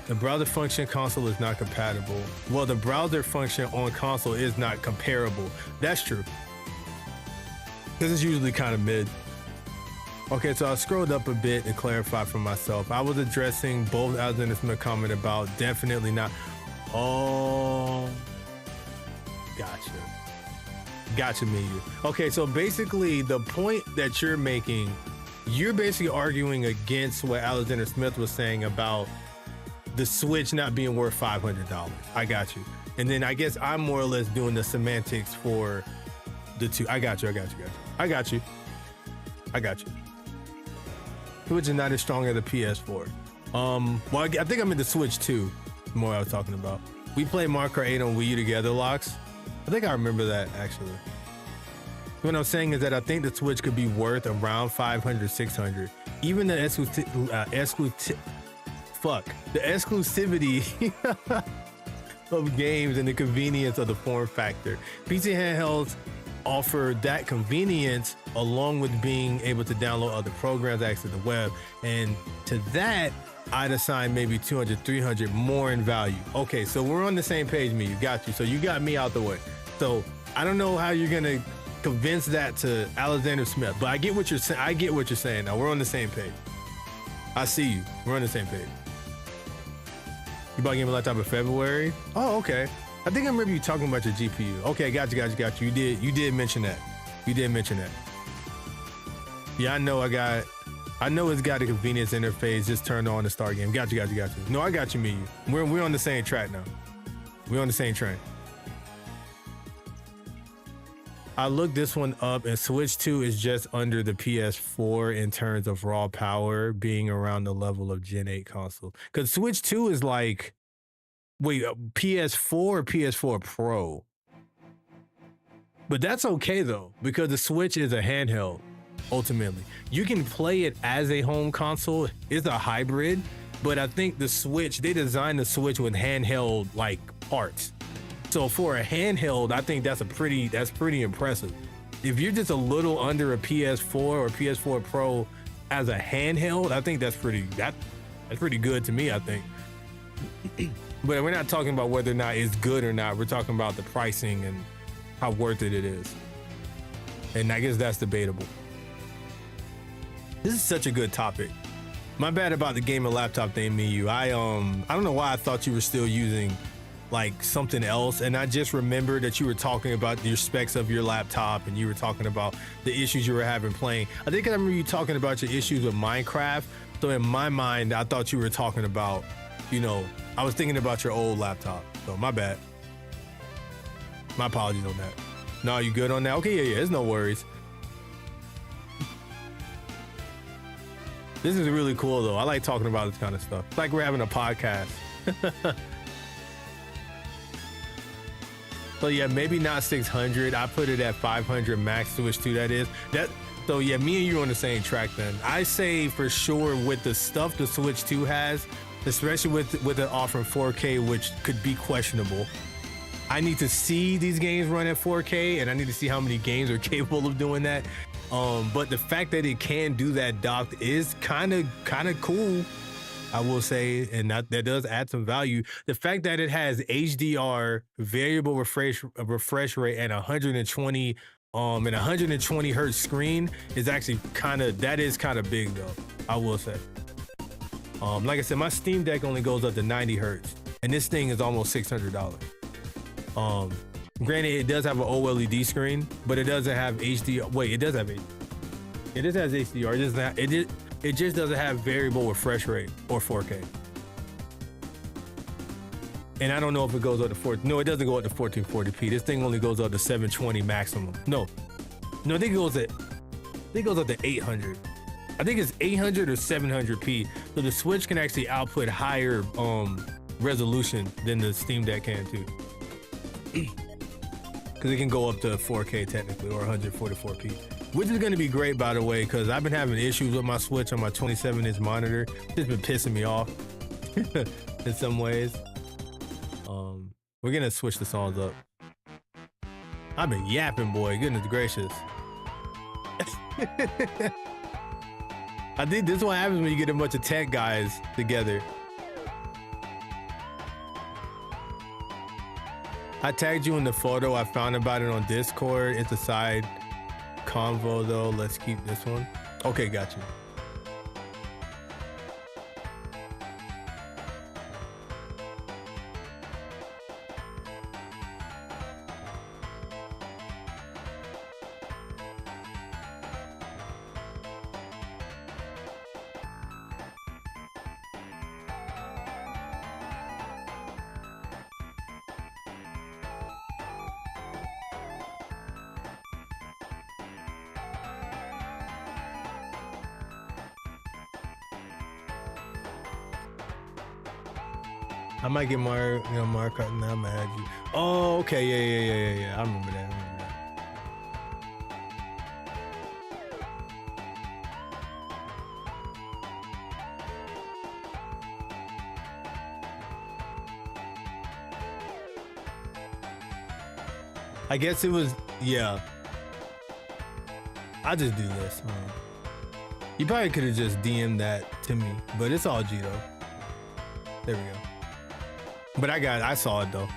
The browser function console is not compatible. Well, the browser function on console is not comparable. That's true. This is usually kind of mid. Okay, so I scrolled up a bit to clarify for myself. I was addressing both Alexander Smith comment about definitely not. Oh, gotcha, Miyu. Okay, so basically the point that you're making, you're basically arguing against what Alexander Smith was saying about the Switch not being worth $500. I got you. And then I guess I'm more or less doing the semantics for the two. I got you. Switch is not as strong as the PS4. Well, I think I'm in the Switch 2. More what I was talking about. We played Mario Kart 8 on Wii U together, Locks. I think I remember that, actually. What I'm saying is that I think the Switch could be worth around 500, 600. Even the exclusivity of games and the convenience of the form factor. PC handhelds offer that convenience along with being able to download other programs, access the web, and to that I'd assign maybe 200, 300 more in value. Okay, so we're on the same page, me. You got you. So you got me out the way. So I don't know how you're gonna convince that to Alexander Smith, but I get what you're saying. I get what you're saying. Now we're on the same page. I see you. We're on the same page. You bought a game laptop in February? Oh, okay. I think I remember you talking about your GPU. Okay, got you. You did mention that. Yeah, I know it's got a convenience interface. Just turn on the start game. Got you. No, I got you, me. We're on the same track now. We're on the same train. I looked this one up, and Switch 2 is just under the PS4 in terms of raw power, being around the level of Gen 8 console. Because Switch 2 is like, wait, PS4 or PS4 Pro? But that's okay though, because the Switch is a handheld. Ultimately, you can play it as a home console. It's a hybrid, but I think the Switch, they designed the Switch with handheld like parts. So for a handheld, I think that's pretty impressive. If you're just a little under a PS4 or PS4 Pro as a handheld, I think that's pretty good to me, I think. But we're not talking about whether or not it's good or not. We're talking about the pricing and how worth it is. And I guess that's debatable. This is such a good topic. My bad about the game and laptop thing, Miyu. I don't know why I thought you were still using like something else, and I just remembered that you were talking about your specs of your laptop, and you were talking about the issues you were having playing. I think I remember you talking about your issues with Minecraft. So in my mind, I thought you were talking about, I was thinking about your old laptop. So my bad. My apologies on that. No, you good on that? Okay, yeah, there's no worries. This is really cool though. I like talking about this kind of stuff. It's like we're having a podcast. So yeah, maybe not 600. I put it at 500 max Switch 2, that is. So yeah, me and you are on the same track then. I say for sure with the stuff the Switch 2 has, especially with it offering 4K, which could be questionable. I need to see these games run at 4K, and I need to see how many games are capable of doing that. But the fact that it can do that docked is kind of cool, I will say, and that does add some value. The fact that it has HDR, variable refresh rate, and 120 hertz screen is actually kind of big though, I will say. Like I said, my Steam Deck only goes up to 90 hertz, and this thing is almost $600. Granted, it does have an OLED screen, but it doesn't have HDR. Wait, it does have HDR. It just has HDR. It just doesn't have variable refresh rate or 4K. And I don't know if it goes up to 4. No, it doesn't go up to 1440p. This thing only goes up to 720 maximum. No, I think it goes up to 800. I think it's 800 or 700p. So the Switch can actually output higher resolution than the Steam Deck can too. Because it can go up to 4K technically, or 144p, which is going to be great, by the way, because I've been having issues with my Switch on my 27-inch monitor. It's been pissing me off in some ways. We're gonna switch the songs up. I've been yapping, boy. Goodness gracious. I think this is what happens when you get a bunch of tech guys together. I tagged you in the photo. I found about it on Discord. It's a side convo though. Let's keep this one. Okay, got you. I might get Mario Kart and I'm gonna add you. Oh, okay, yeah. I remember that. I guess it was, yeah. I'll just do this. You probably could have just DM'd that to me, but it's all G though. There we go. But I saw it though.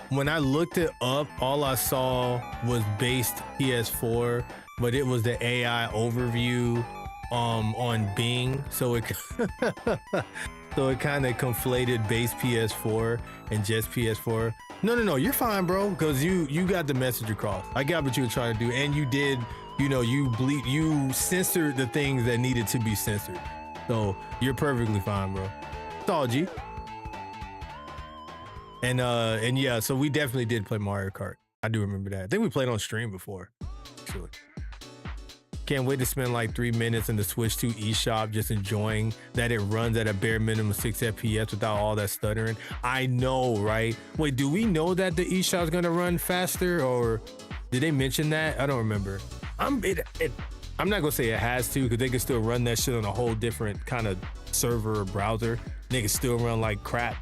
When I looked it up, all I saw was based PS4, but it was the AI overview on Bing, so it so it kind of conflated base PS4 and just PS4. No, you're fine, bro, because you got the message across. I got what you were trying to do, and you did, you censored the things that needed to be censored. So you're perfectly fine, bro. It's all G. And yeah, so we definitely did play Mario Kart. I do remember that. I think we played on stream before, actually. Can't wait to spend like 3 minutes in the Switch 2 eShop just enjoying that it runs at a bare minimum 6 FPS without all that stuttering. I know, right? Wait, do we know that the eShop is gonna run faster, or did they mention that? I don't remember. I'm not gonna say it has to, because they can still run that shit on a whole different kind of server or browser. They can still run like crap.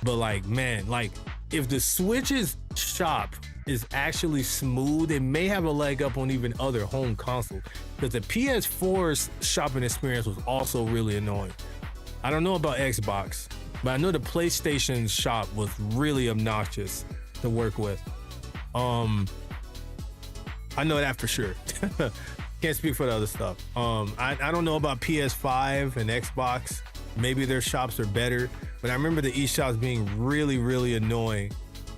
But like, man, like if the Switch's shop is actually smooth, it may have a leg up on even other home consoles, because the PS4's shopping experience was also really annoying. I don't know about Xbox, but I know the PlayStation's shop was really obnoxious to work with. I know that for sure. Can't speak for the other stuff. I don't know about PS5 and Xbox. Maybe their shops are better, but I remember the eShops being really, really annoying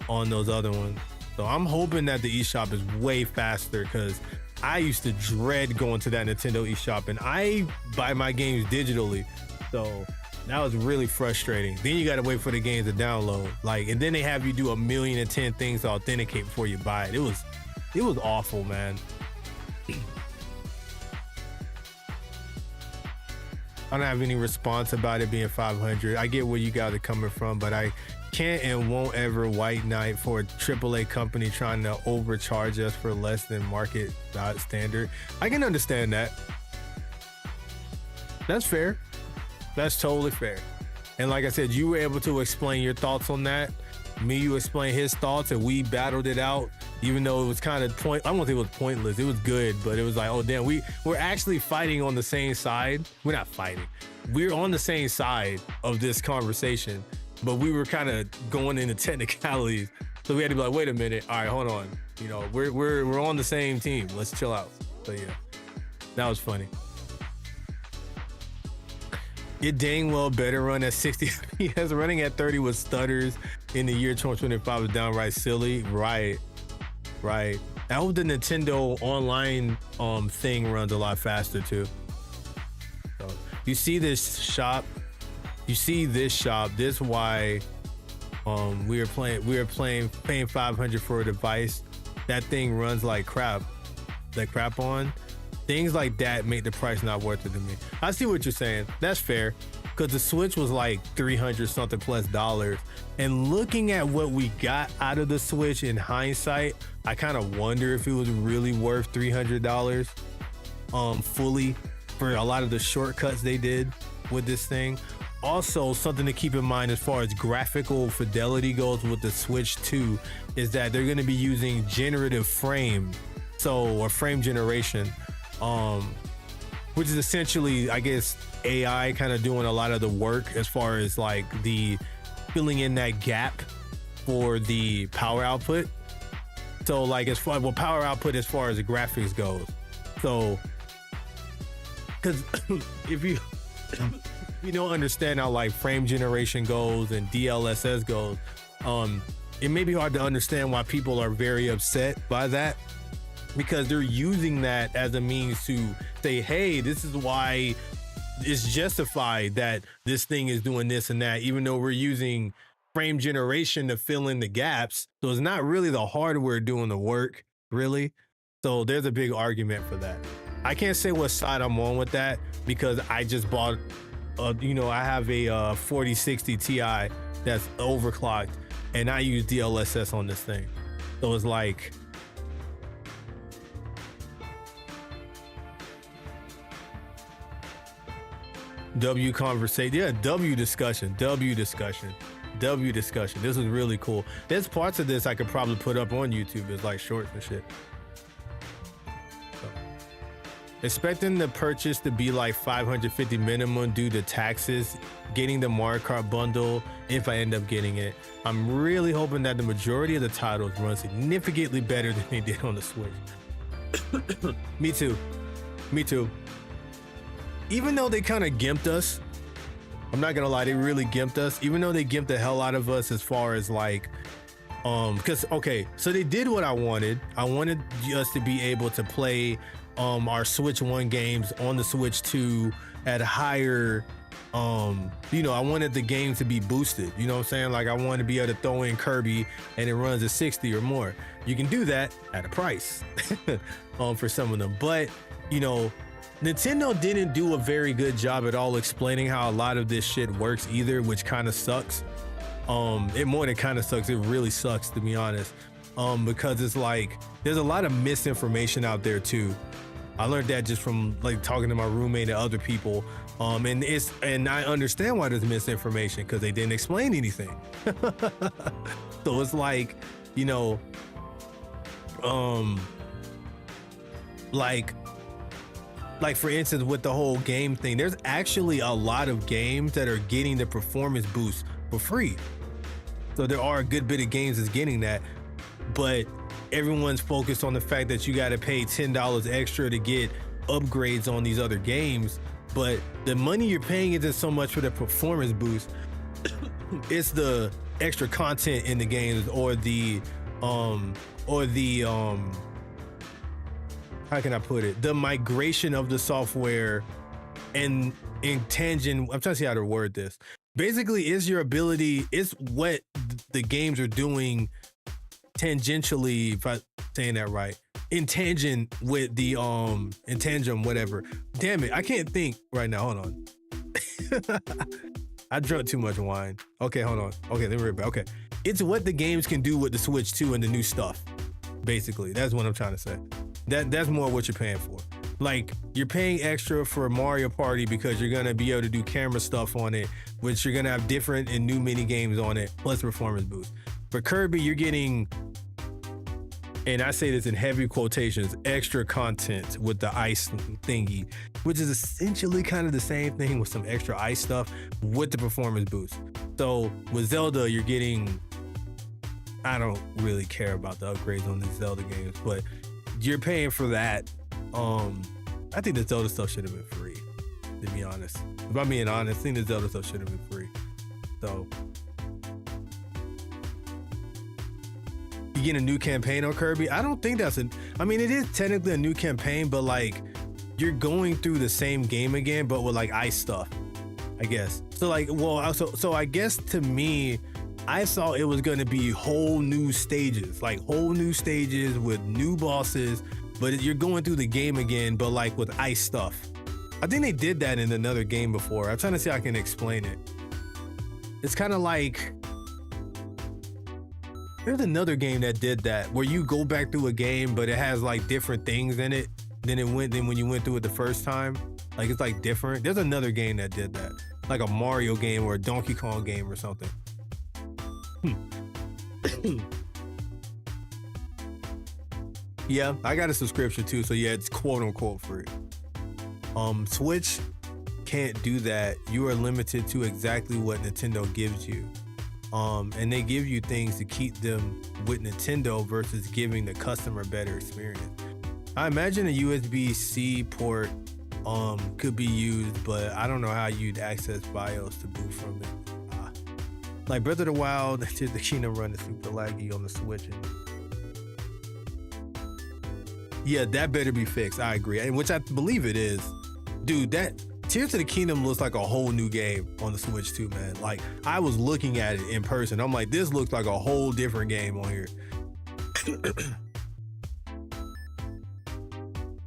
on those other ones. So I'm hoping that the eShop is way faster, because I used to dread going to that Nintendo eShop, and I buy my games digitally. So that was really frustrating. Then you got to wait for the games to download, and then they have you do 1,000,010 things to authenticate before you buy it. It was awful, man. I don't have any response about it being 500. I get where you guys are coming from, but I can't and won't ever white knight for a AAA company trying to overcharge us for less than market standard. I can understand that. That's fair. That's totally fair. And like I said, you were able to explain your thoughts on that. Me, you explained his thoughts, and we battled it out. Even though it was kind of I won't say it was pointless. It was good, but it was like, oh damn, we're actually fighting on the same side. We're not fighting. We're on the same side of this conversation, but we were kind of going into technicalities. So we had to be like, wait a minute. All right, hold on. You know, we're on the same team. Let's chill out. So yeah, that was funny. It dang well better run at 60 FPS. Running at 30 with stutters in the year 2025 was downright silly. Right. I hope the Nintendo online thing runs a lot faster too. So, you see this shop. This is why we were paying 500 for a device. That thing runs like crap. On. Things like that make the price not worth it to me. I see what you're saying. That's fair. Because the Switch was like $300 something plus dollars. And looking at what we got out of the Switch in hindsight, I kind of wonder if it was really worth $300 fully for a lot of the shortcuts they did with this thing. Also, something to keep in mind as far as graphical fidelity goes with the Switch 2 is that they're going to be using generative frame, or frame generation, which is essentially, I guess, AI kind of doing a lot of the work as far as like the filling in that gap for the power output. So like power output as far as the graphics goes. So, because if you don't understand how like frame generation goes and DLSS goes, it may be hard to understand why people are very upset by that, because they're using that as a means to say, hey, this is why it's justified that this thing is doing this and that, even though we're using frame generation to fill in the gaps. So it's not really the hardware doing the work, really. So there's a big argument for that. I can't say what side I'm on with that because I just bought, I have a 4060 Ti that's overclocked and I use DLSS on this thing. So it's like, W discussion. This is really cool. There's parts of this I could probably put up on YouTube as like shorts and shit. So, expecting the purchase to be like $550 minimum due to taxes, getting the Mario Kart bundle if I end up getting it. I'm really hoping that the majority of the titles run significantly better than they did on the Switch. Me too. Even though they kind of gimped us, I'm not gonna lie, they really gimped us. Even though they gimped the hell out of us as far as like, because okay, so they did what I wanted. I wanted us to be able to play our Switch 1 games on the Switch 2 at a higher, I wanted the game to be boosted. You know what I'm saying? Like I wanted to be able to throw in Kirby and it runs at 60 or more. You can do that at a price for some of them, but Nintendo didn't do a very good job at all explaining how a lot of this shit works either, which kind of sucks. It more than kind of sucks. It really sucks, to be honest, because it's like there's a lot of misinformation out there too. I learned that just from like talking to my roommate and other people. And I understand why there's misinformation because they didn't explain anything. So it's like, like for instance, with the whole game thing, there's actually a lot of games that are getting the performance boost for free. So there are a good bit of games that's getting that, but everyone's focused on the fact that you got to pay $10 extra to get upgrades on these other games. But the money you're paying isn't so much for the performance boost. It's the extra content in the games or the how can I put it? The migration of the software and in tangent. I'm trying to see how to word this. Basically, it's your ability. It's what the games are doing tangentially, if I'm saying that right. In tangent with the in tangent, whatever. Damn it, I can't think right now. Hold on. I drank too much wine. Okay, hold on. Okay, let me read back. Okay. It's what the games can do with the Switch 2 and the new stuff. Basically, that's what I'm trying to say. That's more what you're paying for. Like, you're paying extra for Mario Party because you're gonna be able to do camera stuff on it, which you're gonna have different and new mini games on it, plus performance boost. For Kirby, you're getting, and I say this in heavy quotations, extra content with the ice thingy, which is essentially kind of the same thing with some extra ice stuff with the performance boost. So with Zelda, you're getting, I don't really care about the upgrades on these Zelda games, but you're paying for that. I think the Zelda stuff should have been free, to be honest. If I'm being honest, I think the Zelda stuff should have been free. So you get a new campaign on Kirby. I don't think that's I mean, it is technically a new campaign, but like you're going through the same game again, but with like ice stuff, I guess. So like, well, so I guess to me, I thought it was going to be whole new stages with new bosses, but you're going through the game again, but like with ice stuff. I think they did that in another game before. I'm trying to see how I can explain it. It's kind of like, there's another game that did that where you go back through a game, but it has like different things in it than when you went through it the first time. Like it's like different. There's another game that did that, like a Mario game or a Donkey Kong game or something. Yeah, I got a subscription too, so yeah, it's quote unquote free. Switch can't do that. You are limited to exactly what Nintendo gives you. And they give you things to keep them with Nintendo versus giving the customer better experience. I imagine a USB-C port could be used, but I don't know how you'd access BIOS to boot from it. Like Breath of the Wild, the Kingdom Run is super laggy on the Switch. Yeah, that better be fixed. I agree, and which I believe it is. Dude, that Tears of the Kingdom looks like a whole new game on the Switch too, man. Like I was looking at it in person. I'm like, this looks like a whole different game on here.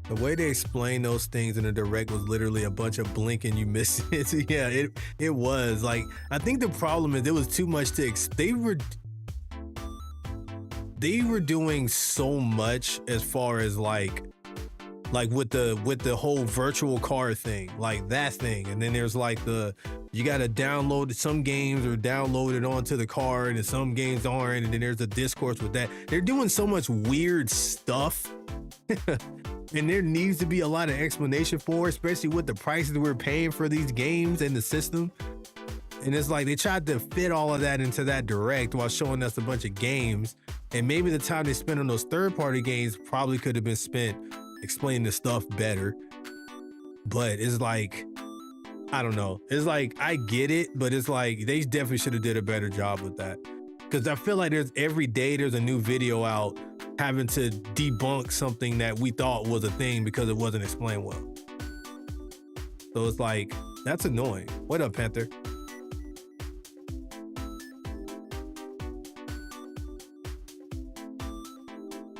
The way they explained those things in the direct was literally a bunch of blinking, you missed it. So yeah, it was like, I think the problem is there was too much to they were doing so much as far as like with the whole virtual card thing, like that thing, and then there's like you gotta download some games or download it onto the card and some games aren't, and then there's a discourse with that. They're doing so much weird stuff. And there needs to be a lot of explanation for, especially with the prices we're paying for these games and the system. And it's like they tried to fit all of that into that direct while showing us a bunch of games. And maybe the time they spent on those third-party games probably could have been spent explaining the stuff better. But it's like, I don't know. It's like, I get it, but it's like they definitely should have did a better job with that. Because I feel like every day there's a new video out having to debunk something that we thought was a thing because it wasn't explained well. So it's like, that's annoying. What up, Panther?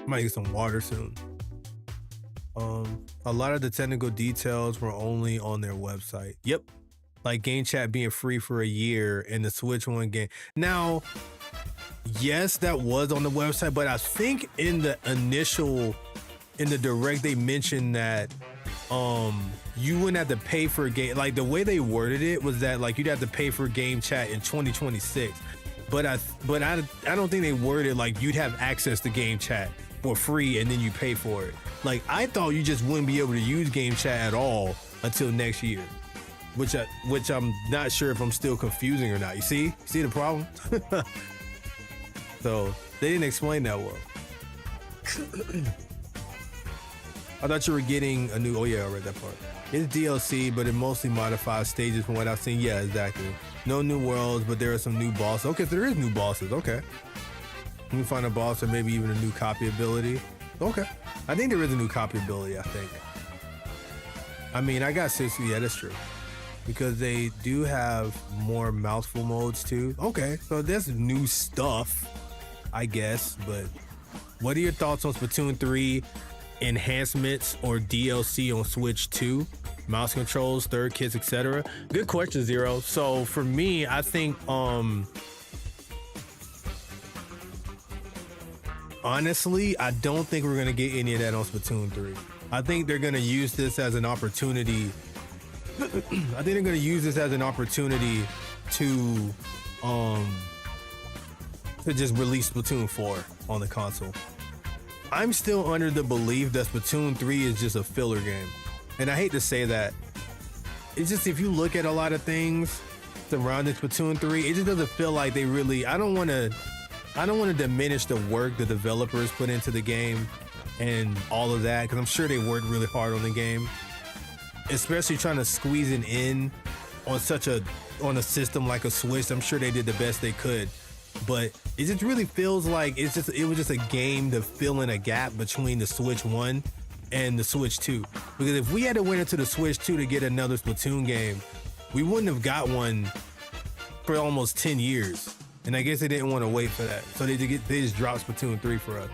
Might get some water soon. A lot of the technical details were only on their website. Yep. Like game chat being free for a year and the Switch One game. Now, yes, that was on the website, but I think in the direct, they mentioned that you wouldn't have to pay for a game. Like the way they worded it was that like you'd have to pay for game chat in 2026. But I don't think they worded it like you'd have access to game chat for free and then you pay for it. Like I thought you just wouldn't be able to use game chat at all until next year, which I'm not sure if I'm still confusing or not. You see the problem? So they didn't explain that well. I thought you were getting a new, oh yeah, I read that part. It's DLC, but it mostly modifies stages from what I've seen. Yeah, exactly. No new worlds, but there are some new bosses. Okay, so there is new bosses, okay. Can we find a boss or maybe even a new copy ability? Okay. I think there is a new copy ability, I think. I mean, I got 60, yeah, that's true. Because they do have more mouthful modes too. Okay, so there's new stuff, I guess, but what are your thoughts on Splatoon 3 enhancements or DLC on Switch 2? Mouse controls, third kits, etc. Good question, Zero. So for me, I think honestly, I don't think we're gonna get any of that on Splatoon 3. I think they're gonna use this as an opportunity. I think they're gonna use this as an opportunity to just release Splatoon 4 on the console. I'm still under the belief that Splatoon 3 is just a filler game. And I hate to say that. It's just, if you look at a lot of things surrounding Splatoon 3, it just doesn't feel like they really, I don't want to diminish the work the developers put into the game and all of that, because I'm sure they worked really hard on the game, especially trying to squeeze it in on on a system like a Switch. I'm sure they did the best they could, but it just really feels like it was just a game to fill in a gap between the Switch 1 and the Switch 2. Because if we had to wait into the Switch 2 to get another Splatoon game, we wouldn't have got one for almost 10 years. And I guess they didn't want to wait for that, so they just dropped Splatoon 3 for us.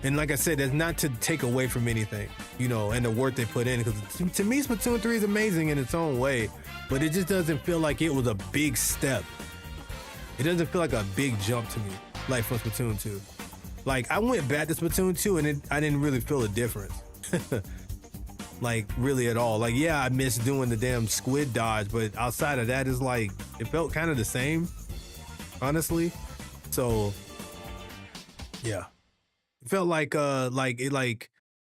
And like I said, that's not to take away from anything, you know, and the work they put in. Because to me, Splatoon 3 is amazing in its own way, but it just doesn't feel like it was a big step. It doesn't feel like a big jump to me, like from Splatoon 2. Like, I went back to Splatoon 2 and I didn't really feel a difference. Like, really at all. Like, yeah, I missed doing the damn squid dodge, but outside of that, it's like, it felt kind of the same, honestly. So, yeah. It felt like, I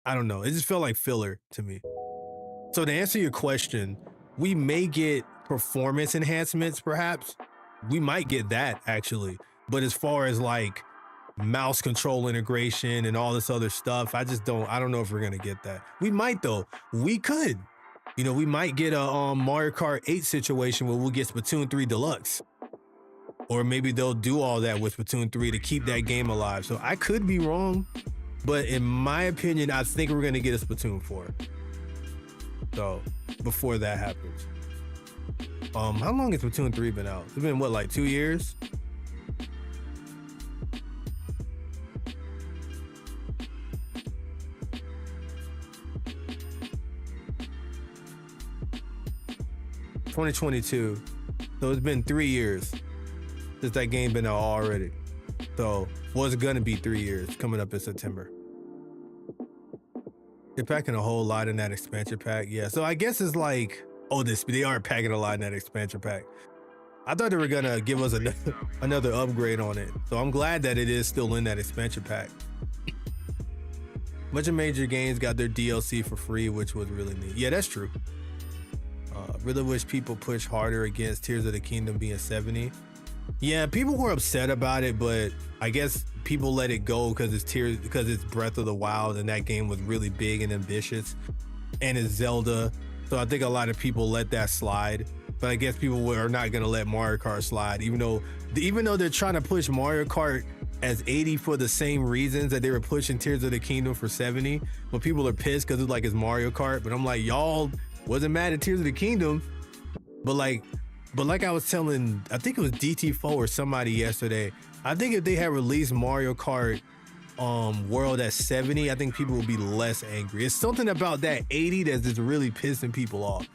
don't know. It just felt like filler to me. So to answer your question, we may get performance enhancements, perhaps. We might get that, actually. But as far as like mouse control integration and all this other stuff, I don't know if we're gonna get that. We might though. We could. You know, we might get a Mario Kart 8 situation where we'll get Splatoon 3 Deluxe. Or maybe they'll do all that with Splatoon 3 to keep that game alive. So I could be wrong, but in my opinion, I think we're gonna get a Splatoon 4. So before that happens. How long has Splatoon 3 been out? It's been what, like 2 years? (2022). So it's been 3 years since that game been out already. So was gonna be 3 years coming up in September. They're packing a whole lot in that expansion pack. Yeah, so I guess it's like, oh, they are packing a lot in that expansion pack. I thought they were gonna give us another upgrade on it. So I'm glad that it is still in that expansion pack. Bunch of major games got their DLC for free, which was really neat. Yeah, that's true. Really wish people push harder against Tears of the Kingdom being 70. Yeah, people were upset about it, but I guess people let it go because it's Breath of the Wild, and that game was really big and ambitious, and it's Zelda. So I think a lot of people let that slide. But I guess people are not gonna let Mario Kart slide, even though they're trying to push Mario Kart as 80 for the same reasons that they were pushing Tears of the Kingdom for 70. But people are pissed because it's Mario Kart. But I'm like, y'all wasn't mad at Tears of the Kingdom, but like I was telling, I think it was DT4 or somebody yesterday, I think if they had released Mario Kart World at 70, I think people would be less angry. It's something about that 80 that's just really pissing people off,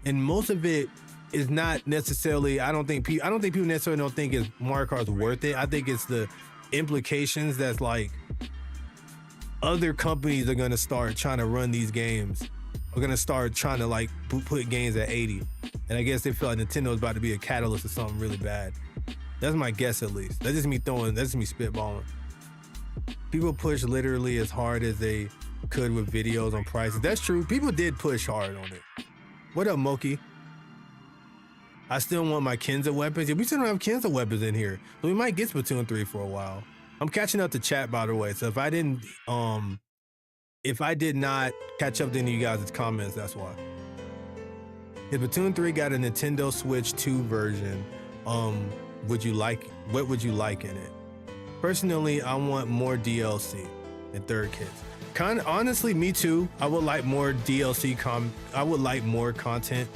and most of it is not necessarily, I don't think people necessarily don't think it's Mario Kart's worth it. I think it's the implications that's like other companies are gonna start trying to run these games. We're gonna start trying to like put games at 80, and I guess they feel like Nintendo is about to be a catalyst of something really bad. That's my guess, at least. That's just me spitballing. People push literally as hard as they could with videos on prices. That's true. People did push hard on it. What up, Moki? I still want my Kenza weapons. Yeah, we still don't have Kenza weapons in here, so we might get Splatoon 3 for a while. I'm catching up to chat, by the way, so if I did not catch up to any of you guys' comments, that's why. If Splatoon 3 got a Nintendo Switch 2 version, what would you like in it? Personally, I want more DLC and third kits. Honestly, me too. I would like more DLC I would like more content.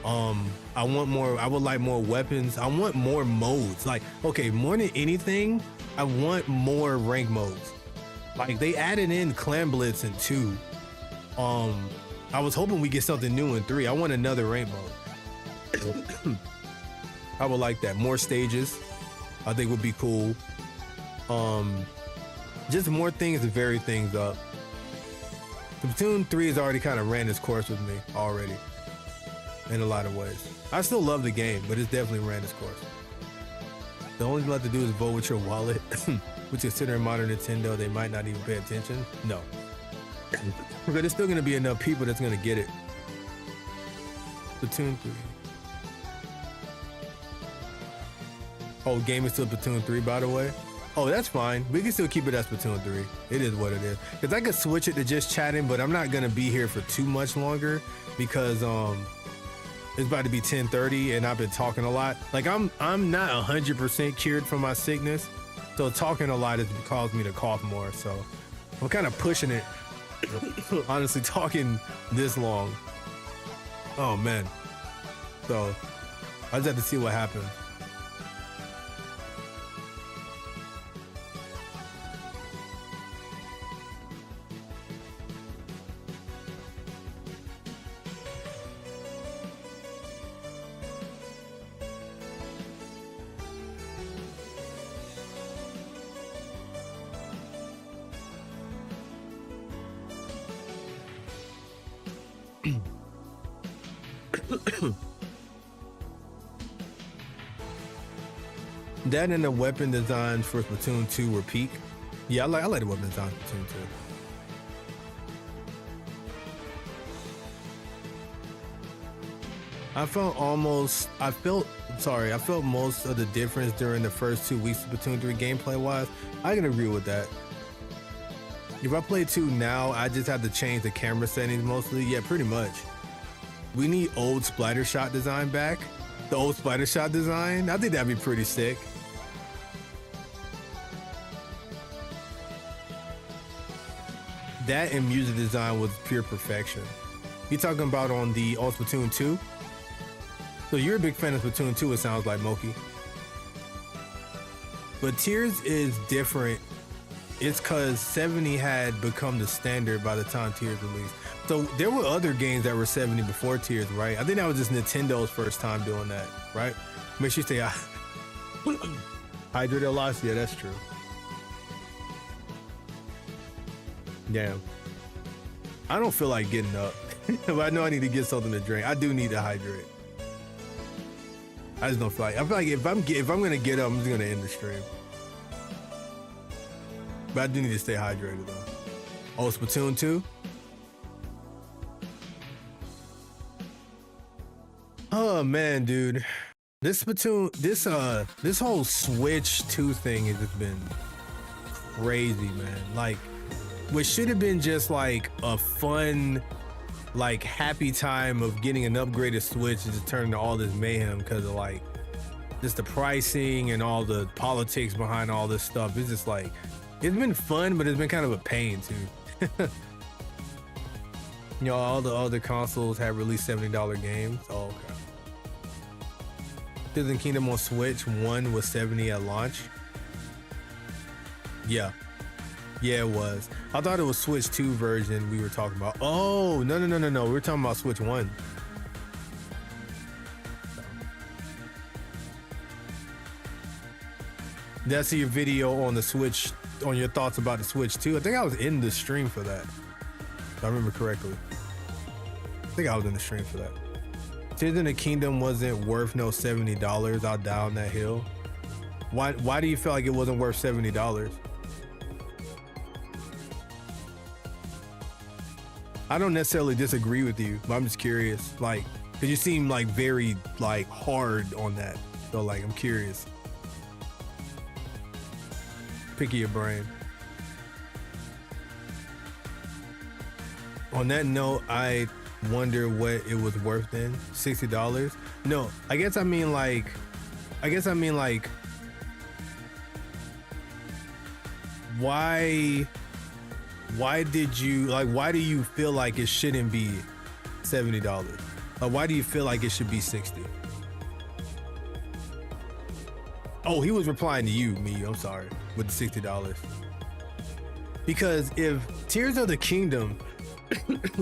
I would like more weapons. I want more modes. Like, okay, more than anything, I want more rank modes. Like, they added in Clan Blitz in 2. I was hoping we get something new in 3. I want another rank mode. I would like that. More stages, I think would be cool. Just more things to vary things up. Splatoon 3 has already kind of ran its course with me already in a lot of ways. I still love the game, but it's definitely ran its course. The only thing left to do is vote with your wallet, which considering modern Nintendo, they might not even pay attention. No. But there's still gonna be enough people that's gonna get it. Splatoon 3. Oh, game is still Splatoon 3, by the way. Oh, that's fine. We can still keep it as Splatoon 3. It is what it is. Because I could switch it to just chatting, but I'm not gonna be here for too much longer because it's about to be 10:30 and I've been talking a lot. Like I'm not 100% cured from my sickness, so talking a lot has caused me to cough more. So I'm kind of pushing it. Honestly, talking this long. Oh man. So I just have to see what happens. That and the weapon designs for Splatoon 2 were peak. Yeah, I like the weapon design for Splatoon 2. I felt most of the difference during the first 2 weeks of Splatoon 3 gameplay wise. I can agree with that. If I play 2 now, I just have to change the camera settings mostly. Yeah, pretty much. We need old splatter shot design back. The old splatter shot design, I think that'd be pretty sick. That and music design was pure perfection. You talking about on Splatoon 2? So you're a big fan of Splatoon 2, it sounds like, Moki. But Tears is different. It's because 70 had become the standard by the time Tears released. So there were other games that were 70 before Tears, right? I think that was just Nintendo's first time doing that, right? Make sure you stay hydrated a lot. Yeah, that's true. Damn. I don't feel like getting up, but I know I need to get something to drink. I do need to hydrate. I just don't feel like. I feel like if I'm gonna get up, I'm just gonna end the stream. But I do need to stay hydrated though. Oh, Splatoon 2. Oh man, dude, this Splatoon, this whole Switch 2 thing has just been crazy, man. Like, what should have been just like a fun, like happy time of getting an upgraded Switch is just turned into all this mayhem because of like just the pricing and all the politics behind all this stuff. It's just like, it's been fun, but it's been kind of a pain too. You know, all the other consoles have released $70 games. Oh, okay. Tears of the Kingdom on Switch 1 was 70 at launch. Yeah. Yeah, it was. I thought it was Switch 2 version we were talking about. Oh, no. We were talking about Switch 1. Did I see your video on the Switch, on your thoughts about the Switch 2? I think I was in the stream for that, if I remember correctly. I think I was in the stream for that. Tears of the Kingdom wasn't worth no $70. I'll down that hill. Why do you feel like it wasn't worth $70? I don't necessarily disagree with you, but I'm just curious, like, cause you seem like very like hard on that. So like, I'm curious. Picky your brain. On that note, I wonder what it was worth then. $60? No, I guess I mean like why did you like, why do you feel like it shouldn't be $70? Like, why do you feel like it should be 60? Oh, he was replying to you, me, I'm sorry, with the $60. Because if Tears of the Kingdom,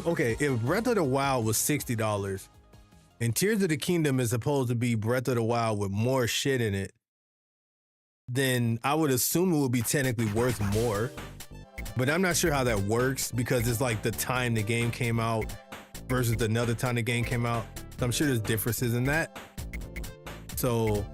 okay, if Breath of the Wild was $60 and Tears of the Kingdom is supposed to be Breath of the Wild with more shit in it, then I would assume it would be technically worth more. but I'm not sure how that works because it's like the time the game came out versus another time the game came out. So I'm sure there's differences in that. So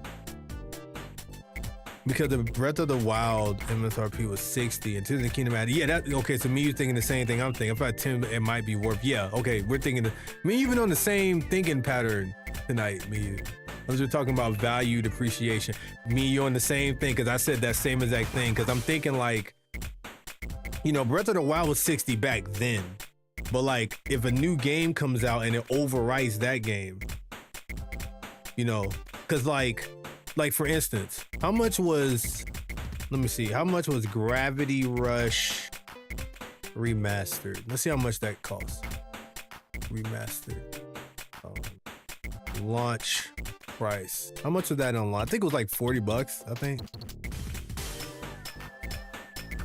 because the Breath of the Wild MSRP was 60 and Tears of the Kingdom had, yeah, that, okay, so me, you thinking the same thing I'm thinking. If I had 10, it might be worth, yeah, okay, we're thinking, me even on the same thinking pattern tonight, me, you. As we're talking about value depreciation, me, you on the same thing, because I said that same exact thing, because I'm thinking like, you know, Breath of the Wild was 60 back then, but like, if a new game comes out and it overwrites that game, you know, because like for instance, how much was, let me see, how much was Gravity Rush Remastered? Let's see how much that costs. Remastered. Launch price. How much was that online? I think it was like 40 bucks, I think.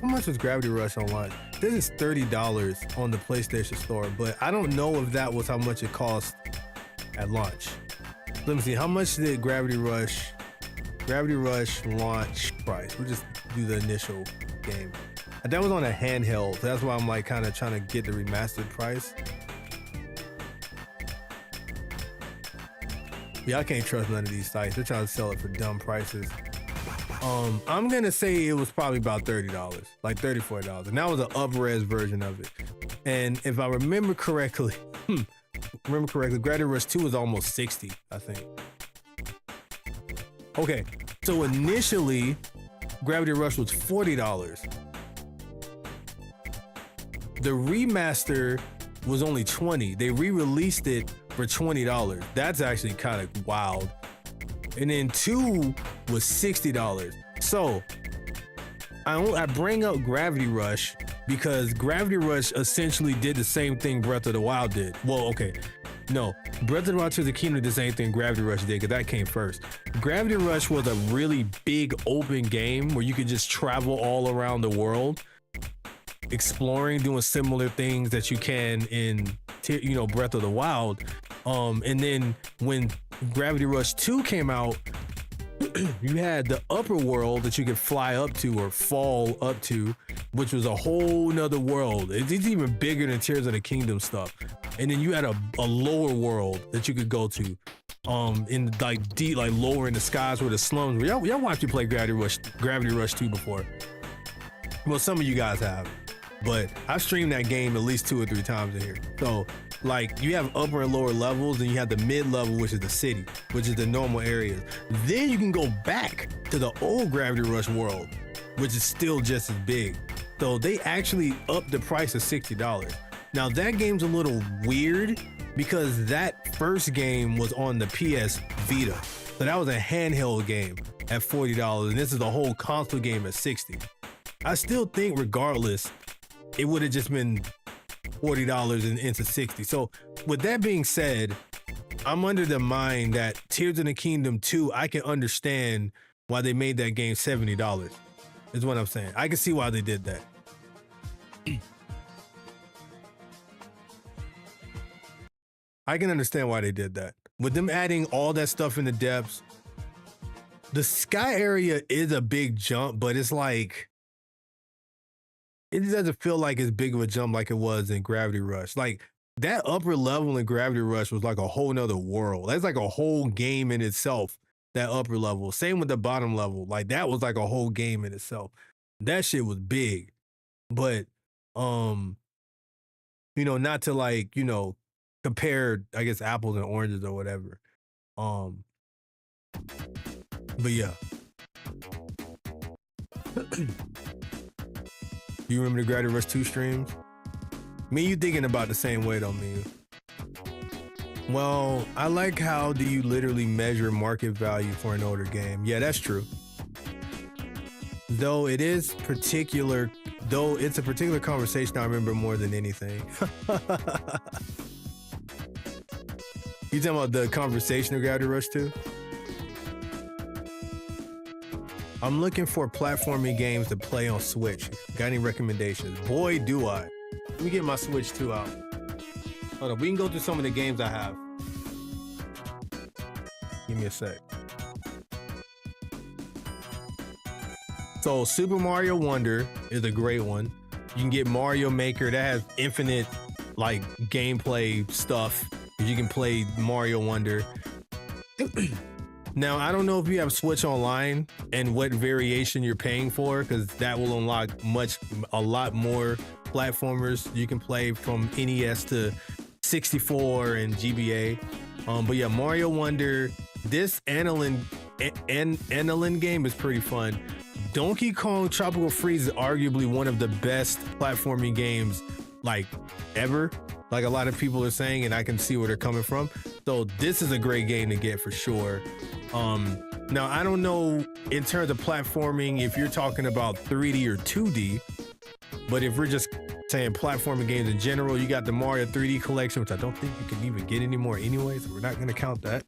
How much was Gravity Rush online? This is $30 on the PlayStation Store, but I don't know if that was how much it cost at launch. Let me see, how much did Gravity Rush launch price? We'll just do the initial game. And that was on a handheld, so that's why I'm like kind of trying to get the remastered price. Yeah, I can't trust none of these sites. They're trying to sell it for dumb prices. I'm gonna say it was probably about $30, like $34, and that was an up-res version of it. And if I remember correctly, Gravity Rush 2 was almost 60, I think. Okay, so initially, Gravity Rush was $40. The remaster was only $20. They re-released it for $20. That's actually kind of wild. And then 2 was $60. So I bring up Gravity Rush because Gravity Rush essentially did the same thing Breath of the Wild did. Well, okay, no, Breath of the Wild to the Kingdom did the same thing Gravity Rush did, because that came first. Gravity Rush was a really big open game where you could just travel all around the world, exploring, doing similar things that you can in, you know, Breath of the Wild. And then when Gravity Rush 2 came out, you had the upper world that you could fly up to or fall up to, which was a whole nother world. It's even bigger than Tears of the Kingdom stuff. And then you had a lower world that you could go to, in like deep, like lower in the skies where the slums were. Y'all watched me play Gravity Rush 2 before. Well, some of you guys have, but I've streamed that game at least 2 or 3 times in here. So like you have upper and lower levels, and you have the mid level, which is the city, which is the normal areas. Then you can go back to the old Gravity Rush world, which is still just as big. So they actually upped the price to $60. Now that game's a little weird because that first game was on the PS Vita. So that was a handheld game at $40, and this is a whole console game at $60. I still think regardless, it would have just been $40 and into $60. So with that being said, I'm under the mind that Tears of the Kingdom 2, I can understand why they made that game $70, is what I'm saying. I can see why they did that. I can understand why they did that. With them adding all that stuff in the depths, the sky area is a big jump, but it's like, it doesn't feel like as big of a jump like it was in Gravity Rush. Like that upper level in Gravity Rush was like a whole nother world. That's like a whole game in itself, that upper level. Same with the bottom level. Like that was like a whole game in itself. That shit was big. But, you know, not to like, you know, compare, I guess, apples and oranges or whatever. But yeah. Do you remember the Gravity Rush 2 streams? Me and you thinking about the same way though, me. Well, I like how do you literally measure market value for an older game? Yeah, that's true. Though it's a particular conversation I remember more than anything. You talking about the conversation of Gravity Rush 2? I'm looking for platforming games to play on Switch. Got any recommendations? Boy, do I. Let me get my Switch 2 out. Hold on, we can go through some of the games I have. Give me a sec. So Super Mario Wonder is a great one. You can get Mario Maker that has infinite like gameplay stuff. You can play Mario Wonder. Now, I don't know if you have Switch Online and what variation you're paying for, because that will unlock a lot more platformers you can play from NES to 64 and GBA. But yeah, Mario Wonder, this Annalyn game is pretty fun. Donkey Kong Tropical Freeze is arguably one of the best platforming games like ever. Like a lot of people are saying, and I can see where they're coming from. So this is a great game to get for sure. Now, I don't know in terms of platforming if you're talking about 3D or 2D, but if we're just saying platforming games in general, you got the Mario 3D collection, which I don't think you can even get anymore anyway, so we're not going to count that.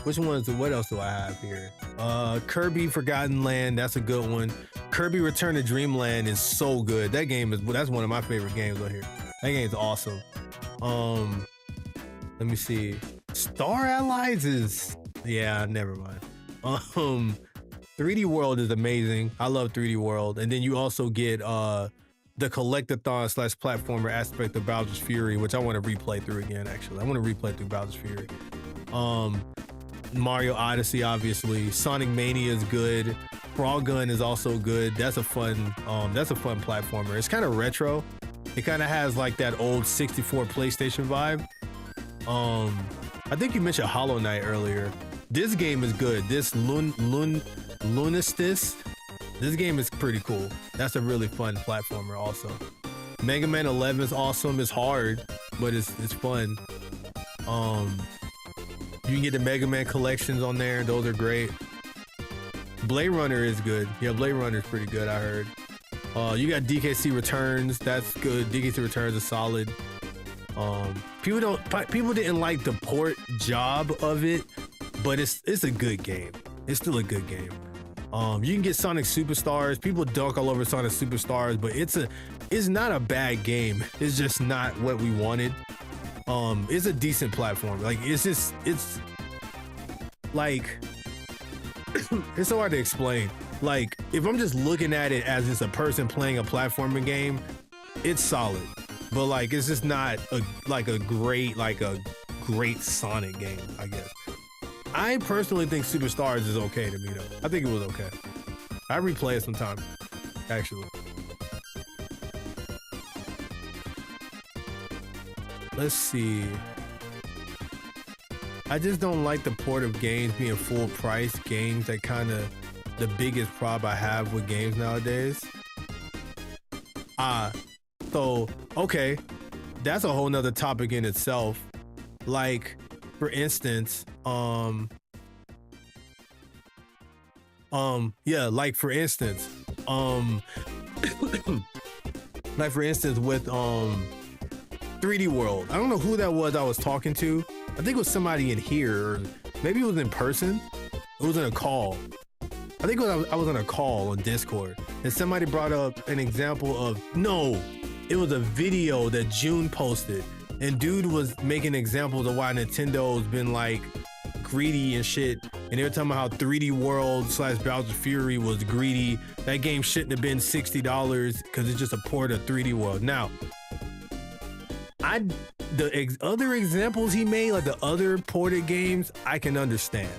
What else do I have here? Kirby Forgotten Land, that's a good one. Kirby Return to Dreamland is so good. That's one of my favorite games right here. That game's awesome. Let me see. Star Allies is, yeah, never mind. 3D World is amazing. I love 3D World. And then you also get the collectathon / platformer aspect of Bowser's Fury, which I want to replay through again, actually. I want to replay through Bowser's Fury. Mario Odyssey, obviously. Sonic Mania is good. Frog Gun is also good. That's a fun platformer. It's kind of retro. It kind of has like that old 64 PlayStation vibe. I think you mentioned Hollow Knight earlier. This game is good. This Lunistis, this game is pretty cool. That's a really fun platformer also. Mega Man 11 is awesome. It's hard, but it's fun. You can get the Mega Man collections on there. Those are great. Blade Runner is good. Yeah, Blade Runner is pretty good, I heard. You got DKC Returns. That's good. DKC Returns is solid. People didn't like the port job of it, but it's a good game. It's still a good game. You can get Sonic Superstars. People dunk all over Sonic Superstars, but it's not a bad game. It's just not what we wanted. It's a decent platform. Like it's like it's so hard to explain. Like if I'm just looking at it as just a person playing a platforming game, it's solid. But like it's just not a great Sonic game, I guess. I personally think Superstars is okay to me though. I think it was okay. I replay it sometime, actually. Let's see. I just don't like the port of games being full price games. That kind of the biggest problem I have with games nowadays. So okay, that's a whole nother topic in itself. Like, for instance, like for instance with 3D World. I don't know who that was I was talking to. I think it was somebody in here, or maybe it was in person. It was in a call. I think I was on a call on Discord, and somebody brought up an example of, no, it was a video that June posted, and dude was making examples of why Nintendo's been like greedy and shit, and they were talking about how 3D World / Bowser's Fury was greedy. That game shouldn't have been $60 because it's just a port of 3D World. Now, the other examples he made, like the other ported games, I can understand.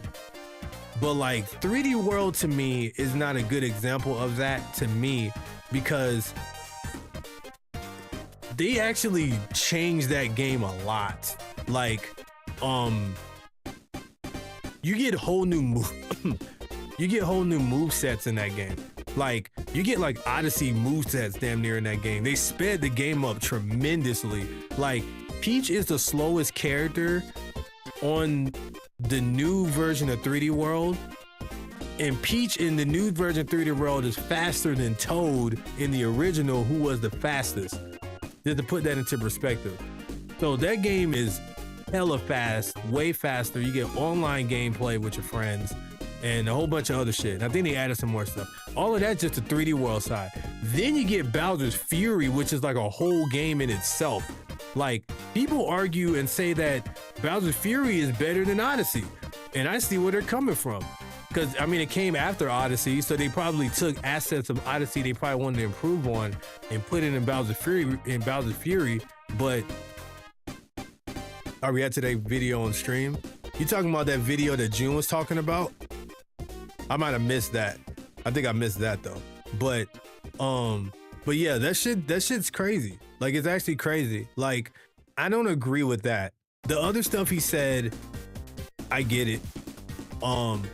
But like 3D World to me is not a good example of that to me, because they actually changed that game a lot. Like, you get whole new movesets in that game. Like, you get like Odyssey movesets damn near in that game. They sped the game up tremendously. Like, Peach is the slowest character on the new version of 3D World, and Peach in the new version of 3D World is faster than Toad in the original, who was the fastest. Just to put that into perspective. So that game is hella fast, way faster. You get online gameplay with your friends and a whole bunch of other shit. And I think they added some more stuff. All of that's just the 3D World side. Then you get Bowser's Fury, which is like a whole game in itself. Like, people argue and say that Bowser's Fury is better than Odyssey, and I see where they're coming from. because I mean it came after Odyssey, so they probably took assets of Odyssey they probably wanted to improve on and put it in Bowser's Fury. But are we at today's video on stream? You talking about that video that June was talking about? I might have missed that. I think I missed that though. But yeah, that shit's crazy. Like, it's actually crazy. Like, I don't agree with that. The other stuff he said, I get it.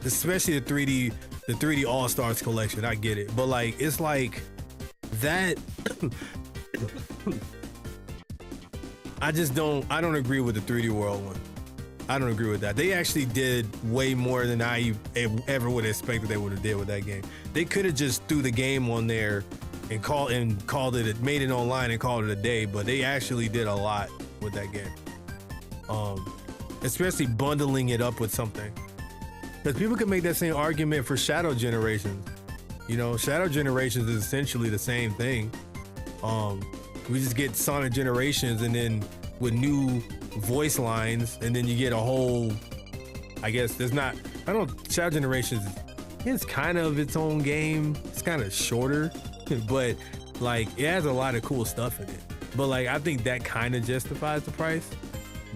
Especially the 3D All-Stars collection, I get it. But like, it's like that. I don't agree with the 3D World one. I don't agree with that. They actually did way more than I ever would have expected they would have did with that game. They could have just threw the game on there and called it, made it online and called it a day, but they actually did a lot with that game. Especially bundling it up with something. Because people can make that same argument for Shadow Generations. You know, Shadow Generations is essentially the same thing. We just get Sonic Generations and then with new voice lines, and then you get a whole, I guess there's not, I don't, Shadow Generations, it's kind of its own game. It's kind of shorter, but like it has a lot of cool stuff in it. But like, I think that kind of justifies the price.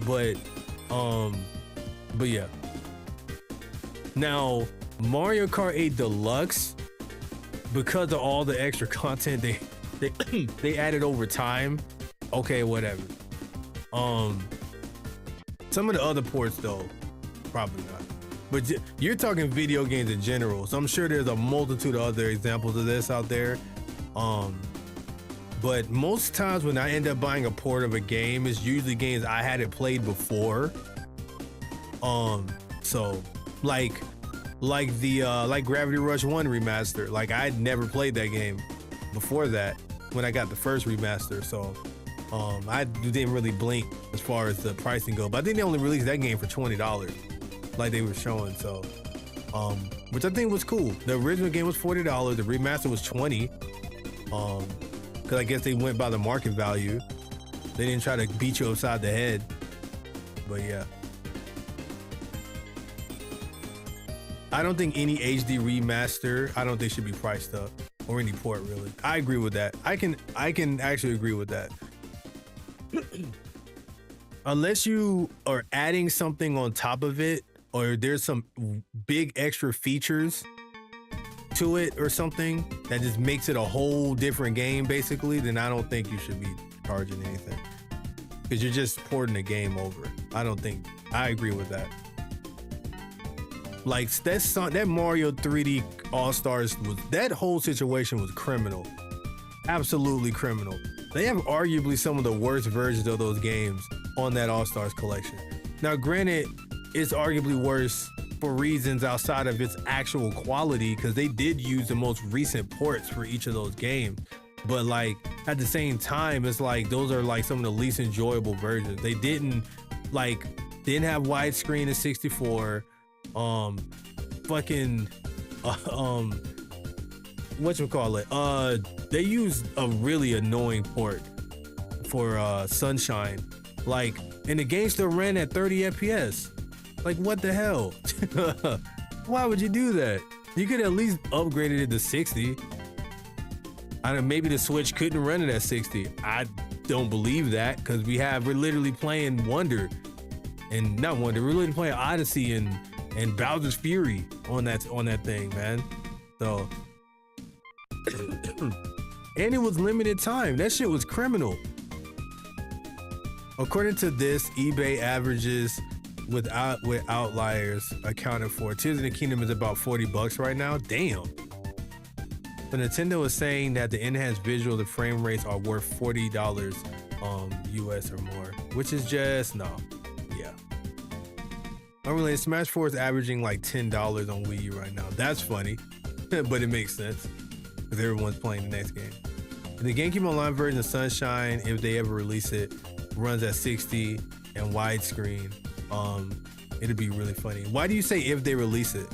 But yeah. Now, Mario Kart 8 Deluxe, because of all the extra content they added over time, okay, whatever. Some of the other ports though, probably not. But you're talking video games in general, so I'm sure there's a multitude of other examples of this out there. But most times when I end up buying a port of a game, it's usually games I hadn't played before. So like Gravity Rush 1 remaster, like I'd never played that game before that when I got the first remaster. So I didn't really blink as far as the pricing go, but I think they only released that game for $20 like they were showing. So which I think was cool. The original game was $40, the remaster was $20. Because I guess they went by the market value. They didn't try to beat you upside the head. But yeah, I don't think any HD remaster, I don't think should be priced up, or any port really. I agree with that. I can actually agree with that. Unless you are adding something on top of it, or there's some big extra features to it or something that just makes it a whole different game basically, then I don't think you should be charging anything, because you're just porting the game over. I agree with that. Like that Mario 3D All-Stars, that whole situation was criminal. Absolutely criminal. They have arguably some of the worst versions of those games on that All-Stars collection. Now, granted, it's arguably worse for reasons outside of its actual quality, because they did use the most recent ports for each of those games. But like at the same time, it's like those are like some of the least enjoyable versions. They didn't have widescreen in 64. They used a really annoying port for Sunshine. Like, and the game still ran at 30 FPS. Like, what the hell? Why would you do that? You could at least upgrade it to 60. I don't know, maybe the Switch couldn't run it at 60. I don't believe that, because we're literally playing Wonder, and not Wonder, we're literally playing Odyssey and Bowser's Fury on that thing, man. So and it was limited time. That shit was criminal. According to this, eBay averages with outliers accounted for. Tears of the Kingdom is about $40 right now. Damn. But Nintendo is saying that the enhanced visual, the frame rates are worth $40 US or more, which is just no. Yeah. Unrelated, Smash 4 is averaging like $10 on Wii U right now. That's funny, but it makes sense because everyone's playing the next game. The GameCube Online version of Sunshine, if they ever release it, runs at 60 and widescreen. It'll be really funny. Why do you say if they release it?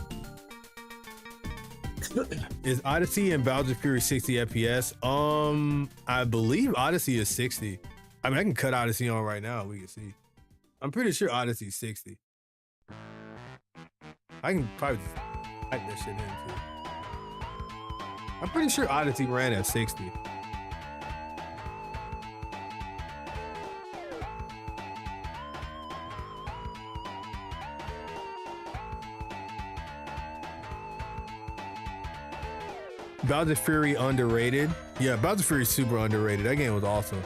Is Odyssey and Bowser's Fury 60 FPS? I believe Odyssey is 60. I mean, I can cut Odyssey on right now. We can see. I'm pretty sure Odyssey is 60. I can probably Type that shit in too. I'm pretty sure Odyssey ran at 60. Bowser Fury underrated. Yeah, Bowser Fury is super underrated. That game was awesome.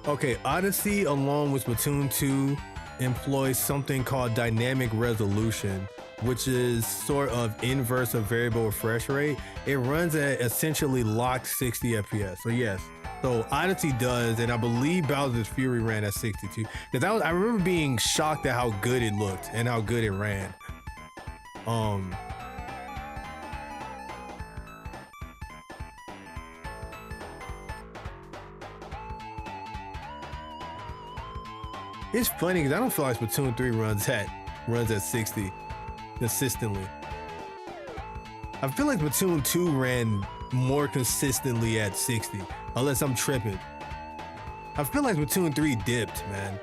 Okay, Odyssey along with Splatoon 2 employs something called dynamic resolution, which is sort of inverse of variable refresh rate. It runs at essentially locked 60 FPS. So yes, so Odyssey does, and I believe Bowser's Fury ran at 62. Because I remember being shocked at how good it looked and how good it ran. It's funny because I don't feel like Splatoon 3 runs at 60 consistently. I feel like Splatoon 2 ran more consistently at 60, unless I'm tripping. I feel like Splatoon 3 dipped, man.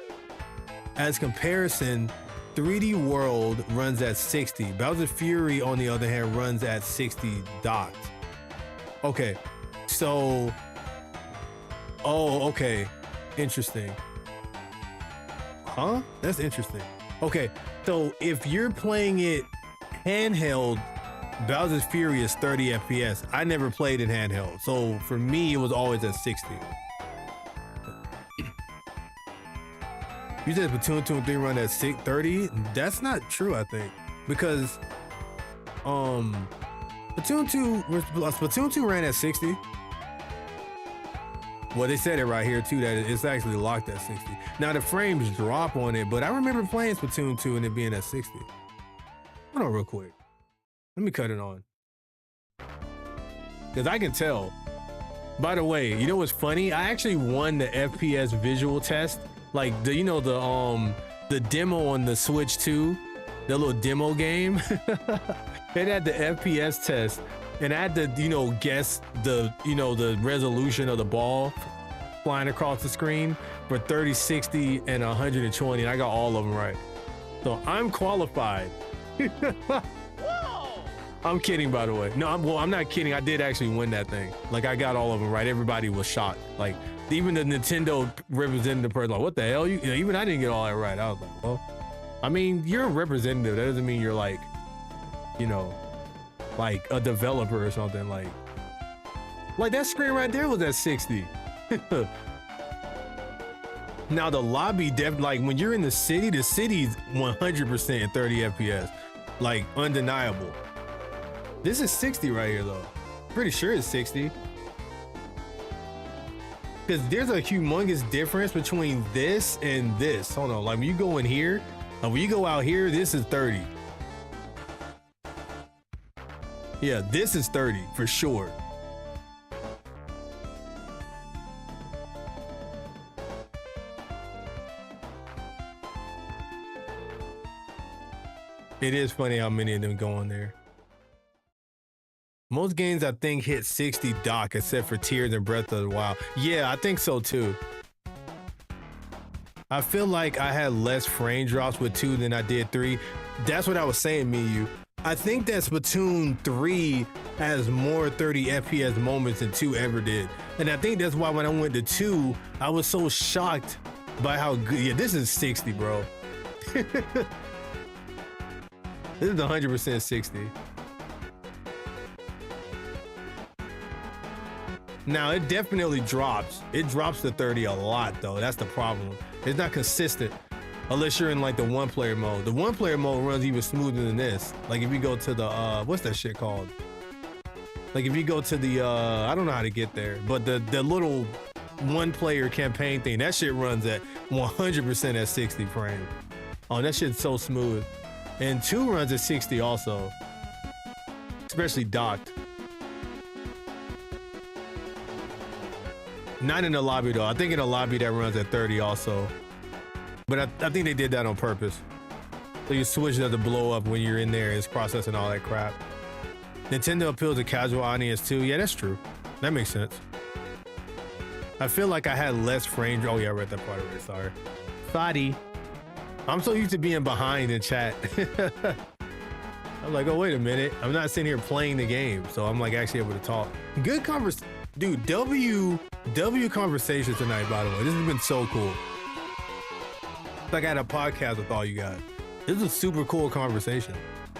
As comparison, 3D World runs at 60. Bowser Fury, on the other hand, runs at 60 docked. Okay, so, oh, okay, interesting. Huh? That's interesting. Okay, so if you're playing it handheld, Bowser's Fury is 30 FPS. I never played it handheld, so for me, it was always at 60. You said Splatoon 2 and 3 run at 30? That's not true, I think, because Splatoon 2 ran at 60. Well, they said it right here too, that it's actually locked at 60. Now the frames drop on it, but I remember playing Splatoon 2 and it being at 60. Hold on real quick. Let me cut it on. Cause I can tell. By the way, you know what's funny? I actually won the FPS visual test. Like the demo on the Switch 2, the little demo game. It had the FPS test. And I had to, guess the resolution of the ball flying across the screen for 30, 60, and 120. And I got all of them right. So I'm qualified. I'm kidding, by the way. No, I'm not kidding. I did actually win that thing. Like, I got all of them right. Everybody was shocked. Like, even the Nintendo representative person, like, what the hell? Even I didn't get all that right. I was like, well, I mean, you're a representative. That doesn't mean you're like, like a developer or something. Like that screen right there was at 60. Now the lobby like when you're in the city's 100% at 30 FPS, like undeniable. This is 60 right here though. Pretty sure it's 60. Because there's a humongous difference between this and this. Hold on, like when you go in here, when you go out here, this is 30. Yeah, this is 30 for sure. It is funny how many of them go on there. Most games I think hit 60 dock except for Tears and Breath of the Wild. Yeah, I think so too. I feel like I had less frame drops with 2 than I did 3. That's what I was saying, you. I think that Splatoon 3 has more 30 FPS moments than 2 ever did. And I think that's why when I went to 2, I was so shocked by how good. Yeah, this is 60, bro. This is 100% 60. Now, it definitely drops. It drops to 30 a lot, though. That's the problem. It's not consistent. Unless you're in like the 1-player mode. The 1-player mode runs even smoother than this. Like if you go to the, what's that shit called? Like if you go to the, I don't know how to get there, but the little 1-player campaign thing, that shit runs at 100% at 60 frames. Oh, that shit's so smooth. And 2 runs at 60 also. Especially docked. Not in the lobby though. I think in the lobby that runs at 30 also. But I think they did that on purpose. So your Switch doesn't blow up when you're in there. It's processing all that crap. Nintendo appeals to casual audience too. Yeah, that's true. That makes sense. I feel like I had less frame. Oh yeah, I read that part already. Sorry. I'm so used to being behind in chat. I'm like, oh, wait a minute. I'm not sitting here playing the game. So I'm like actually able to talk. Good conversation. Dude, W conversation tonight, by the way. This has been so cool. It's like I had a podcast with all you guys. This is a super cool conversation.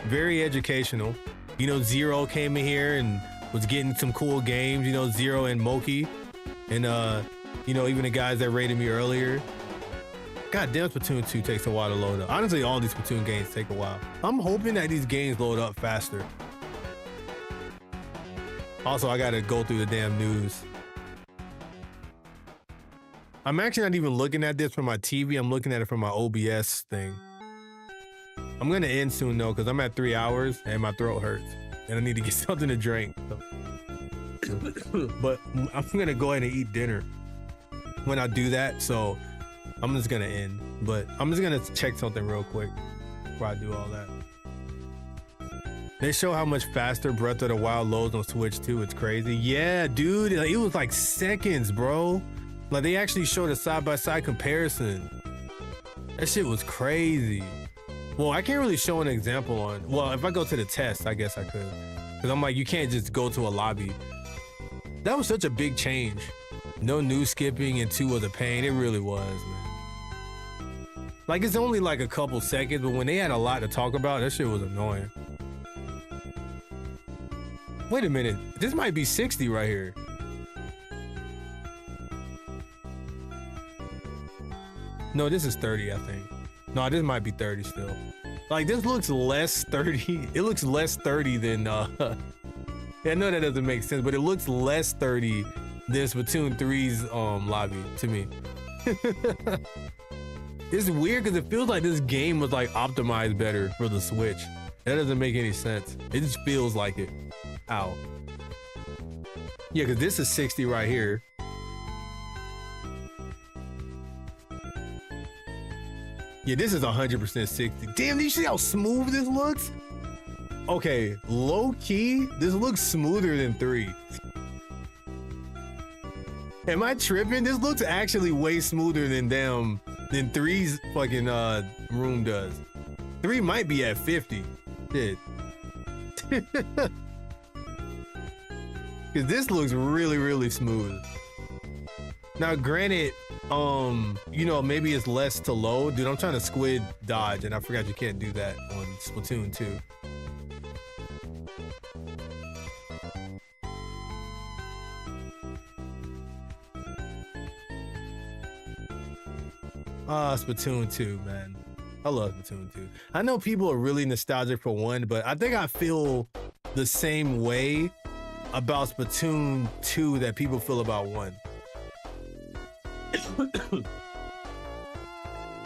Very educational. You know, Zero came in here and was getting some cool games. You know, Zero and Moki. And, you know, even the guys that rated me earlier. God damn, Splatoon 2 takes a while to load up. Honestly, all these Splatoon games take a while. I'm hoping that these games load up faster. Also, I gotta go through the damn news. I'm actually not even looking at this from my TV. I'm looking at it from my OBS thing. I'm gonna end soon though, because I'm at 3 hours and my throat hurts. And I need to get something to drink. But I'm gonna go ahead and eat dinner when I do that. So I'm just gonna end, but I'm just gonna check something real quick before I do all that. They show how much faster Breath of the Wild loads on Switch 2. It's crazy. Yeah, dude, like, it was like seconds, bro. Like they actually showed a side-by-side comparison. That shit was crazy. Well, I can't really show an example on, well, if I go to the test, I guess I could. Cause I'm like, you can't just go to a lobby. That was such a big change. No news skipping and 2 was a pain. It really was, man. Like, it's only like a couple seconds, but when they had a lot to talk about, that shit was annoying. Wait a minute. This might be 60 right here. No, this is 30, I think. No, this might be 30 still. Like, this looks less 30. It looks less 30 than, I know that doesn't make sense, but it looks less 30 than Splatoon 3's lobby to me. It's weird because it feels like this game was like optimized better for the Switch. That doesn't make any sense. It just feels like it. Ow. Yeah, because this is 60 right here. Yeah, this is 100% 60. Damn, do you see how smooth this looks? Okay, low key, this looks smoother than 3. Am I tripping? This looks actually way smoother than 3's fucking room does. 3 might be at 50. Shit. Cause this looks really, really smooth. Now, granted, you know, maybe it's less to load. Dude, I'm trying to squid dodge, and I forgot you can't do that on Splatoon 2. Splatoon 2, man. I love Splatoon 2. I know people are really nostalgic for 1, but I think I feel the same way about Splatoon 2 that people feel about 1.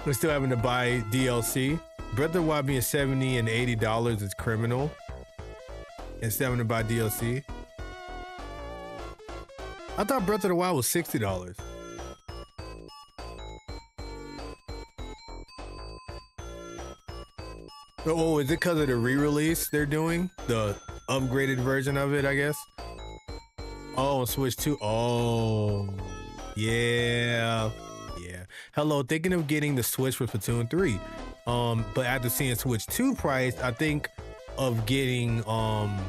We're still having to buy DLC. Breath of the Wild being $70 and $80 is criminal. And still having to buy DLC. I thought Breath of the Wild was $60. Oh, is it because of the re-release they're doing? The upgraded version of it, I guess? Oh, Switch 2. Oh, yeah. Yeah. Hello, thinking of getting the Switch for Splatoon 3. But after seeing Switch 2 price, I think of getting, I'm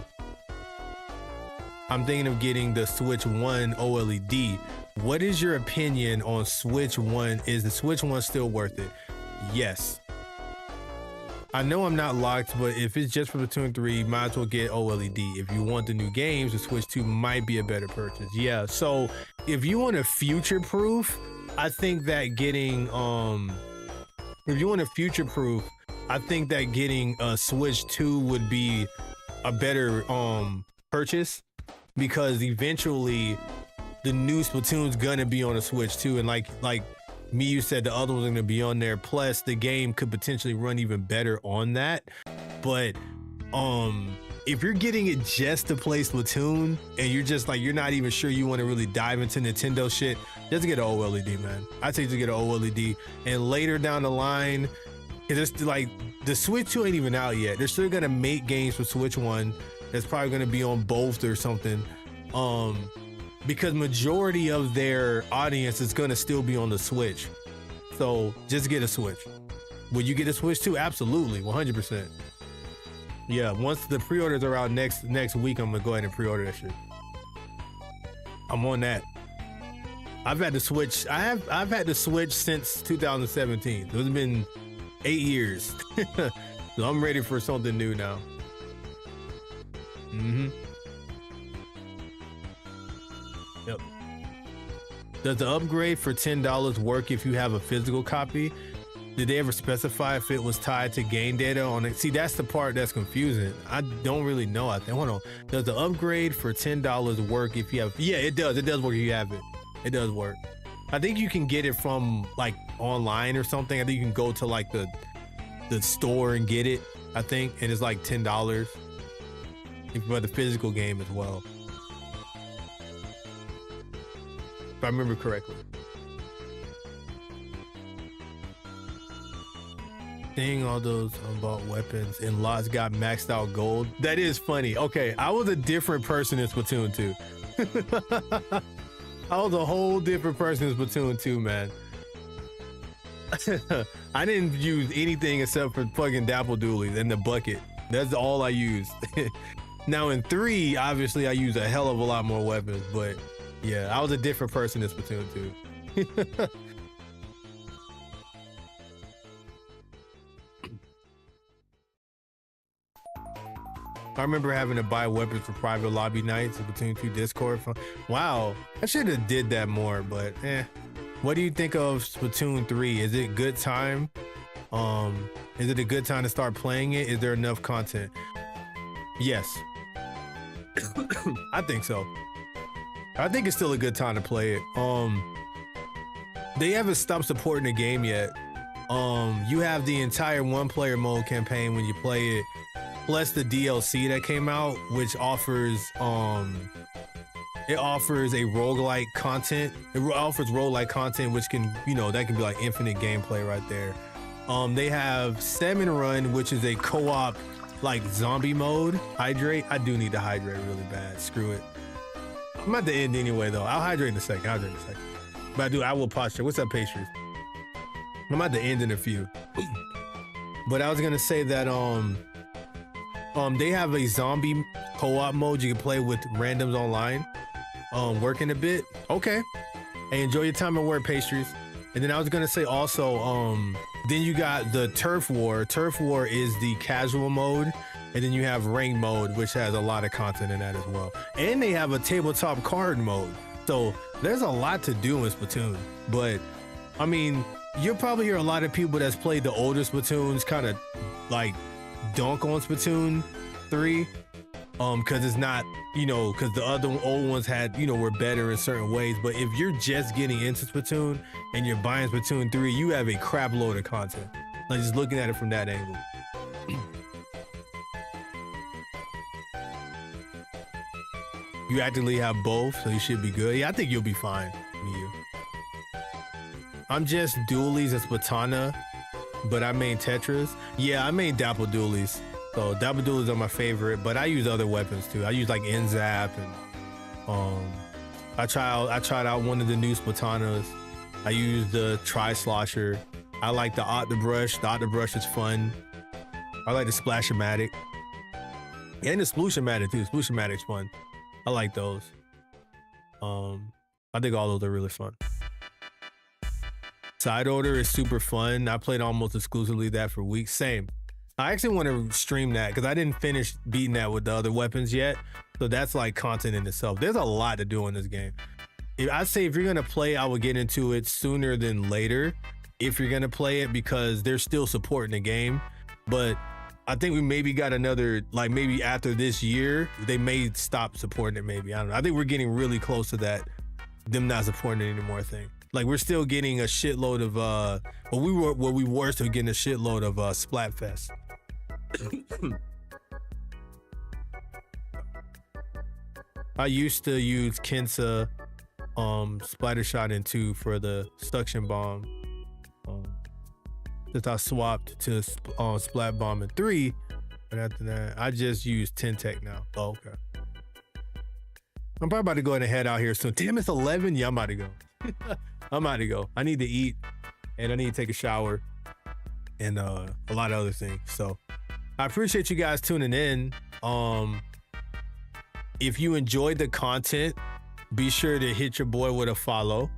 thinking of getting the Switch 1 OLED. What is your opinion on Switch 1? Is the Switch 1 still worth it? Yes. I know I'm not locked, but if it's just for Splatoon 3, might as well get OLED. If you want the new games, the Switch 2 might be a better purchase. Yeah, so if you want to future-proof, I think that getting, if you want to future-proof, I think that getting a Switch 2 would be a better purchase, because eventually the new Splatoon's gonna be on a Switch 2, and like me, you said the other one's gonna be on there. Plus, the game could potentially run even better on that. But if you're getting it just to play Splatoon, and you're just like, you're not even sure you want to really dive into Nintendo shit, just get an OLED, man. I'd say to get an OLED, and later down the line, it's like the Switch 2 ain't even out yet. They're still gonna make games for Switch 1 that's probably gonna be on both or something. Because majority of their audience is gonna still be on the Switch. So just get a Switch. Will you get a Switch too? Absolutely, 100%. Yeah, once the pre-orders are out next week, I'm gonna go ahead and pre-order that shit. I'm on that. I've had the Switch. I've had the Switch since 2017. It's been 8 years. So I'm ready for something new now. Yep. Does the upgrade for $10 work if you have a physical copy? Did they ever specify if it was tied to game data on it? See, that's the part that's confusing. I don't really know. I think, hold on. Does the upgrade for $10 work if you have? Yeah, it does. It does work if you have it. It does work. I think you can get it from like online or something. I think you can go to like the store and get it, I think, and it's like $10 if you have the physical game as well, if I remember correctly. Seeing all those unbought weapons and lots got maxed out gold. That is funny. Okay, I was a different person in Splatoon 2. I was a whole different person in Splatoon 2, man. I didn't use anything except for fucking Dapple Doolies and the bucket. That's all I used. Now in 3, obviously I use a hell of a lot more weapons, but yeah, I was a different person in Splatoon 2. I remember having to buy weapons for private lobby nights in Splatoon 2 Discord. Wow, I should have did that more, but eh. What do you think of Splatoon 3? Is it a good time? Is it a good time to start playing it? Is there enough content? Yes. I think so. I think it's still a good time to play it. They haven't stopped supporting the game yet. You have the entire one-player mode campaign when you play it, plus the DLC that came out, which offers it offers a roguelike content. It offers roguelike content, which can, you know, that can be like infinite gameplay right there. They have Salmon Run, which is a co-op like zombie mode. Hydrate. I do need to hydrate really bad. Screw it. I'm at the end anyway though. I'll hydrate in a second. But I will posture. What's up, Pastries? I'm at the end in a few. But I was gonna say that they have a zombie co-op mode you can play with randoms online. Working a bit. Okay. Hey, enjoy your time at work, Pastries. And then I was gonna say also, then you got the Turf War. Turf War is the casual mode, and then you have ranked mode, which has a lot of content in that as well. And they have a tabletop card mode. So there's a lot to do in Splatoon. But I mean, you'll probably hear a lot of people that's played the older Splatoons kind of like dunk on Splatoon 3. Because it's not, you know, because the other old ones had, you know, were better in certain ways. But if you're just getting into Splatoon and you're buying Splatoon 3, you have a crap load of content. Like just looking at it from that angle. You actively have both, so you should be good. Yeah, I think you'll be fine. Me, you. I'm just Dualies and Splatana, but I main Tetris. Yeah, I main Dapple Dualies. So Dapple Dualies are my favorite, but I use other weapons too. I use like N-Zap and I tried out one of the new Splatanas. I used the Tri-Slosher. I like the Octobrush. The Octobrush is fun. I like the Splashomatic. And the Sploosh-O-Matic too. Sploosh-O-Matic's fun. I like those. I think all those are really fun. Side Order is super fun. I played almost exclusively that for weeks. Same. I actually want to stream that because I didn't finish beating that with the other weapons yet. So that's like content in itself. There's a lot to do in this game. I'd say if you're going to play, I would get into it sooner than later if you're going to play it, because they're still supporting the game. But I think we maybe got another, like maybe after this year, they may stop supporting it maybe. I don't know. I think we're getting really close to that, them not supporting it anymore thing. Like we're still getting a shitload of, we were still getting a shitload of Splatfest. I used to use Kensa Splatter Shot in 2 for the suction bomb. Since I swapped to Splat Bomb in 3, but after that, I just use Tentec now. Oh, okay. I'm probably about to go ahead and head out here soon. Damn, it's 11. Yeah, I'm about to go. I'm about to go. I need to eat, and I need to take a shower. and a lot of other things. So I appreciate you guys tuning in. If you enjoyed the content, be sure to hit your boy with a follow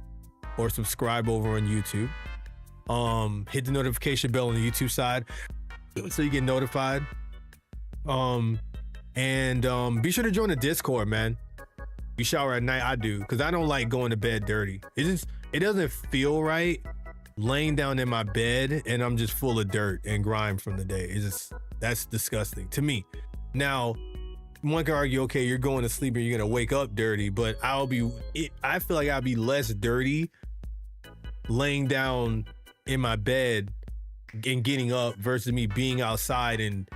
or subscribe over on YouTube. Hit the notification bell on the YouTube side so you get notified. And be sure to join the Discord, man. You shower at night. I do, because I don't like going to bed dirty. It doesn't feel right laying down in my bed and I'm just full of dirt and grime from the day. That's disgusting to me. Now, one can argue, okay, you're going to sleep and you're gonna wake up dirty, but I feel like I'll be less dirty laying down in my bed and getting up versus me being outside and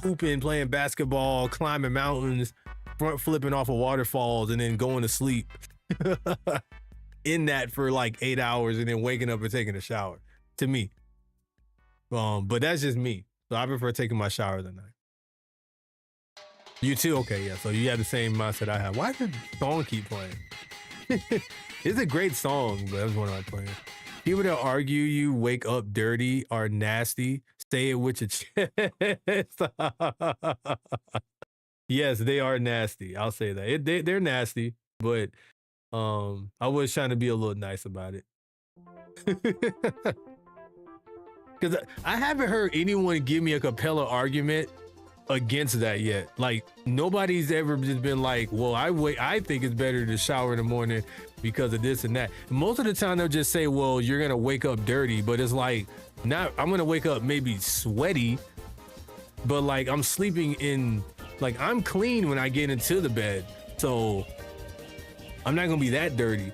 hooping, playing basketball, climbing mountains, front flipping off of waterfalls, and then going to sleep in that for like 8 hours and then waking up and taking a shower. To me, but that's just me. So I prefer taking my shower at night. You too? Okay, yeah. So you have the same mindset I have. Why does the song keep playing? It's a great song, but that's one I'm playing. People that argue you wake up dirty are nasty. Say it with your chest. Yes, they are nasty. I'll say that. They're nasty, but I was trying to be a little nice about it. Because I haven't heard anyone give me a compelling argument against that yet. Like, nobody's ever just been like, well, I think it's better to shower in the morning because of this and that. Most of the time they'll just say, well, you're gonna wake up dirty, but it's like, not, I'm gonna wake up maybe sweaty, but like I'm sleeping in, like I'm clean when I get into the bed, so I'm not gonna be that dirty.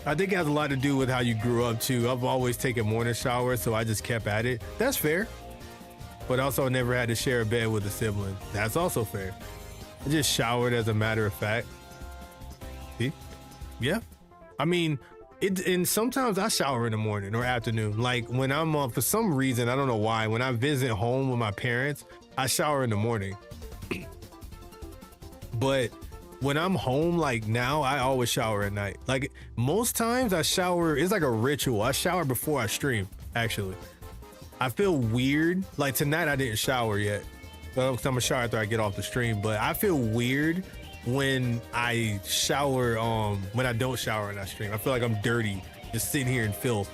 I think it has a lot to do with how you grew up too. I've always taken morning showers, so I just kept at it. That's fair. But also never had to share a bed with a sibling. That's also fair. I just showered as a matter of fact. See? Yeah. I mean, and sometimes I shower in the morning or afternoon. Like when I'm for some reason, I don't know why, when I visit home with my parents, I shower in the morning. But when I'm home, like now, I always shower at night. Like most times I shower, it's like a ritual. I shower before I stream, actually. I feel weird. Like tonight I didn't shower yet. I'm gonna shower after I get off the stream, but I feel weird when I shower, when I don't shower and I stream. I feel like I'm dirty, just sitting here in filth,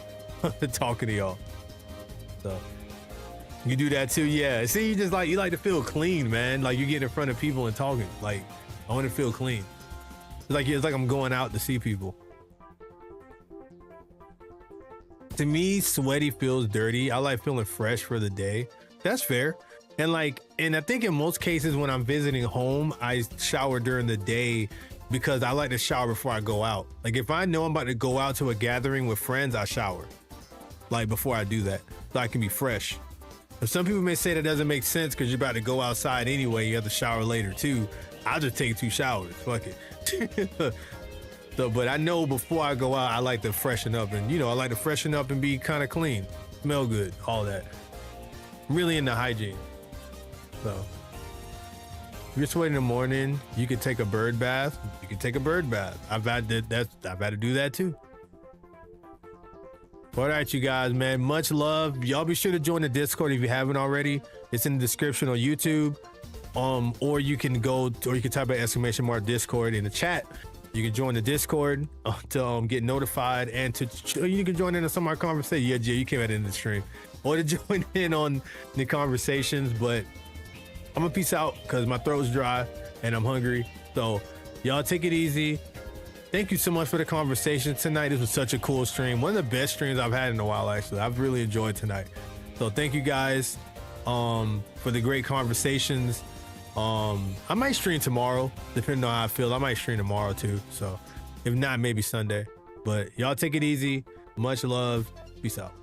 talking to y'all. So you do that too? Yeah. See, you like to feel clean, man. Like you get in front of people and talking. Like I want to feel clean. It's like I'm going out to see people. To me, sweaty feels dirty. I like feeling fresh for the day. That's fair. And I think in most cases when I'm visiting home, I shower during the day because I like to shower before I go out. Like if I know I'm about to go out to a gathering with friends, I shower like before I do that, so I can be fresh. But some people may say that doesn't make sense because you're about to go outside anyway. You have to shower later too. I'll just take 2 showers. Fuck it. So, but I know before I go out, I like to freshen up, and I like to freshen up and be kind of clean, smell good, all that. Really into hygiene. So if you're sweating in the morning, you could take a bird bath. You can take a bird bath. I've had to do that too. All right, you guys, man, much love. Y'all be sure to join the Discord if you haven't already. It's in the description on YouTube. Or you can type an ! Discord in the chat. You can join the Discord to get notified, and you can join in on some of our conversations. Yeah, Jay, you came at it in the stream, or to join in on the conversations. But I'm gonna peace out because my throat's dry and I'm hungry. So y'all take it easy. Thank you so much for the conversation tonight. This was such a cool stream. One of the best streams I've had in a while, actually. I've really enjoyed tonight. So thank you guys for the great conversations. I might stream tomorrow, depending on how I feel. I might stream tomorrow too. So if not, maybe Sunday. But y'all take it easy. Much love. Peace out.